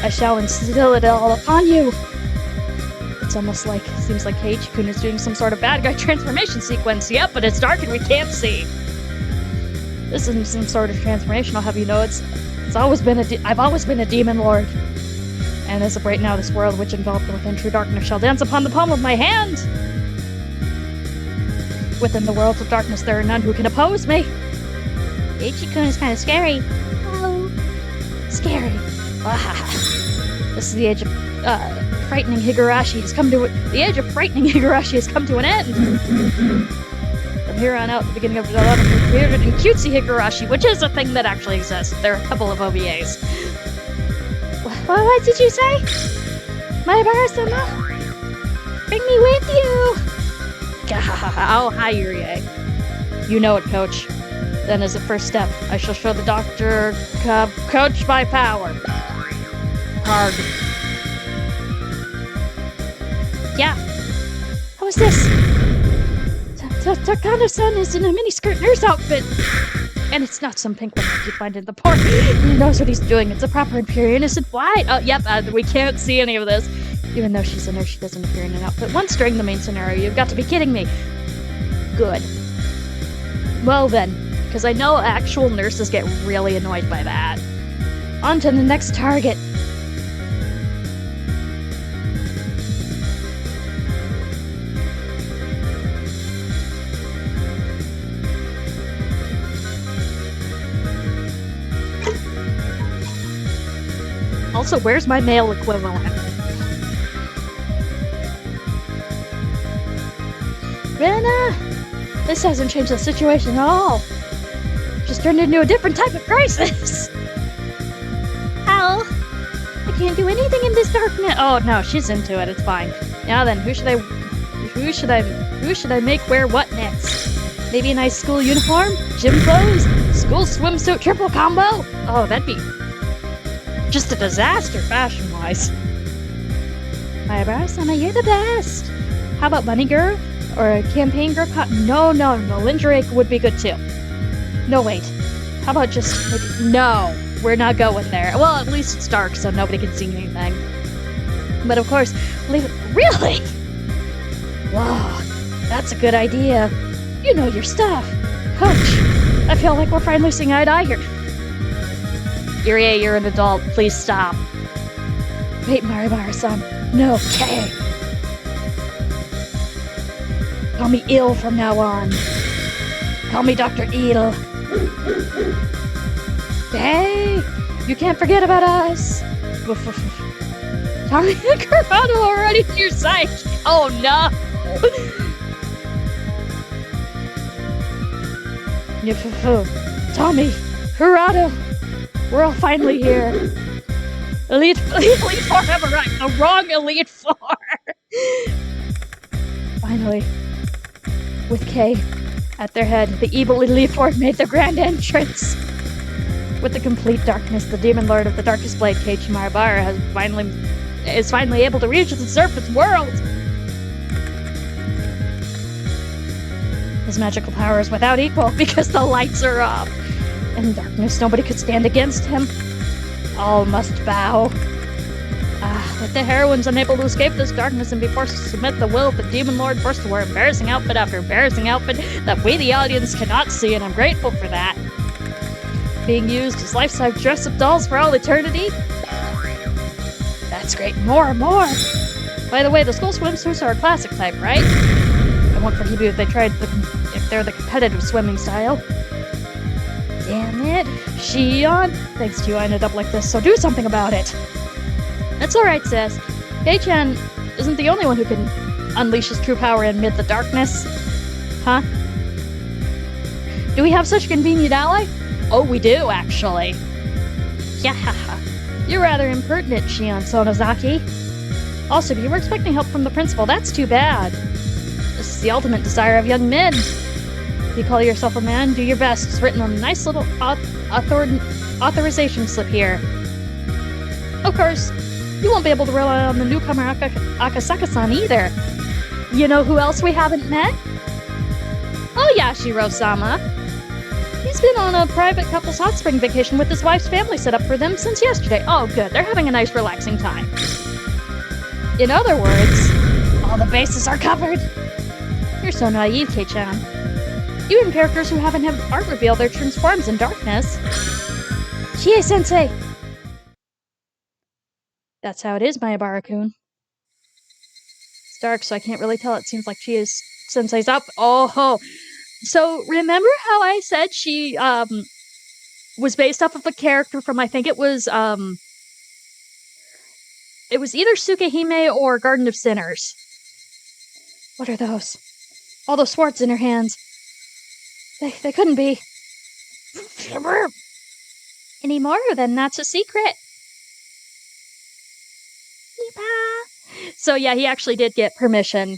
I shall instill it all upon you. It's almost like, seems like Keiichi-kun is doing some sort of bad guy transformation sequence. Yep, but it's dark and we can't see. This isn't some sort of transformation, I'll have you know. I've always been a demon lord. And as of right now, this world which enveloped within true darkness shall dance upon the palm of my hand! Within the worlds of darkness, there are none who can oppose me! Ichi-kun is kind of scary. Oh, scary. This is the age of frightening Higurashi has come to the age of frightening Higurashi has come to an end. From here on out, the beginning of development was created in cutesy Higurashi, which is a thing that actually exists. There are a couple of OVAs. What did you say? Maibara-sama? Bring me with you! Oh, hi, Yurie. You know it, Coach. Then as a first step, I shall show the Dr. Coach my power. Hard. Yeah. How is this? Takano-san is in a miniskirt nurse outfit. And it's not some pink one like you find in the porn. He knows what he's doing. It's a proper and pure innocent white. Oh, yep, we can't see any of this. Even though she's a nurse, she doesn't appear in an outfit once during the main scenario. You've got to be kidding me. Good. Well then, because I know actual nurses get really annoyed by that. On to the next target. Also, where's my male equivalent? Rena! This hasn't changed the situation at all. Just turned into a different type of crisis. How? I can't do anything in this darkness. Oh no, she's into it. It's fine. Now then, who should I make wear what next? Maybe a nice school uniform, gym clothes, school swimsuit triple combo. Oh, that'd be just a disaster fashion-wise. Maibara-sama, you're the best. How about bunny girl or a campaign girl? No, lingerie would be good too. No, wait. How about just maybe... No, we're not going there. Well, at least it's dark, so nobody can see anything. But of course, really? Wow, that's a good idea. You know your stuff. Coach, I feel like we're finally seeing eye to eye here. Irie, you're an adult. Please stop. Wait, Maibara-san. No, Kay. Call me ill from now on. Call me Dr. Eel. Hey, you can't forget about us. Tommy and Corrado already in your sight. Oh no. Tommy, Corrado, we're all finally here. Elite Four have arrived. The wrong Elite Four. Finally, with Kay at their head, the evil Elite Four made their grand entrance. With the complete darkness, the demon lord of the darkest blade, Keiichi Maibara, is finally able to reach the surface world. His magical power is without equal because the lights are up. In darkness, nobody could stand against him. All must bow. With the heroines unable to escape this darkness and be forced to submit the will of the demon lord, forced to wear embarrassing outfit after embarrassing outfit that we, the audience, cannot see, and I'm grateful for that. Being used as life-size dress-up dolls for all eternity? That's great. More. By the way, the school swimsuits are a classic type, right? I won't forgive you if they're the competitive swimming style. Damn it. Shion! Thanks to you, I ended up like this, so do something about it. That's alright, sis. Kei-chan isn't the only one who can unleash his true power amid the darkness. Huh? Do we have such a convenient ally? Oh, we do, actually. Yeah, you're rather impertinent, Shion Sonozaki. Also, you were expecting help from the principal. That's too bad. This is the ultimate desire of young men. If you call yourself a man, do your best. It's written on a nice little authorization slip here. Of course, you won't be able to rely on the newcomer Akasaka-san either. You know who else we haven't met? Oh, Yashiro-sama. He's been on a private couple's hot spring vacation with his wife's family set up for them since yesterday. Oh, good. They're having a nice, relaxing time. In other words, all the bases are covered. You're so naive, Kei-chan. Even characters who haven't had art reveal their true forms in darkness. Chie-sensei! That's how it is, Mayabara-kun. It's dark, so I can't really tell. It seems like she is Sensei's up. Oh, so remember how I said she was based off of a character from, I think it was either Tsukihime or Garden of Sinners. What are those? All those swords in her hands. They couldn't be. Anymore, then that's a secret. So yeah, he actually did get permission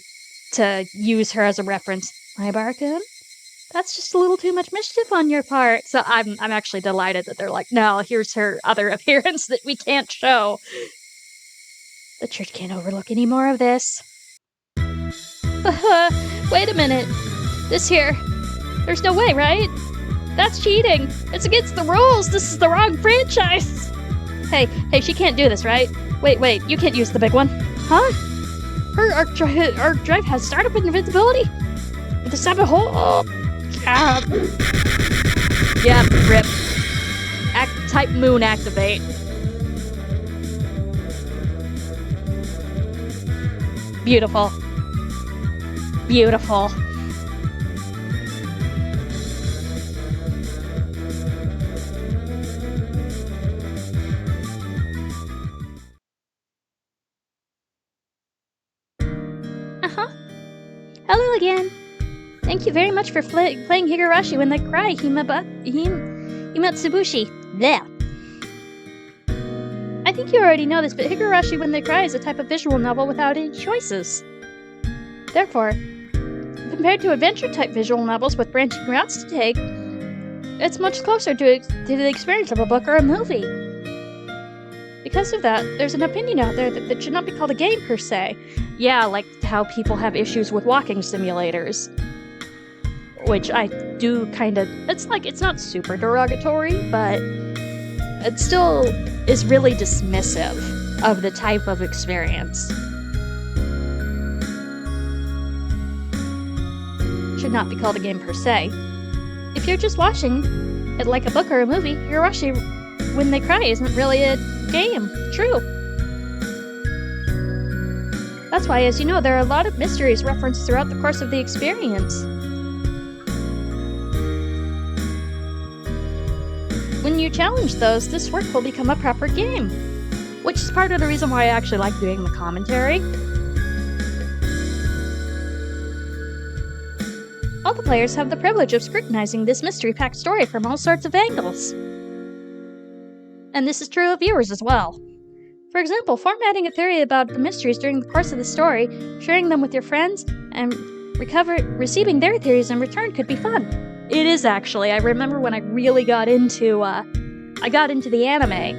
to use her as a reference. Mayabara-kun? That's just a little too much mischief on your part. So I'm actually delighted that they're like, no, here's her other appearance that we can't show. The church can't overlook any more of this. Wait a minute. This here. There's no way, right? That's cheating. It's against the rules. This is the wrong franchise. Hey, she can't do this, right? Wait, you can't use the big one. Huh? Her arc drive has startup invincibility? With the 7 hole? Oh. Yeah, rip. Type moon activate. Beautiful. Beautiful. Hello again. Thank you very much for playing Higurashi When They Cry, Himatsubushi. Bleh. I think you already know this, but Higurashi When They Cry is a type of visual novel without any choices. Therefore, compared to adventure-type visual novels with branching routes to take, it's much closer to the experience of a book or a movie. Because of that, there's an opinion out there that should not be called a game per se. Yeah, like how people have issues with walking simulators. Which I do kind of... It's not super derogatory, but it still is really dismissive of the type of experience. Should not be called a game per se. If you're just watching it like a book or a movie, Higurashi When They Cry isn't really a game. True. That's why, as you know, there are a lot of mysteries referenced throughout the course of the experience. When you challenge those, this work will become a proper game. Which is part of the reason why I actually like doing the commentary. All the players have the privilege of scrutinizing this mystery-packed story from all sorts of angles. And this is true of viewers as well. For example, formatting a theory about the mysteries during the course of the story, sharing them with your friends, and receiving their theories in return could be fun. It is actually. I remember when I really got into the anime,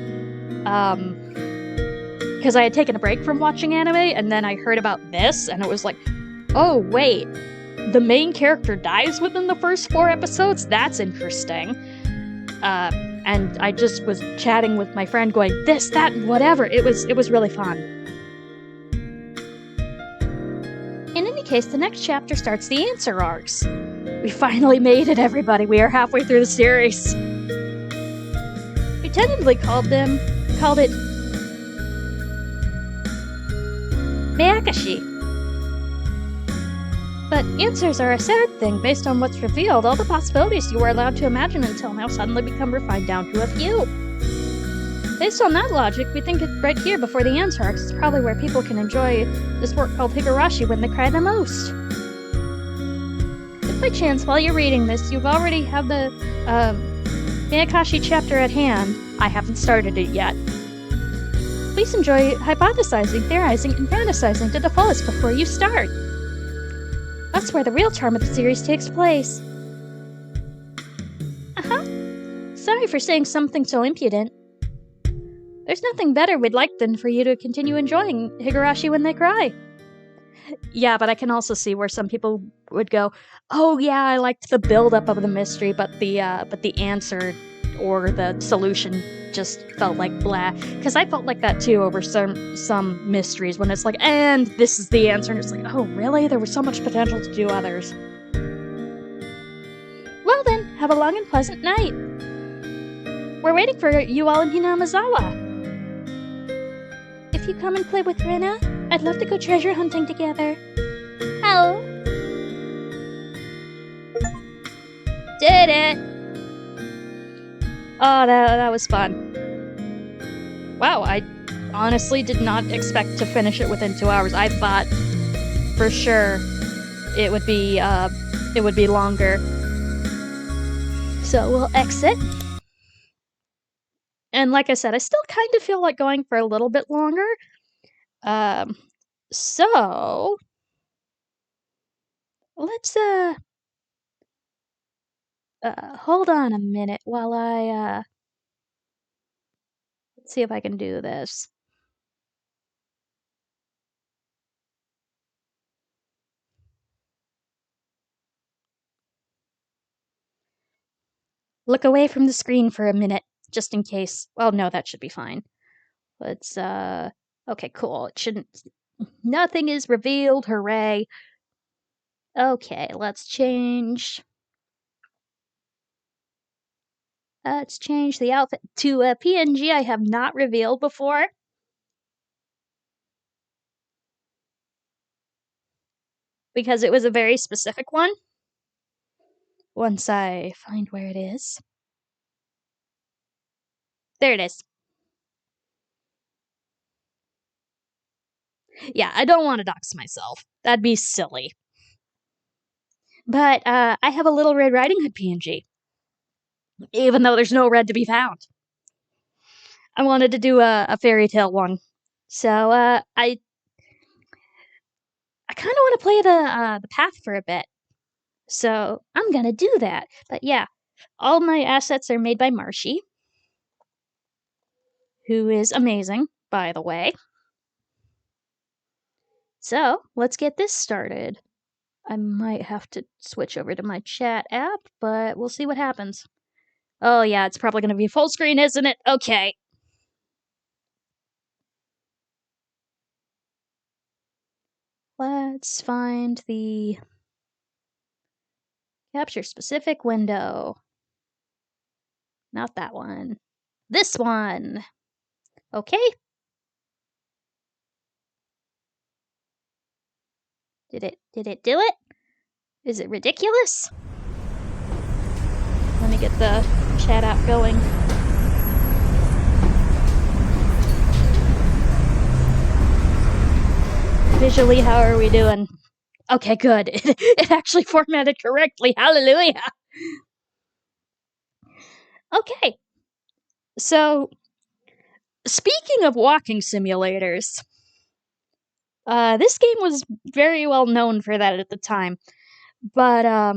because I had taken a break from watching anime, and then I heard about this, and it was like, oh wait, the main character dies within the first 4 episodes? That's interesting. And I just was chatting with my friend going, this, that, and whatever. It was really fun. In any case, the next chapter starts the answer arcs. We finally made it, everybody. We are halfway through the series. We tentatively called it Miyakashi. But answers are a sad thing. Based on what's revealed, all the possibilities you were allowed to imagine until now suddenly become refined down to a few. Based on that logic, we think it right here before the answer arcs is probably where people can enjoy this work called Higurashi When They Cry the most. If by chance, while you're reading this, you've already have the Miyakashi chapter at hand, I haven't started it yet. Please enjoy hypothesizing, theorizing, and fantasizing to the fullest before you start. That's where the real charm of the series takes place. Sorry for saying something so impudent. There's nothing better we'd like than for you to continue enjoying Higurashi When They Cry. Yeah, but I can also see where some people would go, oh yeah, I liked the build-up of the mystery, but the answer or the solution just felt like blah. Because I felt like that too over some mysteries when it's like, and this is the answer, and it's like, oh really? There was so much potential to do others. Well then, have a long and pleasant night. We're waiting for you all in Hinamizawa. If if you come and play with Rena? I'd love to go treasure hunting together. Oh. Did it! Oh, that was fun. Wow, I honestly did not expect to finish it within 2 hours. I thought for sure it would be longer. So we'll exit. And like I said, I still kind of feel like going for a little bit longer. So let's hold on a minute while I let's see if I can do this. Look away from the screen for a minute, just in case. Well, no, that should be fine. Let's okay, cool. It shouldn't. Nothing is revealed. Hooray. Okay, let's change. Let's change the outfit to a PNG I have not revealed before. Because it was a very specific one. Once I find where it is. There it is. Yeah, I don't want to dox myself. That'd be silly. But I have a Little Red Riding Hood PNG. Even though there's no red to be found. I wanted to do a fairy tale one. So I kind of want to play the path for a bit. So I'm gonna do that. But yeah, all my assets are made by Marshy, who is amazing, by the way. So let's get this started. I might have to switch over to my chat app, but we'll see what happens. Oh yeah, it's probably gonna be full screen, isn't it? Okay. Let's find the capture specific window. Not that one. This one. Okay. Did it do it? Is it ridiculous? Let me get the chat app going. Visually, how are we doing? Okay, good. It actually formatted correctly. Hallelujah. Okay. So, speaking of walking simulators, this game was very well known for that at the time. But, I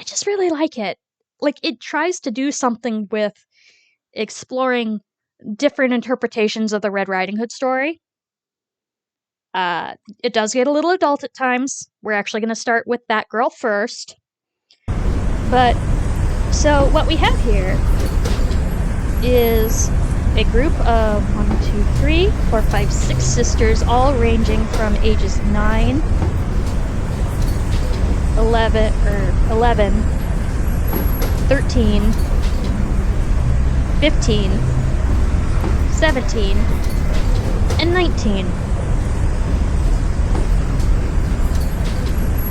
just really like it. Like, it tries to do something with exploring different interpretations of the Red Riding Hood story. It does get a little adult at times. We're actually going to start with that girl first. But, so what we have here is a group of 1, 2, 3, 4, 5, 6 sisters, all ranging from ages 9, 11, 13, 15, 17, and 19.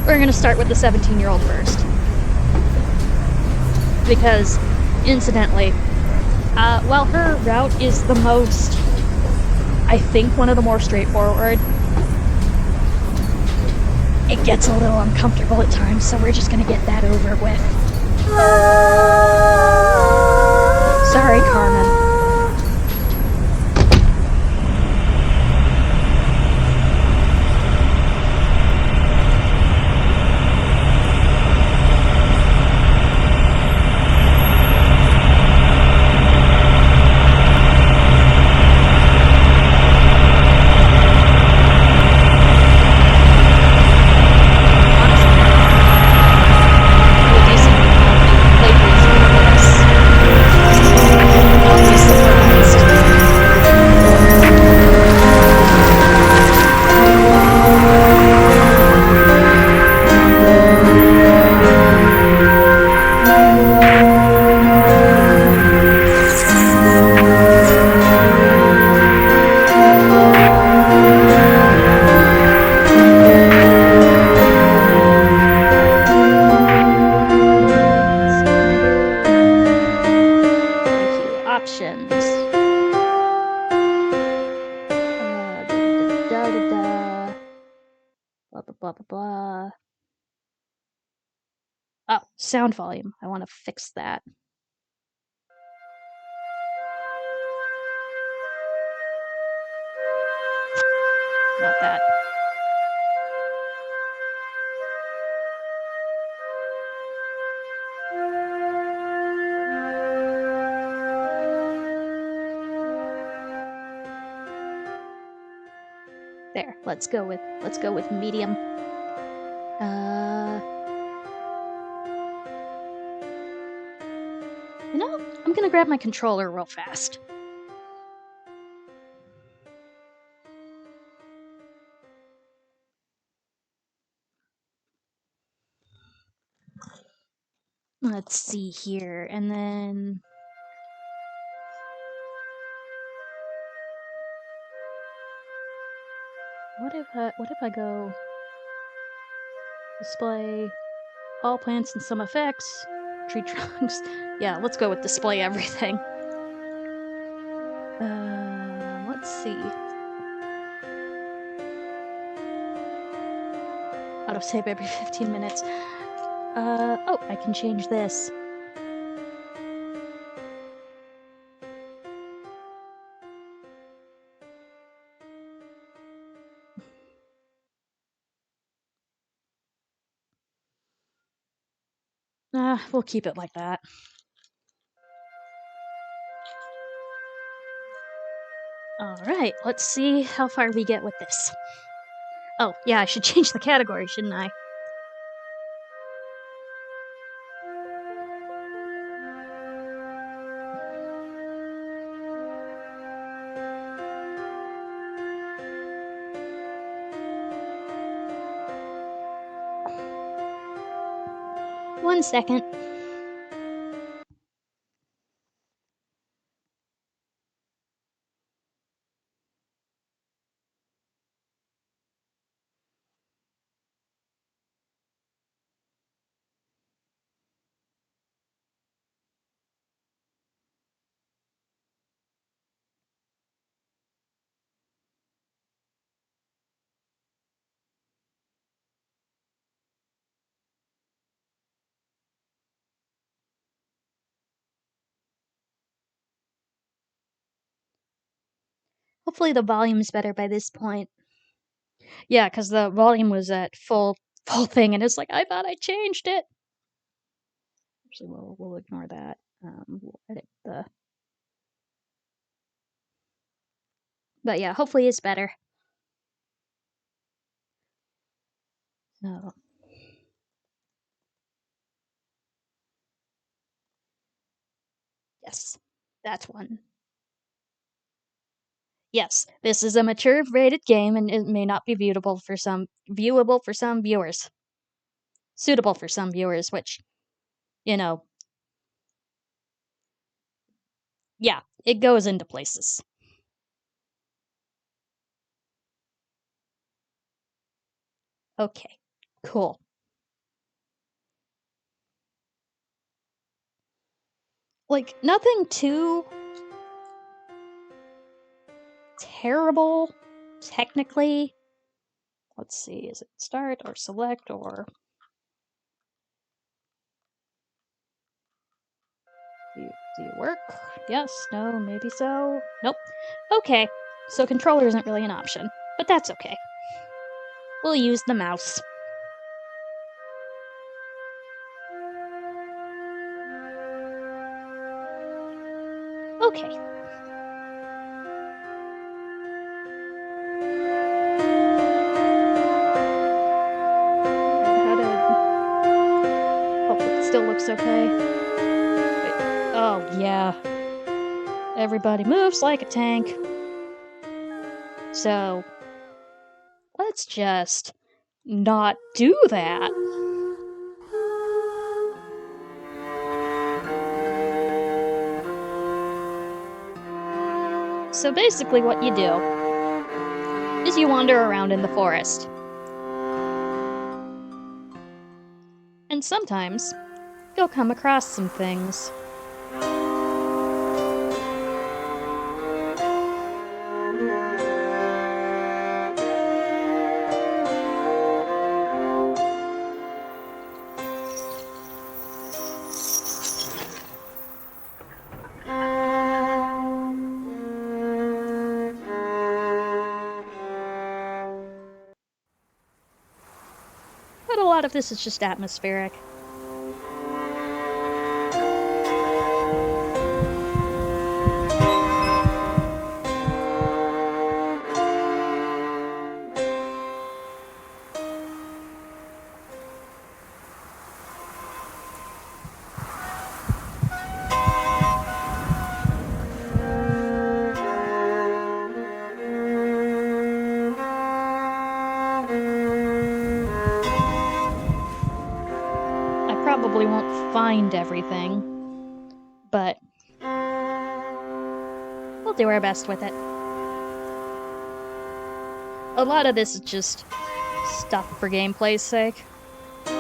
We're going to start with the 17-year-old first. Because, incidentally, while her route is the most, I think, one of the more straightforward, it gets a little uncomfortable at times, so we're just going to get that over with. Sorry, Carmen. Options. Blah, blah, blah, blah, blah. Oh, sound volume. I want to fix that. Not that. There. Let's go with medium. You know, I'm gonna grab my controller real fast. Let's see here, and then what if I go display all plants and some effects, tree trunks. Yeah, let's go with display everything. Let's see. Autosave every 15 minutes. Oh, I can change this. We'll keep it like that. Alright, let's see how far we get with this. Oh, yeah, I should change the category, shouldn't I? One second. Hopefully the volume's better by this point. Yeah, because the volume was at full thing, and it's like, I thought I changed it! Actually, we'll ignore that. We'll edit the... But yeah, hopefully it's better. So... Yes, that's one. Yes, this is a mature rated game, and it may not be viewable for some viewers. Suitable for some viewers, which, you know, yeah, it goes into places. Okay, cool. Like, nothing too terrible, technically. Let's see, is it start or select or... Do you work? Yes, no, maybe so. Nope. Okay, so controller isn't really an option, but that's okay. We'll use the mouse. Okay. Hope it still looks okay. Wait. Oh, yeah. Everybody moves like a tank. So, let's just not do that. So basically what you do is you wander around in the forest. And sometimes you'll come across some things. a lot of this is just atmospheric. Probably won't find everything, but we'll do our best with it. A lot of this is just stuff for gameplay's sake. But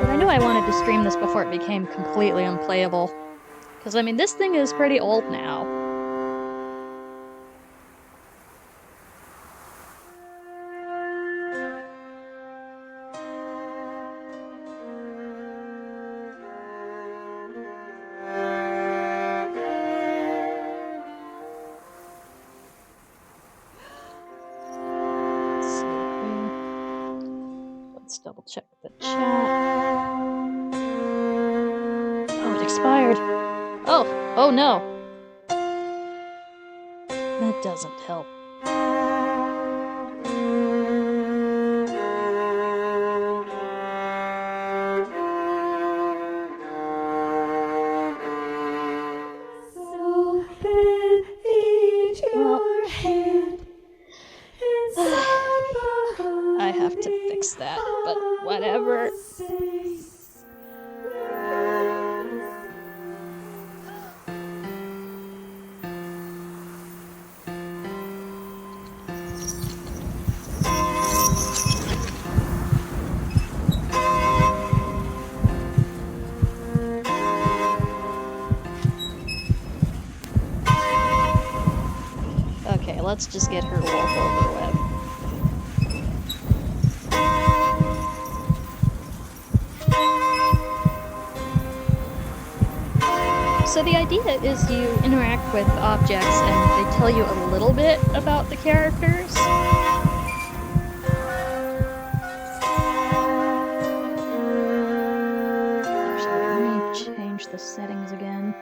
I knew I wanted to stream this before it became completely unplayable. Because, I mean, this thing is pretty old now. Let's double check the chat. Oh, it expired. Oh no. That doesn't help. I have to fix that, but whatever. Okay, let's just get her wolf over with. So the idea is you interact with objects and they tell you a little bit about the characters. Actually, let me change the settings again.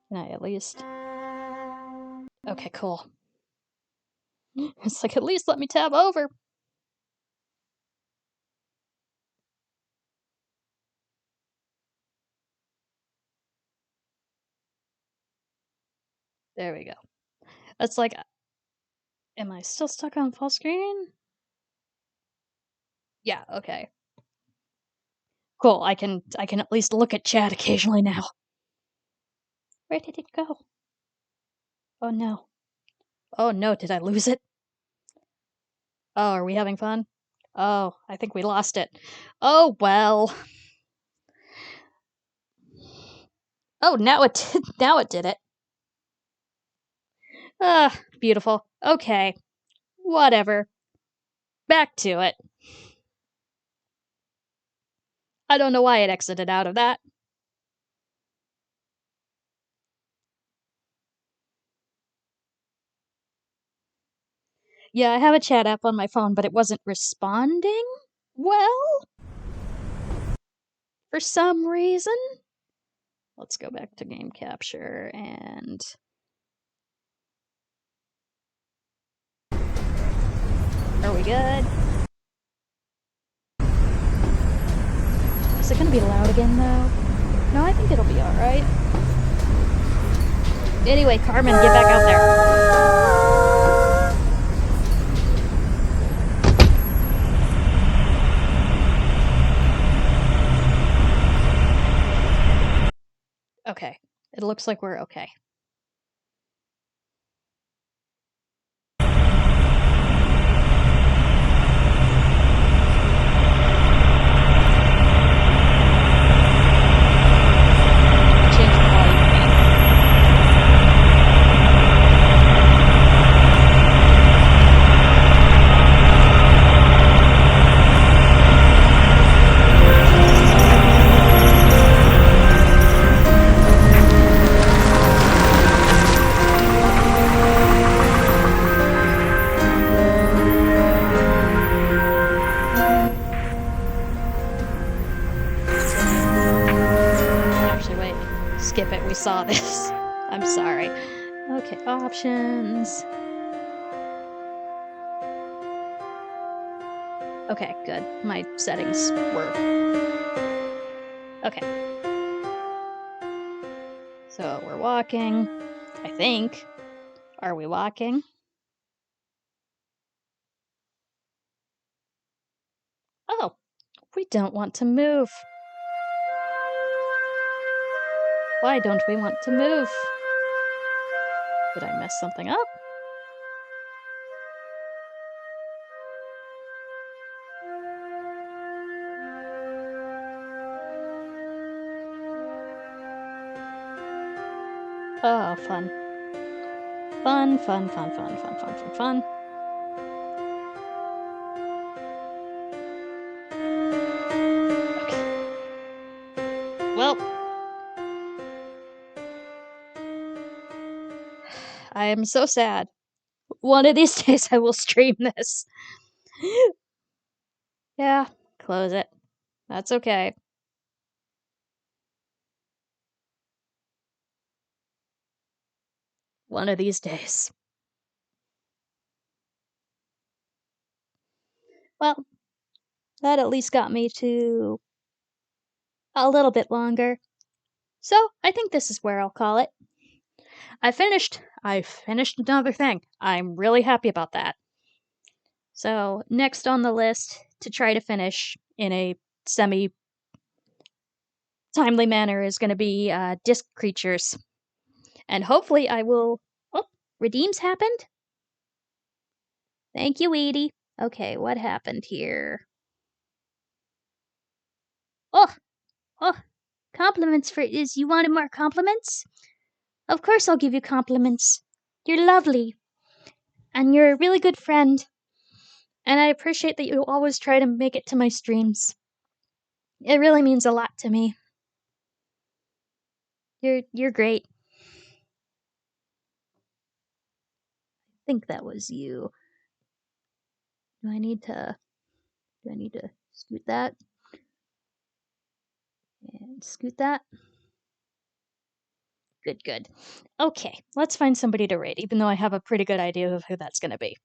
Can I at least... Okay, cool. It's like, at least let me tab over. There we go. It's like, am I still stuck on full screen? Yeah, okay. Cool, I can at least look at chat occasionally now. Where did it go? Oh no. Oh no, did I lose it? Oh, are we having fun? Oh, I think we lost it. Oh, well. Oh, now it did it. Ah, beautiful. Okay. Whatever. Back to it. I don't know why it exited out of that. Yeah, I have a chat app on my phone, but it wasn't responding well? For some reason? Let's go back to game capture and... Are we good? Is it gonna be loud again, though? No, I think it'll be alright. Anyway, Carmen, get back out there. Okay. It looks like we're okay. Change the volume again. saw this. I'm sorry. Okay, options. Okay, good. My settings were... Okay. So we're walking, I think. Are we walking? Oh, we don't want to move. Why don't we want to move? Did I mess something up? Oh, fun. Fun, fun, fun, fun, fun, fun, fun, fun. Okay. Well, I am so sad. One of these days I will stream this. Yeah, close it. That's okay. One of these days. Well, that at least got me to a little bit longer. So, I think this is where I'll call it. I finished another thing. I'm really happy about that. So, next on the list to try to finish in a semi timely manner is going to be disc creatures. And hopefully I will. Oh, redeems happened? Thank you, Edie. Okay, what happened here? Oh, oh, compliments for. Is you wanted more compliments? Of course I'll give you compliments. You're lovely. And you're a really good friend. And I appreciate that you always try to make it to my streams. It really means a lot to me. You're great. I think that was you. Do I need to scoot that? And scoot that? Good, good. Okay, let's find somebody to raid, even though I have a pretty good idea of who that's gonna be.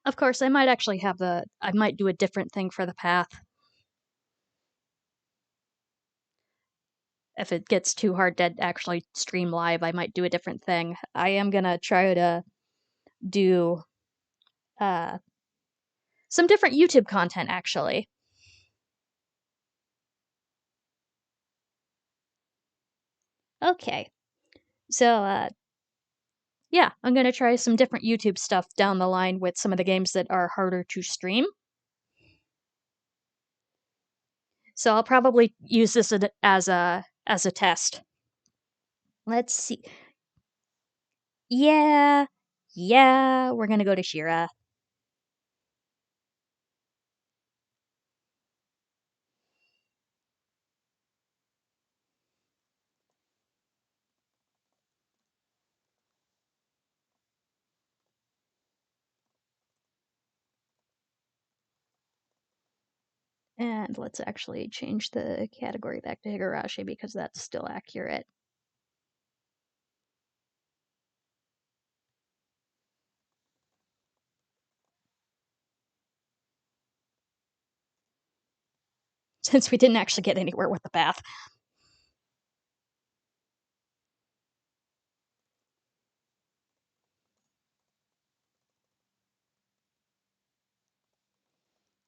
Of course, I might actually I might do a different thing for the path. If it gets too hard to actually stream live, I might do a different thing. I am gonna try to do uh, some different YouTube content, actually. Okay, so yeah, I'm gonna try some different YouTube stuff down the line with some of the games that are harder to stream. So I'll probably use this as a test. Let's see. Yeah, yeah, we're gonna go to Shira. And let's actually change the category back to Higurashi because that's still accurate. Since we didn't actually get anywhere with the path.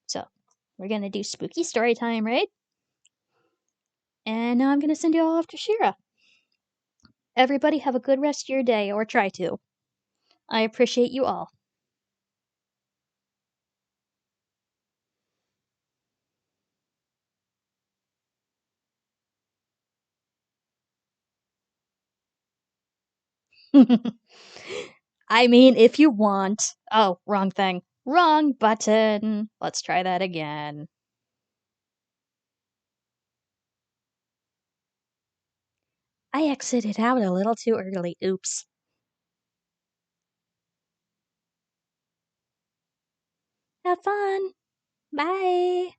So, we're gonna do spooky story time, right? And now I'm gonna send you all off to Shira. Everybody have a good rest of your day, or try to. I appreciate you all. I mean, if you want. Oh, wrong thing. Wrong button. Let's try that again. I exited out a little too early. Oops. Have fun! Bye!